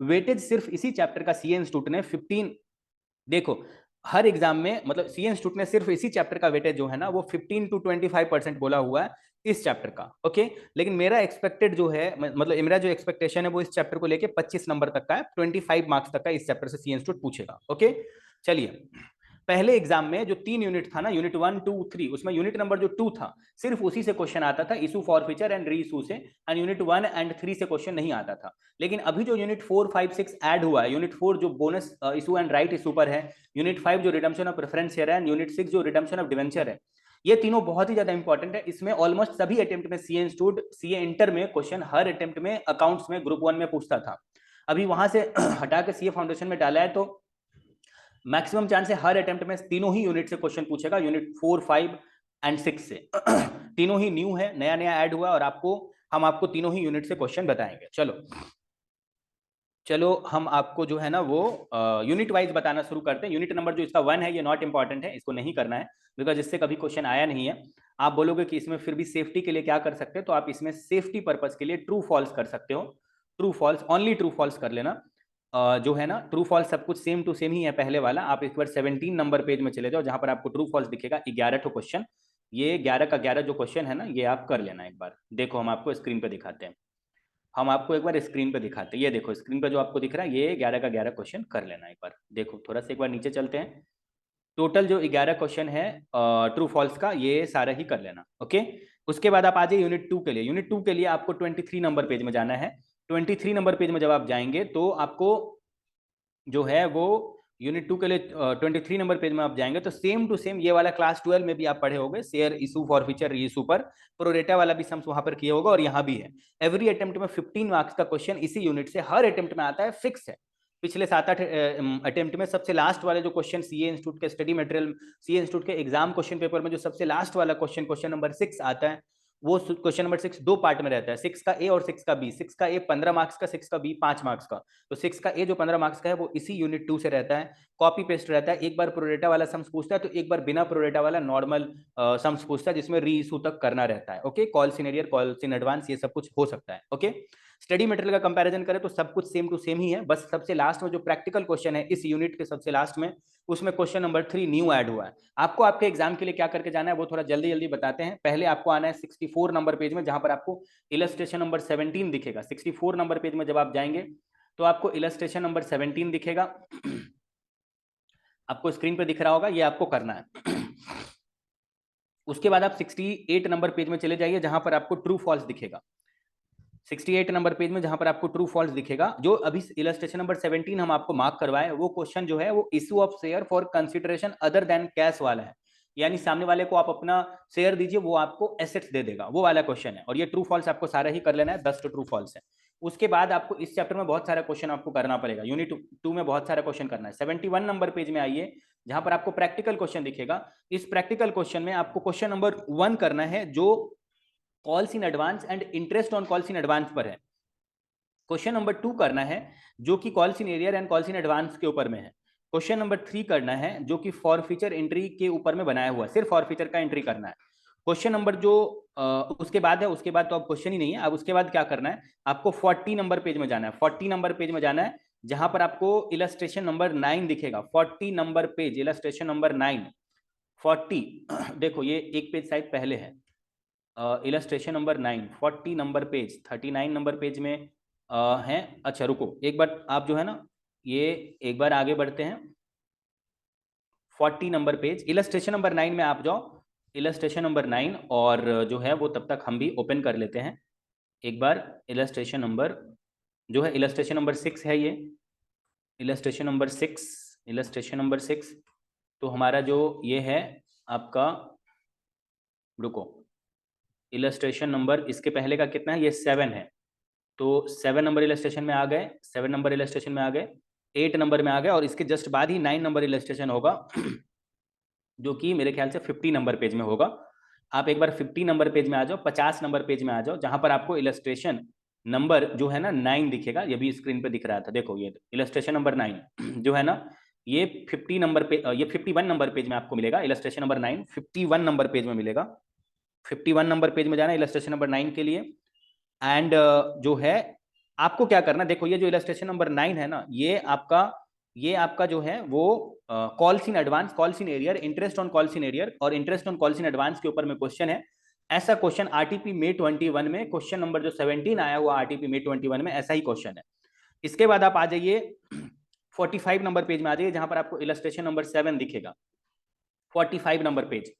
वेटेज सिर्फ इसी चैप्टर का सीए इंस्टीट्यूट ने 15, देखो हर एग्जाम में, मतलब सीए इंस्टीट्यूट ने सिर्फ इसी चैप्टर का वेटेज जो है ना वो 15 to 25% बोला हुआ है इस चैप्टर का। ओके, लेकिन मेरा एक्सपेक्टेड जो है, मतलब मेरा जो एक्सपेक्टेशन है वो इस चैप्टर को लेके 25 नंबर तक का है, 25 मार्क्स तक का इस चैप्टर से सीए इंस्टीट्यूट पूछेगा। ओके, चलिए, पहले एग्जाम में जो 3 यूनिट था ना, यूनिट 1 2 3, उसमें यूनिट नंबर जो 2 था सिर्फ उसी से क्वेश्चन आता था, issue forfeiture and re issue से, एंड यूनिट 1 एंड 3 से क्वेश्चन नहीं आता था। लेकिन अभी जो यूनिट 4 5 6 ऐड हुआ है, यूनिट 4 जो bonus issue and right issue पर है, यूनिट 5 जो रिडम्पशन ऑफ प्रेफरेंस शेयर है, एंड यूनिट 6 जो रिडम्पशन ऑफ डिवेंचर है, ये तीनों बहुत ही ज्यादा इंपॉर्टेंट है। इसमें ऑलमोस्ट सभी अटेम्प्ट में सीए इंस्टीट्यूट, सीए इंटर में क्वेश्चन हर अटेम्प्ट में अकाउंट्स में ग्रुप 1 में पूछता था, अभी वहां से हटा के सीए फाउंडेशन में डाला है, तो मैक्सिमम चांस है हर अटेम्प्ट में तीनों ही यूनिट से क्वेश्चन पूछेगा, यूनिट 4 5 एंड 6 से। तीनों ही न्यू है, नया नया ऐड हुआ, और हम आपको तीनों ही यूनिट से क्वेश्चन बताएंगे। चलो हम आपको जो है ना वो यूनिट वाइज बताना शुरू करते हैं। यूनिट नंबर जो इसका 1 है ये नॉट इंपॉर्टेंट है, इसको नहीं करना है, बिकॉज इससे कभी क्वेश्चन आया नहीं है। आप बोलोगे कि इसमें फिर भी सेफ्टी के लिए क्या कर सकते हैं, तो आप इसमें सेफ्टी पर्पज के लिए ट्रू फॉल्स कर सकते हो। True false, only true false कर लेना। जो है ना ट्रू फॉल्स सब कुछ सेम टू सेम ही है पहले वाला। आप एक बार 17 नंबर पेज में चले जाओ, जहां पर आपको ट्रू फॉल्स दिखेगा 11 ठो क्वेश्चन। ये 11 का 11 जो क्वेश्चन है ना, ये आप कर लेना एक बार। देखो हम आपको स्क्रीन पे दिखाते हैं, हम आपको एक बार स्क्रीन पे दिखाते हैं। ये देखो स्क्रीन पे जो आपको दिख रहा है, ये 11 का 11 क्वेश्चन कर लेना एक बार। देखो थोड़ा सा एक बार नीचे चलते हैं, टोटल जो 11 क्वेश्चन है ट्रू फॉल्स का, ये सारा ही कर लेना। ओके, उसके बाद आप आ जाइए यूनिट 2 के लिए। यूनिट 2 के लिए आपको 23 नंबर पेज में जाना है। 23 नंबर पेज में जब आप जाएंगे तो आपको जो है वो यूनिट 2 के लिए 23 नंबर पेज में आप जाएंगे तो सेम टू सेम ये वाला क्लास 12 में भी आप पढ़े होंगे, शेयर इशू फॉरफीचर री इशू पर प्रोरेटा वाला भी सम्स वहां पर किए होगा, और यहाँ भी है। एवरी अटेम्प्ट में 15 मार्क्स का क्वेश्चन इसी यूनिट से हर अटेम्प्ट में आता है, फिक्स है। पिछले 7-8 अटेम्प्ट में सबसे लास्ट वाले जो क्वेश्चन सीए इंस्टीट्यूट के स्टडी मटेरियल, सीए इंस्टीट्यूट के एग्जाम क्वेश्चन पेपर में जो सबसे लास्ट वाला क्वेश्चन, क्वेश्चन नंबर 6 आता है, वो क्वेश्चन नंबर 6 दो पार्ट में रहता है, 6 का ए और 6 का बी। 6 का ए 15 मार्क्स का, 6 का बी 5 मार्क्स का। तो 6 का ए जो 15 मार्क्स का है वो इसी यूनिट 2 से रहता है, कॉपी पेस्ट रहता है। एक बार प्रोरेटा वाला सम्स पूछता है तो एक बार बिना प्रोरेटा वाला नॉर्मल सम्स पूछता है, जिसमें री इशू तक करना रहता है। Okay, calls in arrear, calls in advance, ये सब कुछ हो सकता है। ओके, स्टडी मटेरियल का कंपैरिजन करें तो सब कुछ सेम टू सेम ही है, बस सबसे लास्ट में जो प्रैक्टिकल क्वेश्चन है इस यूनिट के सबसे लास्ट में, उसमें क्वेश्चन नंबर 3 न्यू ऐड हुआ है। आपको आपके एग्जाम के लिए क्या करके जाना है वो थोड़ा जल्दी जल्दी बताते हैं। पहले आपको आना है 64 नंबर पेज में, जहां पर आपको इलस्ट्रेशन नंबर 17 दिखेगा। 64 नंबर पेज में जब आप जाएंगे तो आपको इलस्ट्रेशन नंबर 17 दिखेगा, आपको स्क्रीन पे दिख रहा होगा, ये आपको करना है। उसके बाद आप 68 नंबर पेज में चले जाइए, जहां पर आपको ट्रू फॉल्स दिखेगा। 68 नंबर पेज में जहां पर आपको ट्रू फॉल्स दिखेगा, जो अभी इलस्ट्रेशन नंबर 17 हम आपको मार्क करवाए, वो क्वेश्चन जो है वो issue of share for consideration other than cash वाला है। यानी सामने वाले को आप अपना शेयर दीजिए, वो आपको एसेट्स दे देगा, वो वाला क्वेश्चन है। और ये ट्रू फॉल्स आपको सारा ही कर लेना है, 10 तो ट्रू फॉल्स है। उसके बाद आपको इस चैप्टर में बहुत सारा क्वेश्चन आपको करना पड़ेगा, यूनिट 2 में बहुत सारा क्वेश्चन करना है। 71 नंबर पेज में आइए, जहां पर आपको प्रैक्टिकल क्वेश्चन दिखेगा। इस प्रैक्टिकल क्वेश्चन में आपको क्वेश्चन नंबर 1 करना है, जो calls in advance and interest on calls in advance पर है। क्वेश्चन नंबर 2 करना है, जो कि calls in arrear and calls in advance के ऊपर में है। क्वेश्चन नंबर 3 करना है, जो कि फॉरफीचर एंट्री के ऊपर में बनाया हुआ है, सिर्फ फॉरफीचर का एंट्री करना है। क्वेश्चन नंबर जो उसके बाद है, उसके बाद तो अब क्वेश्चन ही नहीं है। अब उसके बाद क्या करना है, आपको 40 नंबर पेज में जाना है। 40 नंबर पेज में जाना है, जहां पर आपको इलस्ट्रेशन नंबर 9 दिखेगा। 40 नंबर पेज, इलस्ट्रेशन नंबर 9 40। देखो ये एक पेज साइड पहले है, illustration number 9, 40 number page, 39 number page में है। अच्छा रुको एक बार, आप जो है ना ये एक बार आगे बढ़ते हैं। 40 नंबर पेज, इलस्ट्रेशन नंबर 9 में आप जाओ, इलस्ट्रेशन नंबर 9, और जो है वो तब तक हम भी ओपन कर लेते हैं एक बार। इलस्ट्रेशन नंबर जो है, इलस्ट्रेशन नंबर 6 है ये, इलस्ट्रेशन नंबर 6, इलस्ट्रेशन नंबर 6। तो हमारा जो ये है आपका, रुको, इलस्ट्रेशन नंबर इसके पहले का कितना है, ये 7 है। तो 7 नंबर इलस्ट्रेशन में आ गए, 7 नंबर इलस्ट्रेशन में आ गए, 8 नंबर में आ गए, और इसके जस्ट बाद ही 9 नंबर इलस्ट्रेशन होगा जो कि मेरे ख्याल से 50 नंबर पेज में होगा। आप एक बार 50 नंबर पेज में आ जाओ, 50 नंबर पेज में आ जाओ, जहां पर आपको इलस्ट्रेशन नंबर जो है ना 9 दिखेगा। ये भी स्क्रीन पे दिख रहा था, देखो ये इलस्ट्रेशन नंबर 9 जो है ना, ये 50 नंबर पे, ये 51 नंबर पेज में आपको मिलेगा। इलस्ट्रेशन नंबर 9 51 नंबर पेज में मिलेगा। 51 नंबर पेज में जाना इलस्ट्रेशन नंबर 9 के लिए। एंड जो है आपको क्या करना, देखो ये जो इलस्ट्रेशन नंबर 9 है ना, ये आपका जो है वो calls in advance, calls in arrear, interest on calls in arrear और interest on calls in advance के ऊपर में क्वेश्चन है। ऐसा क्वेश्चन आरटीपी मे 21 में, क्वेश्चन नंबर जो 17 आया हुआ आरटीपी मे 21 में, ऐसा ही क्वेश्चन है। इसके बाद आप आ जाइए 45 नंबर पेज में आ जाइए, जहां पर आपको इलस्ट्रेशन नंबर 7 दिखेगा। 45 नंबर पेज,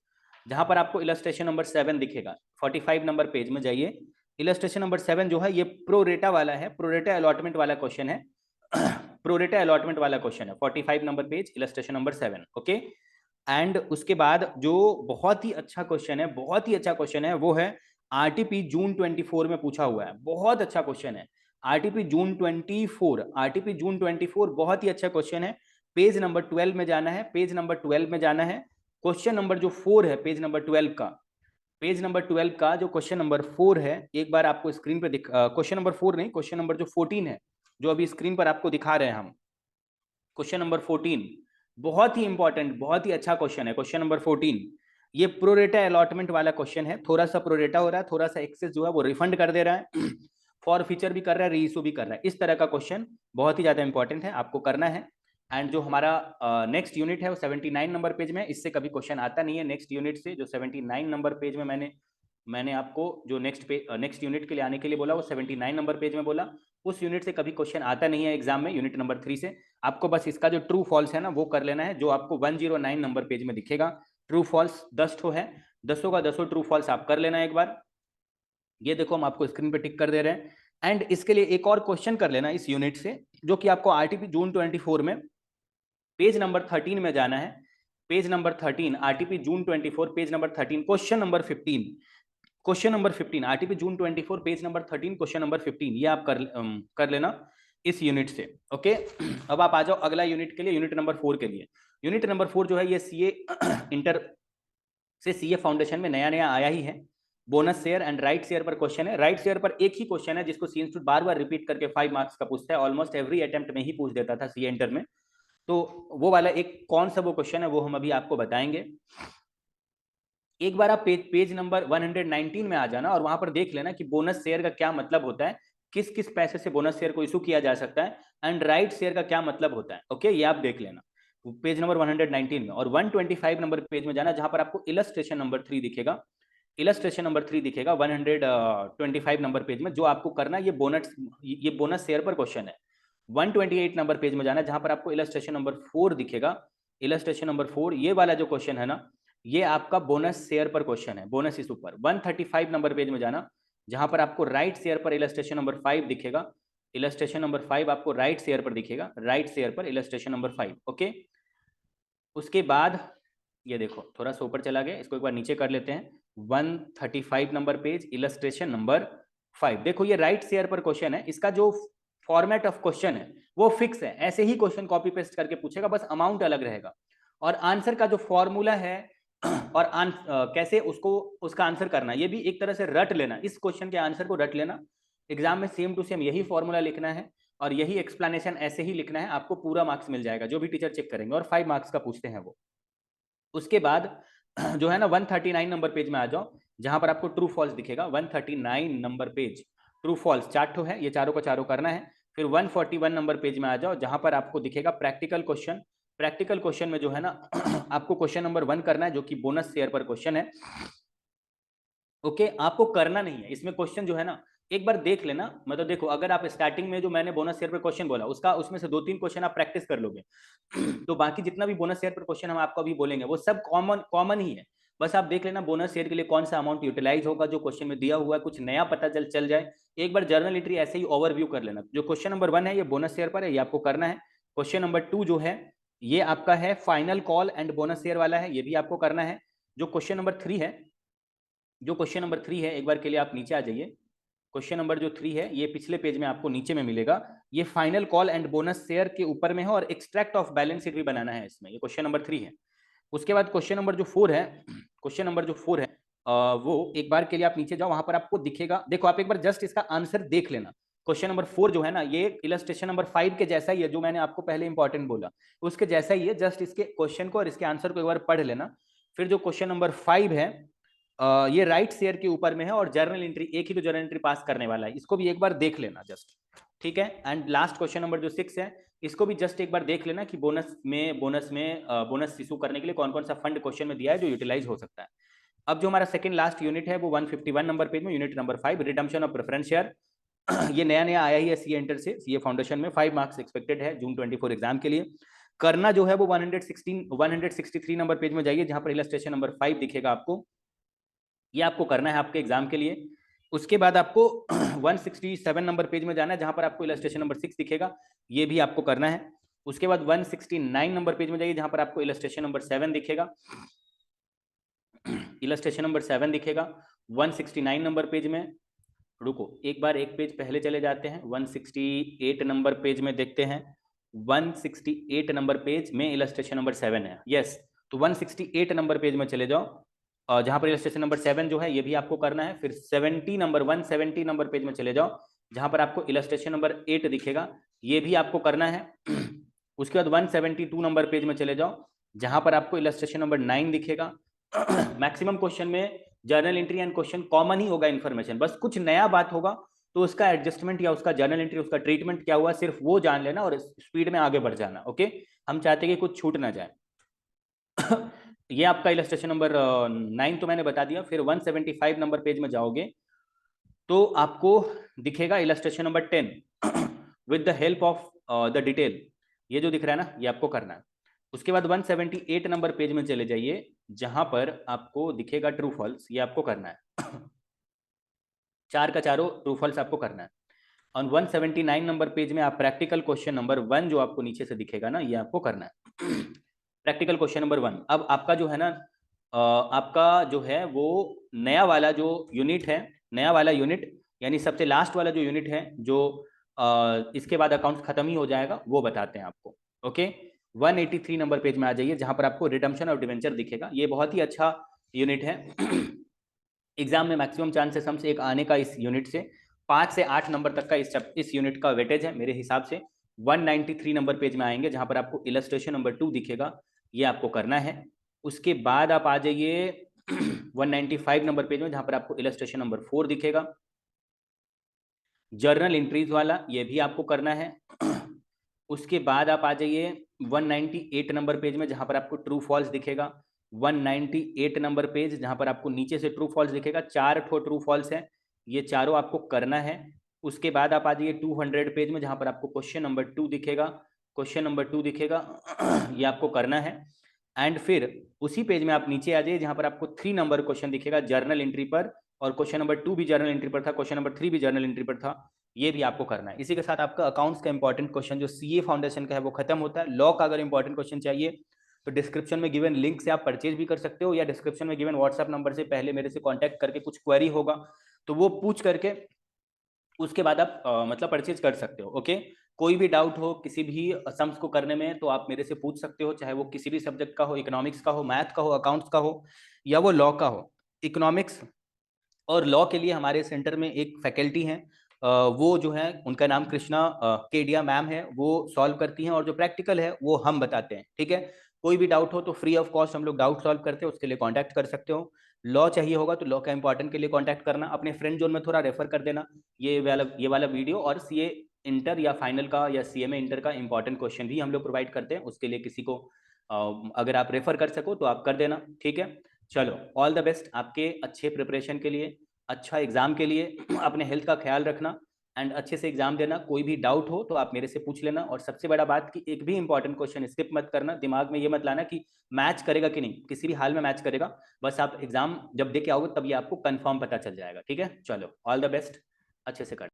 जहां पर आपको इलस्ट्रेशन नंबर 7 दिखेगा, 45 नंबर पेज में जाइए। इलस्ट्रेशन नंबर 7 जो है ये प्रोरेटा वाला है, प्रोरेटा अलॉटमेंट वाला क्वेश्चन है प्रोरेटा अलॉटमेंट वाला क्वेश्चन है, 45 number page, illustration number 7। Okay, and उसके बाद जो बहुत ही अच्छा क्वेश्चन है, बहुत ही अच्छा क्वेश्चन है, वो है आरटीपी जून 24 में पूछा हुआ है। बहुत अच्छा क्वेश्चन है, आरटीपी जून 24, आरटीपी जून 24 बहुत ही अच्छा क्वेश्चन है। पेज नंबर 12 में जाना है, पेज नंबर 12 में जाना है। क्वेश्चन नंबर जो 4 है पेज नंबर 12 का, पेज नंबर 12 का जो क्वेश्चन नंबर 4 है, एक बार आपको स्क्रीन पे दिख, क्वेश्चन नंबर 4 नहीं, क्वेश्चन नंबर जो 14 है, जो अभी स्क्रीन पर आपको दिखा रहे हैं हम, क्वेश्चन नंबर 14 बहुत ही इंपॉर्टेंट, बहुत ही अच्छा क्वेश्चन है। क्वेश्चन नंबर 14 ये प्रोरेटा अलॉटमेंट वाला क्वेश्चन है। थोड़ा सा प्रोरेटा हो रहा है, थोड़ा सा एक्सेस जो है वो रिफंड कर दे रहा है फॉर फीचर भी कर रहा है, रीइशू भी कर रहा है। इस तरह का क्वेश्चन बहुत ही ज्यादा इंपॉर्टेंट है, आपको करना है। एंड जो हमारा नेक्स्ट यूनिट है वो 79 नंबर पेज में, इससे कभी क्वेश्चन आता नहीं है नेक्स्ट यूनिट से। जो 79 नंबर पेज में मैंने आपको जो नेक्स्ट यूनिट के लिए आने के लिए बोला, वो 79 नंबर पेज में बोला। उस यूनिट से कभी क्वेश्चन आता नहीं है एग्जाम में, यूनिट नंबर 3 से। आपको बस इसका जो ट्रू फॉल्स है ना वो कर लेना है, जो आपको 109 नंबर पेज में दिखेगा। ट्रू फॉल्स 10 ठो है, 10 का 10 ट्रू फॉल्स आप कर लेना एक बार। ये देखो हम आपको स्क्रीन पे टिक कर दे रहे हैं। एंड इसके लिए एक और क्वेश्चन कर लेना इस यूनिट से, जो कि आपको आरटीपी जून 24 में पेज नंबर 13 में जाना है। Page number 13, RTP June 24 page number 13, question number 15, question number 15, RTP June 24 page number 13, question number 15, ये आप कर लेना इस यूनिट से। ओके, अब आप आ जाओ अगला यूनिट के लिए, यूनिट नंबर 4 के लिए। यूनिट नंबर 4 जो है ये सीए इंटर से सीए फाउंडेशन में नया नया आया ही है। Bonus share and right share पर क्वेश्चन है। राइट शेयर पर एक ही क्वेश्चन है जिसको सी इंस्टीट्यूट बार बार रिपीट करके 5 मार्क्स का पूछता है, ऑलमोस्ट एवरी अटेम्प्ट में ही पूछ देता था सीए इंटर में। तो वो वाला एक कौन सा वो क्वेश्चन है वो हम अभी आपको बताएंगे। एक बार आप पेज नंबर 119 में आ जाना और वहां पर देख लेना कि बोनस शेयर का क्या मतलब होता है, किस किस पैसे से बोनस शेयर को इशू किया जा सकता है, एंड राइट शेयर का क्या मतलब होता है। ओके, ये आप देख लेना पेज नंबर 119 में। और 125 नंबर पेज में जाना, जहां पर आपको इलस्ट्रेशन नंबर 3 दिखेगा, इलस्ट्रेशन नंबर 3 दिखेगा 125 नंबर पेज में। जो आपको करना है ये बोनस शेयर पर क्वेश्चन है। 128 नंबर पेज में जाना, जहां पर आपको इलस्ट्रेशन नंबर 4 दिखेगा। इलस्ट्रेशन नंबर 4 ये वाला जो क्वेश्चन है ना, ये आपका बोनस शेयर पर क्वेश्चन है, बोनस इशू पर। 135 नंबर पेज में जाना, जहां पर आपको राइट शेयर पर इलस्ट्रेशन नंबर 5 दिखेगा। इलस्ट्रेशन नंबर 5 आपको राइट शेयर पर दिखेगा, राइट शेयर पर इलस्ट्रेशन नंबर 5। ओके, उसके बाद ये देखो थोड़ा सा ऊपर चला गया, इसको एक बार नीचे कर लेते हैं। 135 नंबर पेज, इलस्ट्रेशन नंबर 5। देखो ये राइट शेयर पर क्वेश्चन है, इसका जो फॉर्मेट ऑफ क्वेश्चन है वो फिक्स है, ऐसे ही क्वेश्चन कॉपी पेस्ट करके पूछेगा, बस अमाउंट अलग रहेगा। और आंसर का जो फॉर्मूला है और कैसे उसका आंसर करना, ये भी एक तरह से रट लेना, इस क्वेश्चन के आंसर को रट लेना। एग्जाम में सेम टू सेम यही फॉर्मूला लिखना है और यही एक्सप्लेनेशन ऐसे ही लिखना है, आपको पूरा मार्क्स मिल जाएगा, जो भी टीचर चेक करेंगे। और 5 मार्क्स का पूछते हैं वो। उसके बाद जो है ना 139 नंबर पेज में आ जाओ, जहां पर आपको ट्रू फॉल्स दिखेगा। 139 नंबर पेज, ट्रू फॉल्स 4 ठो है, ये चारों का चारों करना है। फिर 141 नंबर पेज में आ जाओ, जहां पर आपको दिखेगा प्रैक्टिकल क्वेश्चन। प्रैक्टिकल क्वेश्चन में जो है ना आपको क्वेश्चन नंबर 1 करना है, जो कि बोनस शेयर पर क्वेश्चन है। ओके, आपको करना नहीं है इसमें। क्वेश्चन जो है ना एक बार देख लेना, मतलब देखो अगर आप स्टार्टिंग में जो मैंने बोनस ईयर पर क्वेश्चन बोला उसका उसमें से 2-3 क्वेश्चन आप प्रैक्टिस कर लोगे तो बाकी जितना भी बोनस ईयर पर क्वेश्चन हम आपको अभी बोलेंगे वो सब कॉमन कॉमन ही है। बस आप देख लेना बोनस ईयर के लिए कौन सा अमाउंट यूटिलाइज होगा, जो क्वेश्चन में दिया हुआ है कुछ नया पता चल जाए। एक बार जर्नल एंट्री ऐसे ही ओवरव्यू कर लेना। जो क्वेश्चन नंबर 1 है ये बोनस ईयर पर है, ये आपको करना है। क्वेश्चन नंबर 2 जो है ये आपका है final call and bonus year वाला है, ये भी आपको करना है। जो क्वेश्चन नंबर 3 है, जो क्वेश्चन नंबर 3 है, एक बार के लिए आप नीचे आ जाइए। क्वेश्चन नंबर जो 3 है ये पिछले पेज में आपको नीचे में मिलेगा। ये final call and bonus share के ऊपर में है और एक्सट्रैक्ट ऑफ बैलेंस शीट भी बनाना है इसमें। ये क्वेश्चन नंबर 3 है। उसके बाद क्वेश्चन नंबर जो 4 है, क्वेश्चन नंबर जो 4 है वो एक बार के लिए आप नीचे जाओ, वहां पर आपको दिखेगा। देखो आप एक बार जस्ट इसका आंसर देख लेना। क्वेश्चन नंबर 4 जो है ना ये इलस्ट्रेशन नंबर 5 के जैसा ही है, जो मैंने आपको पहले इंपॉर्टेंट बोला उसके जैसा ही है। जस्ट इसके क्वेश्चन को और इसके आंसर को एक बार पढ़ लेना। फिर जो क्वेश्चन नंबर 5 है ये राइट शेयर के ऊपर में है और जर्नल एंट्री, एक ही तो जर्नल एंट्री पास करने वाला है, इसको भी एक बार देख लेना जस्ट। ठीक है। एंड लास्ट क्वेश्चन नंबर जो 6 है इसको भी जस्ट एक बार देख लेना कि बोनस इशू करने के लिए कौन कौन सा फंड क्वेश्चन में दिया है जो यूटिलाइज हो सकता है। अब जो हमारा सेकंड लास्ट यूनिट है वो 151 नंबर पेज में unit number 5 redemption of preference share. ये नया नया आया ही है सीए इंटर से, सीए फाउंडेशन में 5 मार्क्स एक्सपेक्टेड है जून 24 एग्जाम के लिए। करना जो है वो 163 नंबर पेज में जाइए, जहां पर इलस्ट्रेशन नंबर 5 दिखेगा आपको, ये आपको करना है आपके एग्जाम के लिए। उसके बाद आपको 167 नंबर पेज में जाना है, जहां पर आपको इलस्ट्रेशन नंबर 6 दिखेगा, ये भी आपको करना है। उसके बाद 169 नंबर पेज में जाइए, जहां पर आपको इलस्ट्रेशन नंबर 7 दिखेगा, इलस्ट्रेशन नंबर 7 दिखेगा 169 नंबर पेज में। रुको एक बार एक पेज पहले चले जाते हैं, 168 नंबर पेज में देखते हैं। 168 नंबर पेज में इलस्ट्रेशन नंबर 7 है। यस, तो 168 नंबर पेज में चले जाओ, जहां पर इलस्ट्रेशन नंबर 7 जो है ये भी आपको करना है। फिर 170 नंबर पेज में चले जाओ, जहां पर आपको इलस्ट्रेशन नंबर 8 दिखेगा, ये भी आपको करना है। उसके बाद 172 नंबर पेज में चले जाओ, जहां पर आपको इलस्ट्रेशन नंबर 9 दिखेगा। मैक्सिमम क्वेश्चन में journal entry and question common ही होगा, इन्फॉर्मेशन बस कुछ नया बात होगा तो उसका एडजस्टमेंट या उसका जर्नल एंट्री उसका ट्रीटमेंट क्या हुआ सिर्फ वो जान लेना और स्पीड में आगे बढ़ जाना। ओके, हम चाहते हैं कि कुछ छूट ना जाए। ये आपका इलस्ट्रेशन नंबर 9 तो मैंने बता दिया। फिर 175 नंबर पेज में जाओगे तो आपको दिखेगा illustration number 10 with the help of the detail, ये जो दिख रहा है ना ये आपको करना है। उसके बाद 178 नंबर पेज में चले जाइए, जहां पर आपको दिखेगा ट्रू फॉल्स, ये आपको करना है। चार का चारों ट्रू फॉल्स आपको करना है। और 179 नंबर पेज में आप प्रैक्टिकल क्वेश्चन नंबर 1 जो आपको नीचे से दिखेगा ना ये आपको करना है। Practical question number 1। अब आपका जो है ना आपका जो है वो नया वाला जो यूनिट है, नया वाला यूनिट यानी सबसे लास्ट वाला जो यूनिट है जो इसके बाद अकाउंट खत्म ही हो जाएगा, वो बताते हैं आपको। ओके, 183 नंबर पेज में आ जाइए, जहां पर आपको रिडम्पशन और डिवेंचर दिखेगा। ये बहुत ही अच्छा यूनिट है। एग्जाम में मैक्सिमम चांसेस हमसे एक आने का इस यूनिट से 5 से 8 नंबर तक का इस यूनिट का वेटेज है मेरे हिसाब से। 193 नंबर पेज में आएंगे, जहां पर आपको इलस्ट्रेशन नंबर 2 दिखेगा, ये आपको करना है। उसके बाद आप आ जाइए 195 नंबर पेज में, जहां पर आपको इलस्ट्रेशन नंबर 4 दिखेगा, जर्नल एंट्रीज वाला, ये भी आपको करना है। उसके बाद आप आ जाइए 198 नंबर पेज में, जहां पर आपको ट्रू फॉल्स दिखेगा। 198 नंबर पेज, जहां पर आपको नीचे से ट्रू फॉल्स दिखेगा, 4 ठो ट्रू फॉल्स है, ये चारों आपको करना है। उसके बाद आप आ जाइए 200 पेज में, जहां पर आपको क्वेश्चन नंबर 2 दिखेगा, क्वेश्चन नंबर 2 दिखेगा, ये आपको करना है। एंड फिर उसी पेज में आप नीचे आ जाइए, जहां पर आपको 3 नंबर क्वेश्चन दिखेगा जर्नल एंट्री पर, और क्वेश्चन नंबर 2 भी जर्नल एंट्री पर था, क्वेश्चन नंबर 3 भी जर्नल एंट्री पर था, ये भी आपको करना है। इसी के साथ आपका अकाउंट्स का इंपॉर्टेंट क्वेश्चन जो सीए फाउंडेशन का है वो खत्म होता है। लॉ का अगर इंपॉर्टेंट क्वेश्चन चाहिए तो डिस्क्रिप्शन में गिवन लिंक से आप परचेज भी कर सकते हो, या डिस्क्रिप्शन में गिवन व्हाट्सएप नंबर से पहले मेरे से कांटेक्ट करके कुछ क्वेरी होगा तो वो पूछ करके उसके बाद आप मतलब परचेज कर सकते हो। ओके, कोई भी डाउट हो किसी भी सम्स को करने में तो आप मेरे से पूछ सकते हो, चाहे वो किसी भी सब्जेक्ट का हो, इकोनॉमिक्स का हो, मैथ का हो, अकाउंट्स का हो, या वो लॉ का हो। इकोनॉमिक्स और लॉ के लिए हमारे सेंटर में एक फैकल्टी हैं, वो जो है उनका नाम कृष्णा केडिया मैम है, वो सॉल्व करती हैं, और जो प्रैक्टिकल है वो हम बताते हैं। ठीक है, कोई भी डाउट हो तो फ्री ऑफ कॉस्ट हम लोग डाउट सॉल्व करते हैं, उसके लिए कांटेक्ट कर सकते हो। लॉ चाहिए होगा तो लॉ का इंपॉर्टेंट के लिए कांटेक्ट करना, अपने फ्रेंड जोन में थोड़ा रेफर कर देना ये वाला वीडियो, और सीए इंटर या फाइनल का या सीएमए इंटर का इंपॉर्टेंट क्वेश्चन भी हम लोग प्रोवाइड करते हैं, उसके लिए किसी को अगर आप रेफर कर सको तो आप कर देना। ठीक है, चलो, ऑल द बेस्ट आपके अच्छे प्रिपरेशन के लिए, अच्छा एग्जाम के लिए। अपने हेल्थ का ख्याल रखना एंड अच्छे से एग्जाम देना। कोई भी डाउट हो तो आप मेरे से पूछ लेना। और सबसे बड़ा बात कि एक भी इंपॉर्टेंट क्वेश्चन स्किप मत करना। दिमाग में ये मत लाना कि मैच करेगा कि नहीं, किसी भी हाल में मैच करेगा। बस आप एग्जाम जब दे के आओगे तब ये आपको कंफर्म पता चल जाएगा। ठीक है, चलो ऑल द बेस्ट, अच्छे से कर।